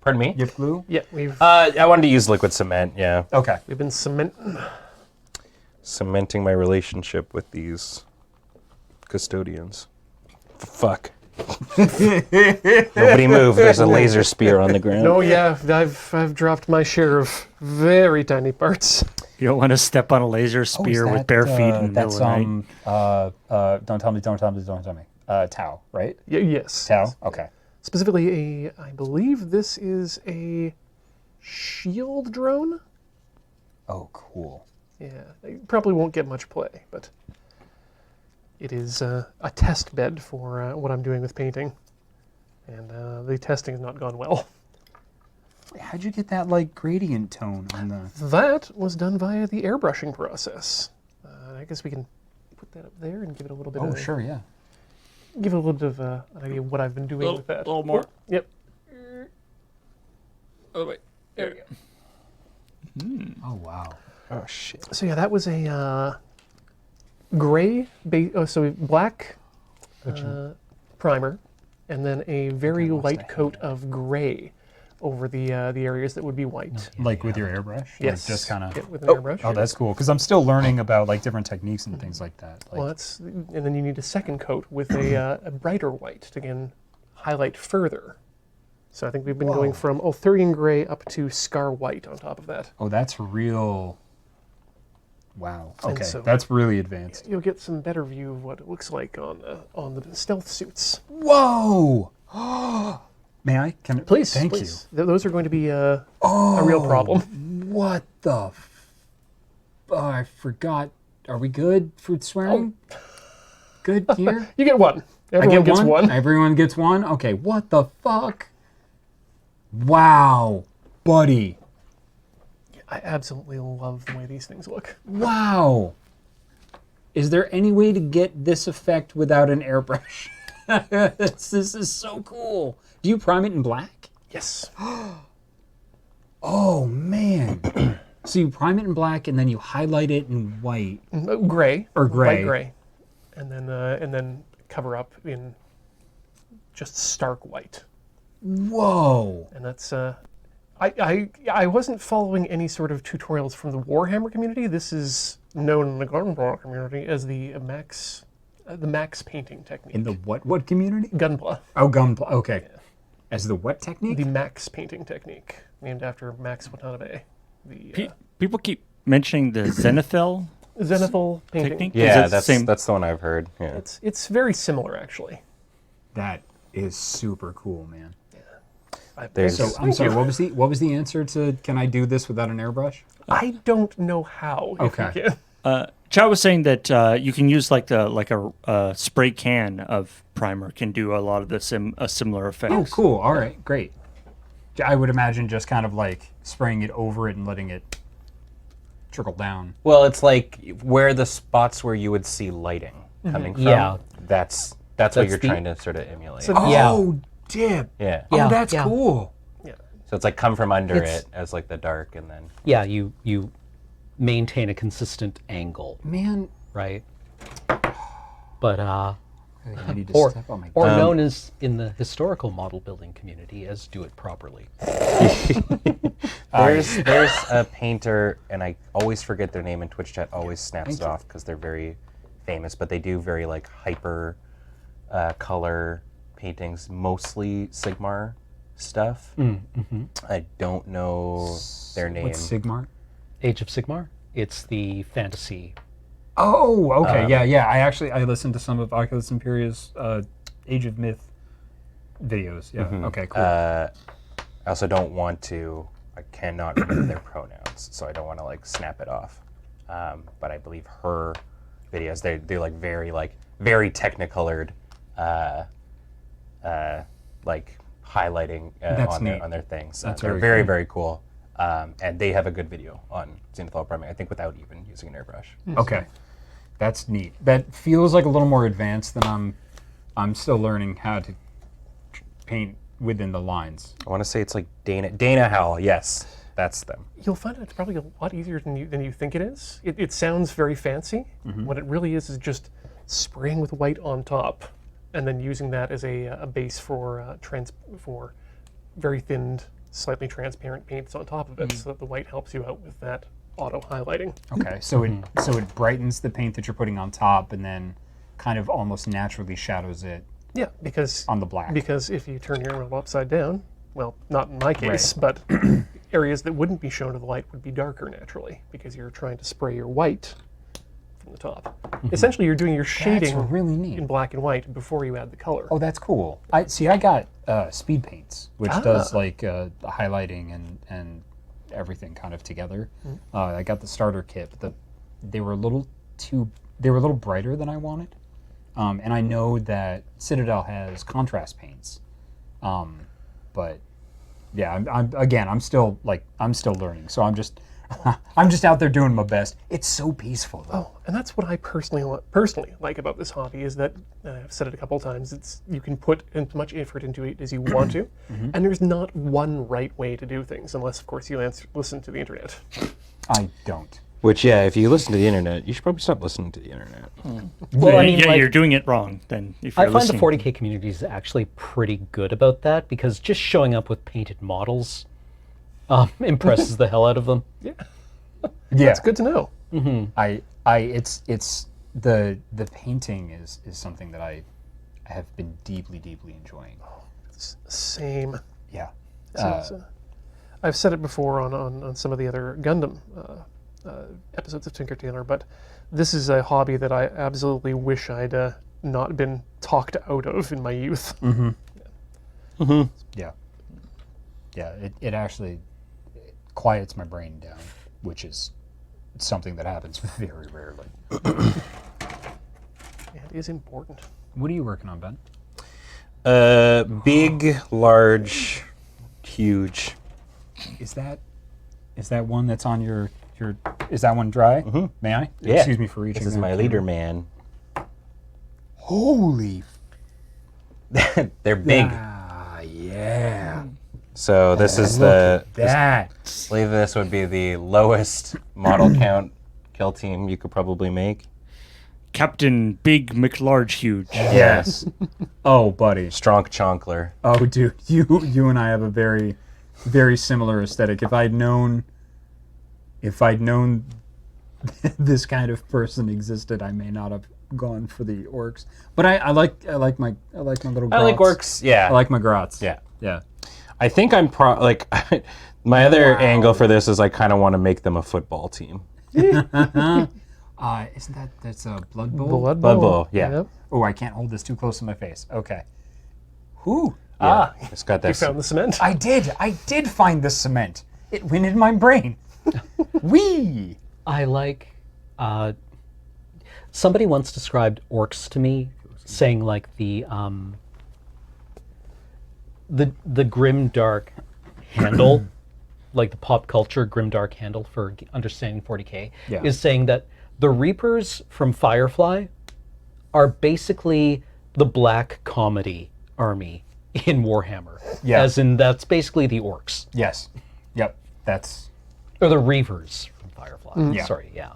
Pardon me? You have glue? Yeah, we've I wanted to use liquid cement, yeah. Okay. been cementing. Cementing my relationship with these custodians. Fuck. Nobody move. There's a laser spear on the ground. Oh yeah, I've dropped my share of very tiny parts. You don't want to step on a laser spear with bare feet in the middle of the night. Don't tell me. Tau, right? Yes. Tau? Okay. Specifically, I believe this is a shield drone. Oh, cool. Yeah, it probably won't get much play, but it is a test bed for what I'm doing with painting, and the testing has not gone well. How'd you get that, like, gradient tone on the... That was done via the airbrushing process. I guess we can put that up there and give it a little bit. Oh, sure, yeah. Give it a little bit of an idea of what I've been doing with that. A little more. Yep. Oh, wait. There we go. Oh, wow. Oh, shit. So yeah, that was a gray, so black primer, and then a very light coat of gray over the areas that would be white. Like with your airbrush? Yes. Like just kind of... Yeah, with an airbrush. Oh, that's cool. Because I'm still learning about, like, different techniques and things like that. Like, Well, and then you need a second coat with a brighter white to again highlight further. So I think we've been going from Ulthurian gray up to Scar white on top of that. oh, that's real... Wow. And Okay, so- that's really advanced. You'll get some better view of what it looks like on the stealth suits. Whoa! May I? Can I? Please, Thank please. Those are going to be a real problem. you. What the... Oh, I forgot. Are we good for swearing? Good here? You get one. I Everyone get gets one. Everyone gets one? Okay, what the fuck? Wow. Buddy. I absolutely love the way these things look. Wow. Is there any way to get this effect without an airbrush? This is so cool. Do you prime it in black? Yes. Oh, man. So you prime it in black and then you highlight it in white. Gray. Or gray. Light gray. And then cover up in just stark white. Whoa. And that's I wasn't following any sort of tutorials from the Warhammer community. This is known in the Gunpla community as the max painting technique. In the what community? Gunpla, Oh, gunpla. Okay. As the what technique? the max painting technique, named after Max Watanabe, the People keep mentioning the Zenithal Zenithal painting. technique. Yeah, Is that the that's the one I've heard. Yeah. It's very similar, actually. That is super cool, man. There's So I'm sorry. What was the answer to can I do this without an airbrush? I don't know how. if you Okay. can. Chow was saying that you can use like a spray can of primer can do a lot of the similar effects. Oh, cool. All right, great. I would imagine just kind of like spraying it over it and letting it trickle down. Well, it's like where the spots where you would see lighting coming from. Yeah. That's what That's you're the- trying to sort of emulate. So Yeah. Oh, dip. yeah. Yeah. Oh, that's yeah. cool. So it's like come from under It's- it as like the dark, and then Yeah, you maintain a consistent angle, Man, right? But I need to or step on my known as in the historical model building community as do it properly. there's a painter, and I always forget their name, and Twitch chat always snaps it off because they're very famous, but they do very like hyper color paintings, mostly Sigmar stuff. I don't know their name. What's Sigmar? Age of Sigmar. It's the fantasy. Oh, okay, yeah. I listened to some of Oculus Imperia's Age of Myth Videos. Yeah. Okay. Cool. I also don't want to. I cannot remember their pronouns, so I don't want to like snap it off. But I believe her videos they're like very technicolored, like highlighting That's neat. on their things. That's they're very very cool. And they have a good video on Zenithal priming, I think, without even using an airbrush. Okay, that's neat. That feels like a little more advanced than I'm still learning how to paint within the lines. I want to say it's like Dana Howell. Yes, that's them. You'll find it's probably a lot easier than you think it is. It sounds very fancy. What it really is just spraying with white on top, and then using that as a base for very thinned, slightly transparent paints on top of it, so that the white helps you out with that auto highlighting. Okay, so it brightens the paint that you're putting on top, and then kind of almost naturally shadows it Yeah, because on the black. Because if you turn your envelope upside down, well, not in my case, but areas that wouldn't be shown to the light would be darker naturally, because you're trying to spray your white from the top. Essentially, you're doing your shading That's really neat. in black and white before you add the color. Oh, that's cool. I got speed paints, which does like the highlighting and everything kind of together. I got the starter kit, but they were a little brighter than I wanted. And I know that Citadel has contrast paints, but yeah, I'm still learning. So I'm just out there doing my best. It's so peaceful though. Oh, and that's what I personally like about this hobby is that I've said it a couple of times. You can put as much effort into it as you want to, and there's not one right way to do things, unless of course you listen to the internet. I don't. Which, yeah, if you listen to the internet, you should probably stop listening to the internet. Well, I mean, yeah, like, you're doing it wrong. Then if you're I find the listening. 40K community is actually pretty good about that, because just showing up with painted models impresses the hell out of them. Yeah, That's good to know. it's the painting is something that I have been deeply enjoying. Same. Yeah. I've said it before on some of the other Gundam episodes of Tinker Tailor, but this is a hobby that I absolutely wish I'd not been talked out of in my youth. Yeah. It actually quiets my brain down, which is something that happens very rarely. It is important. What are you working on, Ben? Big, large, huge. Is that one that's on your? Is that one dry? May I? Yeah. Excuse me for reaching. This is there. my leader man. Holy. They're big. Ah, yeah. So this is Look at that. I believe this would be the lowest model count kill team you could probably make. Captain Big McLarge Huge. Yes. Oh, buddy. Strong Chonkler. Oh, dude. You and I have a very, very similar aesthetic. If I'd known this kind of person existed, I may not have gone for the orcs. But I like my little grots. I like orcs. Yeah. I like my grots. Yeah. Yeah. I think I'm my other angle for this is I kind of want to make them a football team. Isn't that's a Blood Bowl? Blood Blood Bowl. Bowl, yeah. Yep. Oh, I can't hold this too close to my face. Okay. Whew. Yeah. It's got You this. found the cement. I did find the cement. It went in my brain. Wee. I like. Somebody once described orcs to me, saying like the grim dark handle, like the pop culture grim dark handle for understanding 40K, Yeah. is saying that the Reapers from Firefly are basically the black comedy army in Warhammer. Yeah. As in, that's basically the orcs. Yes. Yep. That's Or the Reavers from Firefly. Yeah. Sorry, yeah.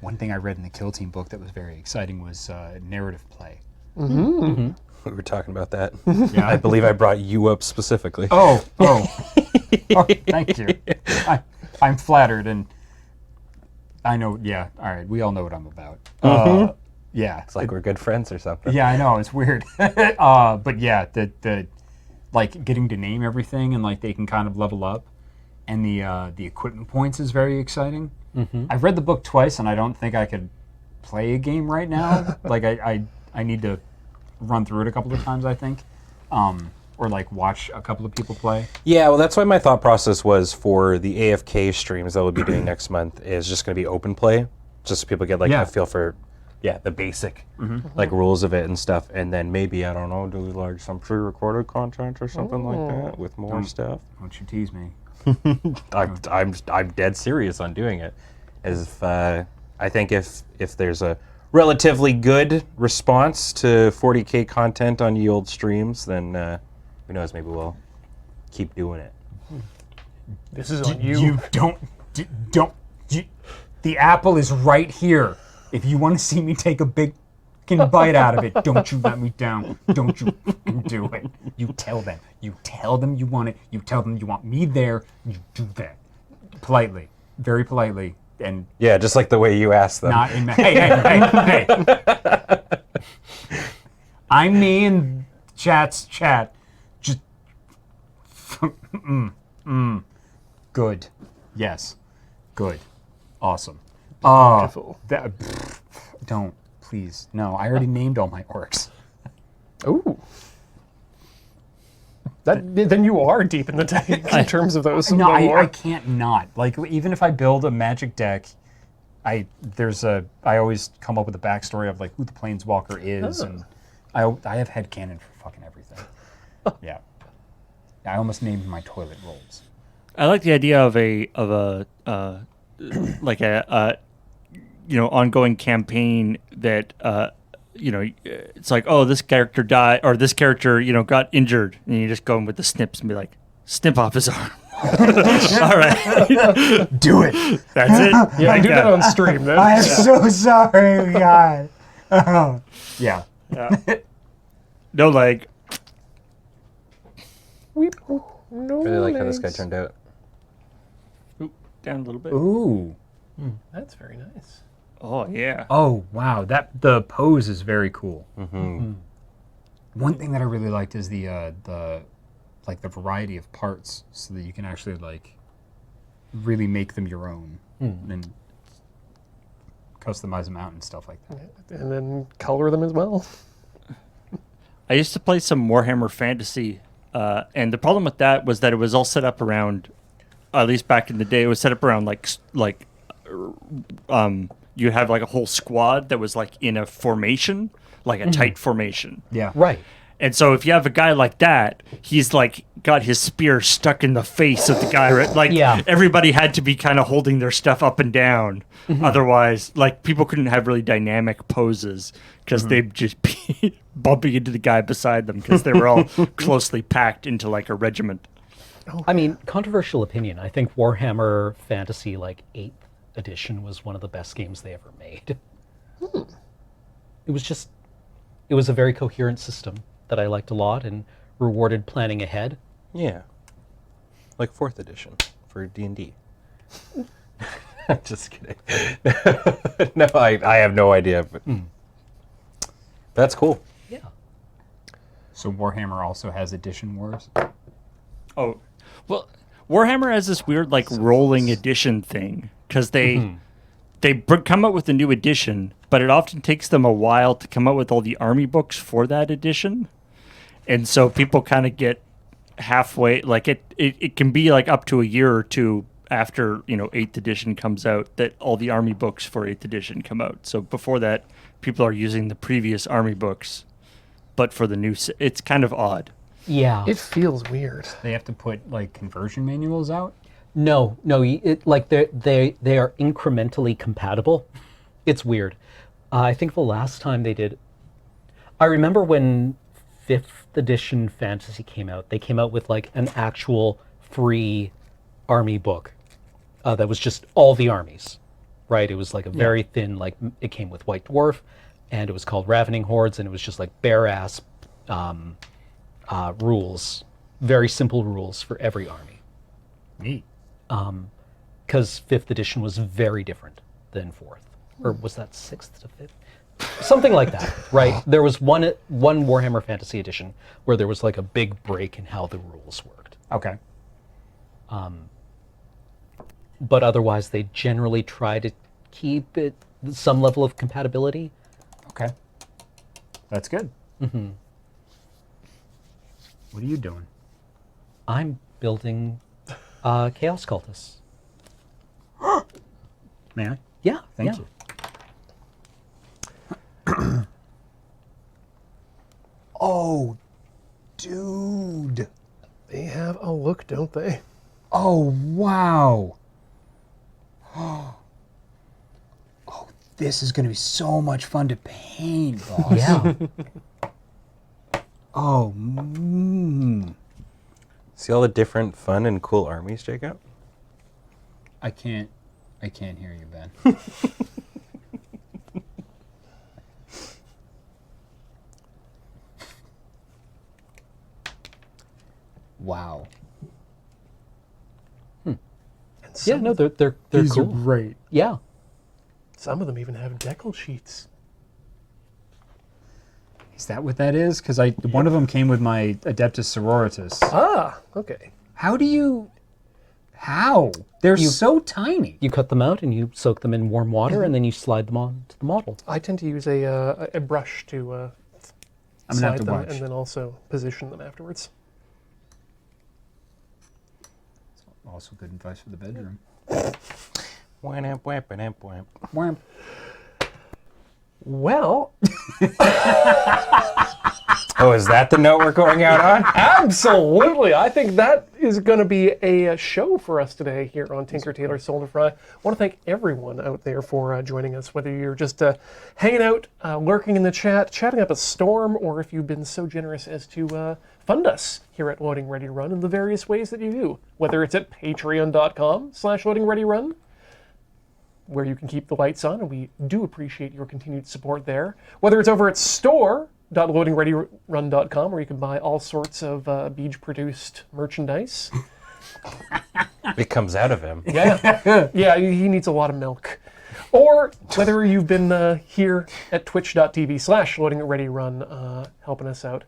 one thing I read in the Kill Team book that was very exciting was narrative play. We were talking about that. Yeah. I believe I brought you up specifically. Oh, thank you. I'm flattered, and I know. Yeah, all right. We all know what I'm about. Yeah, It's like we're good friends or something. yeah. I know it's weird, but yeah, the like getting to name everything and like they can kind of level up, and the equipment points is very exciting. I've read the book twice, and I don't think I could play a game right now. Like I need to run through it a couple of times, I think. or like watch a couple of people play? Yeah, well, that's why my thought process was for the AFK streams that we'll be doing next month is just going to be open play, just so people get like Yeah. a feel for, the basic like rules of it and stuff, and then maybe I don't know, do like some pre-recorded content or something like that with more stuff. Don't you tease me. I'm dead serious on doing it. As I think if there's a relatively good response to 40K content on ye old streams, then who knows? Maybe we'll keep doing it. This is on you. You don't. The apple is right here. If you want to see me take a big fucking bite out of it, don't you let me down. Don't you fucking do it. You tell them. You tell them you want it. You tell them you want me there. You do that. Politely. Very politely. And Yeah, just like the way you asked them. not in hey. I'm me and chat's chat. Just good. Yes. Good. Awesome. Beautiful. Don't please. No, I already named all my orcs. Ooh. Then you are deep in the tank in terms of those. No, I lore. can't not. Like even if I build a magic deck, I always come up with a backstory of like who the planeswalker is, and I have headcanon for fucking everything. Yeah. I almost named my toilet rolls. I like the idea of a like a ongoing campaign that it's like, oh, this character died or this character got injured, and you just go in with the snips and be like, snip off his arm. All right, Do it. that's it. Yeah, I do that on stream. Then. I am so sorry, God. Oh. Yeah. No leg. No Really like how this guy legs. turned out. Oop, down a little bit. Ooh. That's very nice. Oh yeah. Oh wow, the pose is very cool. One thing that I really liked is the variety of parts, so that you can actually like really make them your own and customize them out and stuff like that. And then color them as well. I used to play some Warhammer Fantasy, and the problem with that was that it was all set up around, at least back in the day, it was set up around you have like a whole squad that was like in a formation, like a tight formation. Yeah. Right. And so if you have a guy like that, he's like got his spear stuck in the face of the guy. Right? Like everybody had to be kind of holding their stuff up and down. Otherwise, like people couldn't have really dynamic poses because they'd just be bumping into the guy beside them because they were all closely packed into like a regiment. I mean, controversial opinion. I think Warhammer Fantasy, like 8th edition, was one of the best games they ever made. It was a very coherent system that I liked a lot and rewarded planning ahead. Yeah. Like 4th edition for D&D. Just kidding. No, I have no idea. But that's cool. Yeah. So Warhammer also has edition wars. Oh, well, Warhammer has this weird like rolling edition thing because they come up with a new edition, but it often takes them a while to come up with all the army books for that edition. And so people kind of get halfway, like it can be like up to a year or two after 8th edition comes out that all the army books for 8th edition come out. So before that, people are using the previous army books, but for the new, it's kind of odd. Yeah. It feels weird. They have to put like conversion manuals out. No. It like they are incrementally compatible. It's weird. I think the last time they did, I remember when 5th edition fantasy came out, they came out with like an actual free army book that was just all the armies, right? It was like a very thin, like it came with White Dwarf, and it was called Ravening Hordes, and it was just like bare ass rules, very simple rules for every army. Neat. Because 5th edition was very different than 4th, or was that 6th to 5th? Something like that, right? There was one Warhammer Fantasy edition where there was like a big break in how the rules worked. Okay. But otherwise, they generally try to keep it some level of compatibility. Okay. That's good. What are you doing? I'm building Chaos Cultists. May I? Yeah, Thank yeah. you. Oh, dude. They have a look, don't they? Oh, wow. Oh, this is going to be so much fun to paint, boss. Yeah. Oh, See all the different fun and cool armies, Jacob? I can't hear you, Ben. Wow. And Yeah, some, no, they're These cool. are great. Yeah. some of them even have decal sheets. Is that what that is? Because one of them came with my Adeptus Sororitas. Ah, okay. How do you... How? They're so tiny. You cut them out and you soak them in warm water and then you slide them on to the model. I tend to use a brush to I'm gonna have slide to them watch. and then also position them afterwards. Also good advice for the bedroom. Wamp, wamp, wamp, wamp. Wham. Well, Oh, is that the note we're going out on? absolutely. I think that is going to be a show for us today here on Tinker Tailor Soldier Fry. I want to thank everyone out there for joining us, whether you're just hanging out, lurking in the chat, chatting up a storm, or if you've been so generous as to fund us here at Loading Ready Run in the various ways that you do, whether it's at patreon.com/loadingreadyrun, where you can keep the lights on, and we do appreciate your continued support there. Whether it's over at store.loadingreadyrun.com, where you can buy all sorts of Beej-produced merchandise. It comes out of him. Yeah, yeah, he needs a lot of milk. Or whether you've been here at twitch.tv/loadingreadyrun helping us out.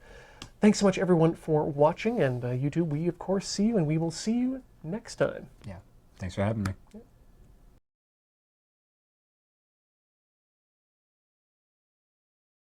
Thanks so much, everyone, for watching, and YouTube, we, of course, see you, and we will see you next time. Yeah. Thanks for having me.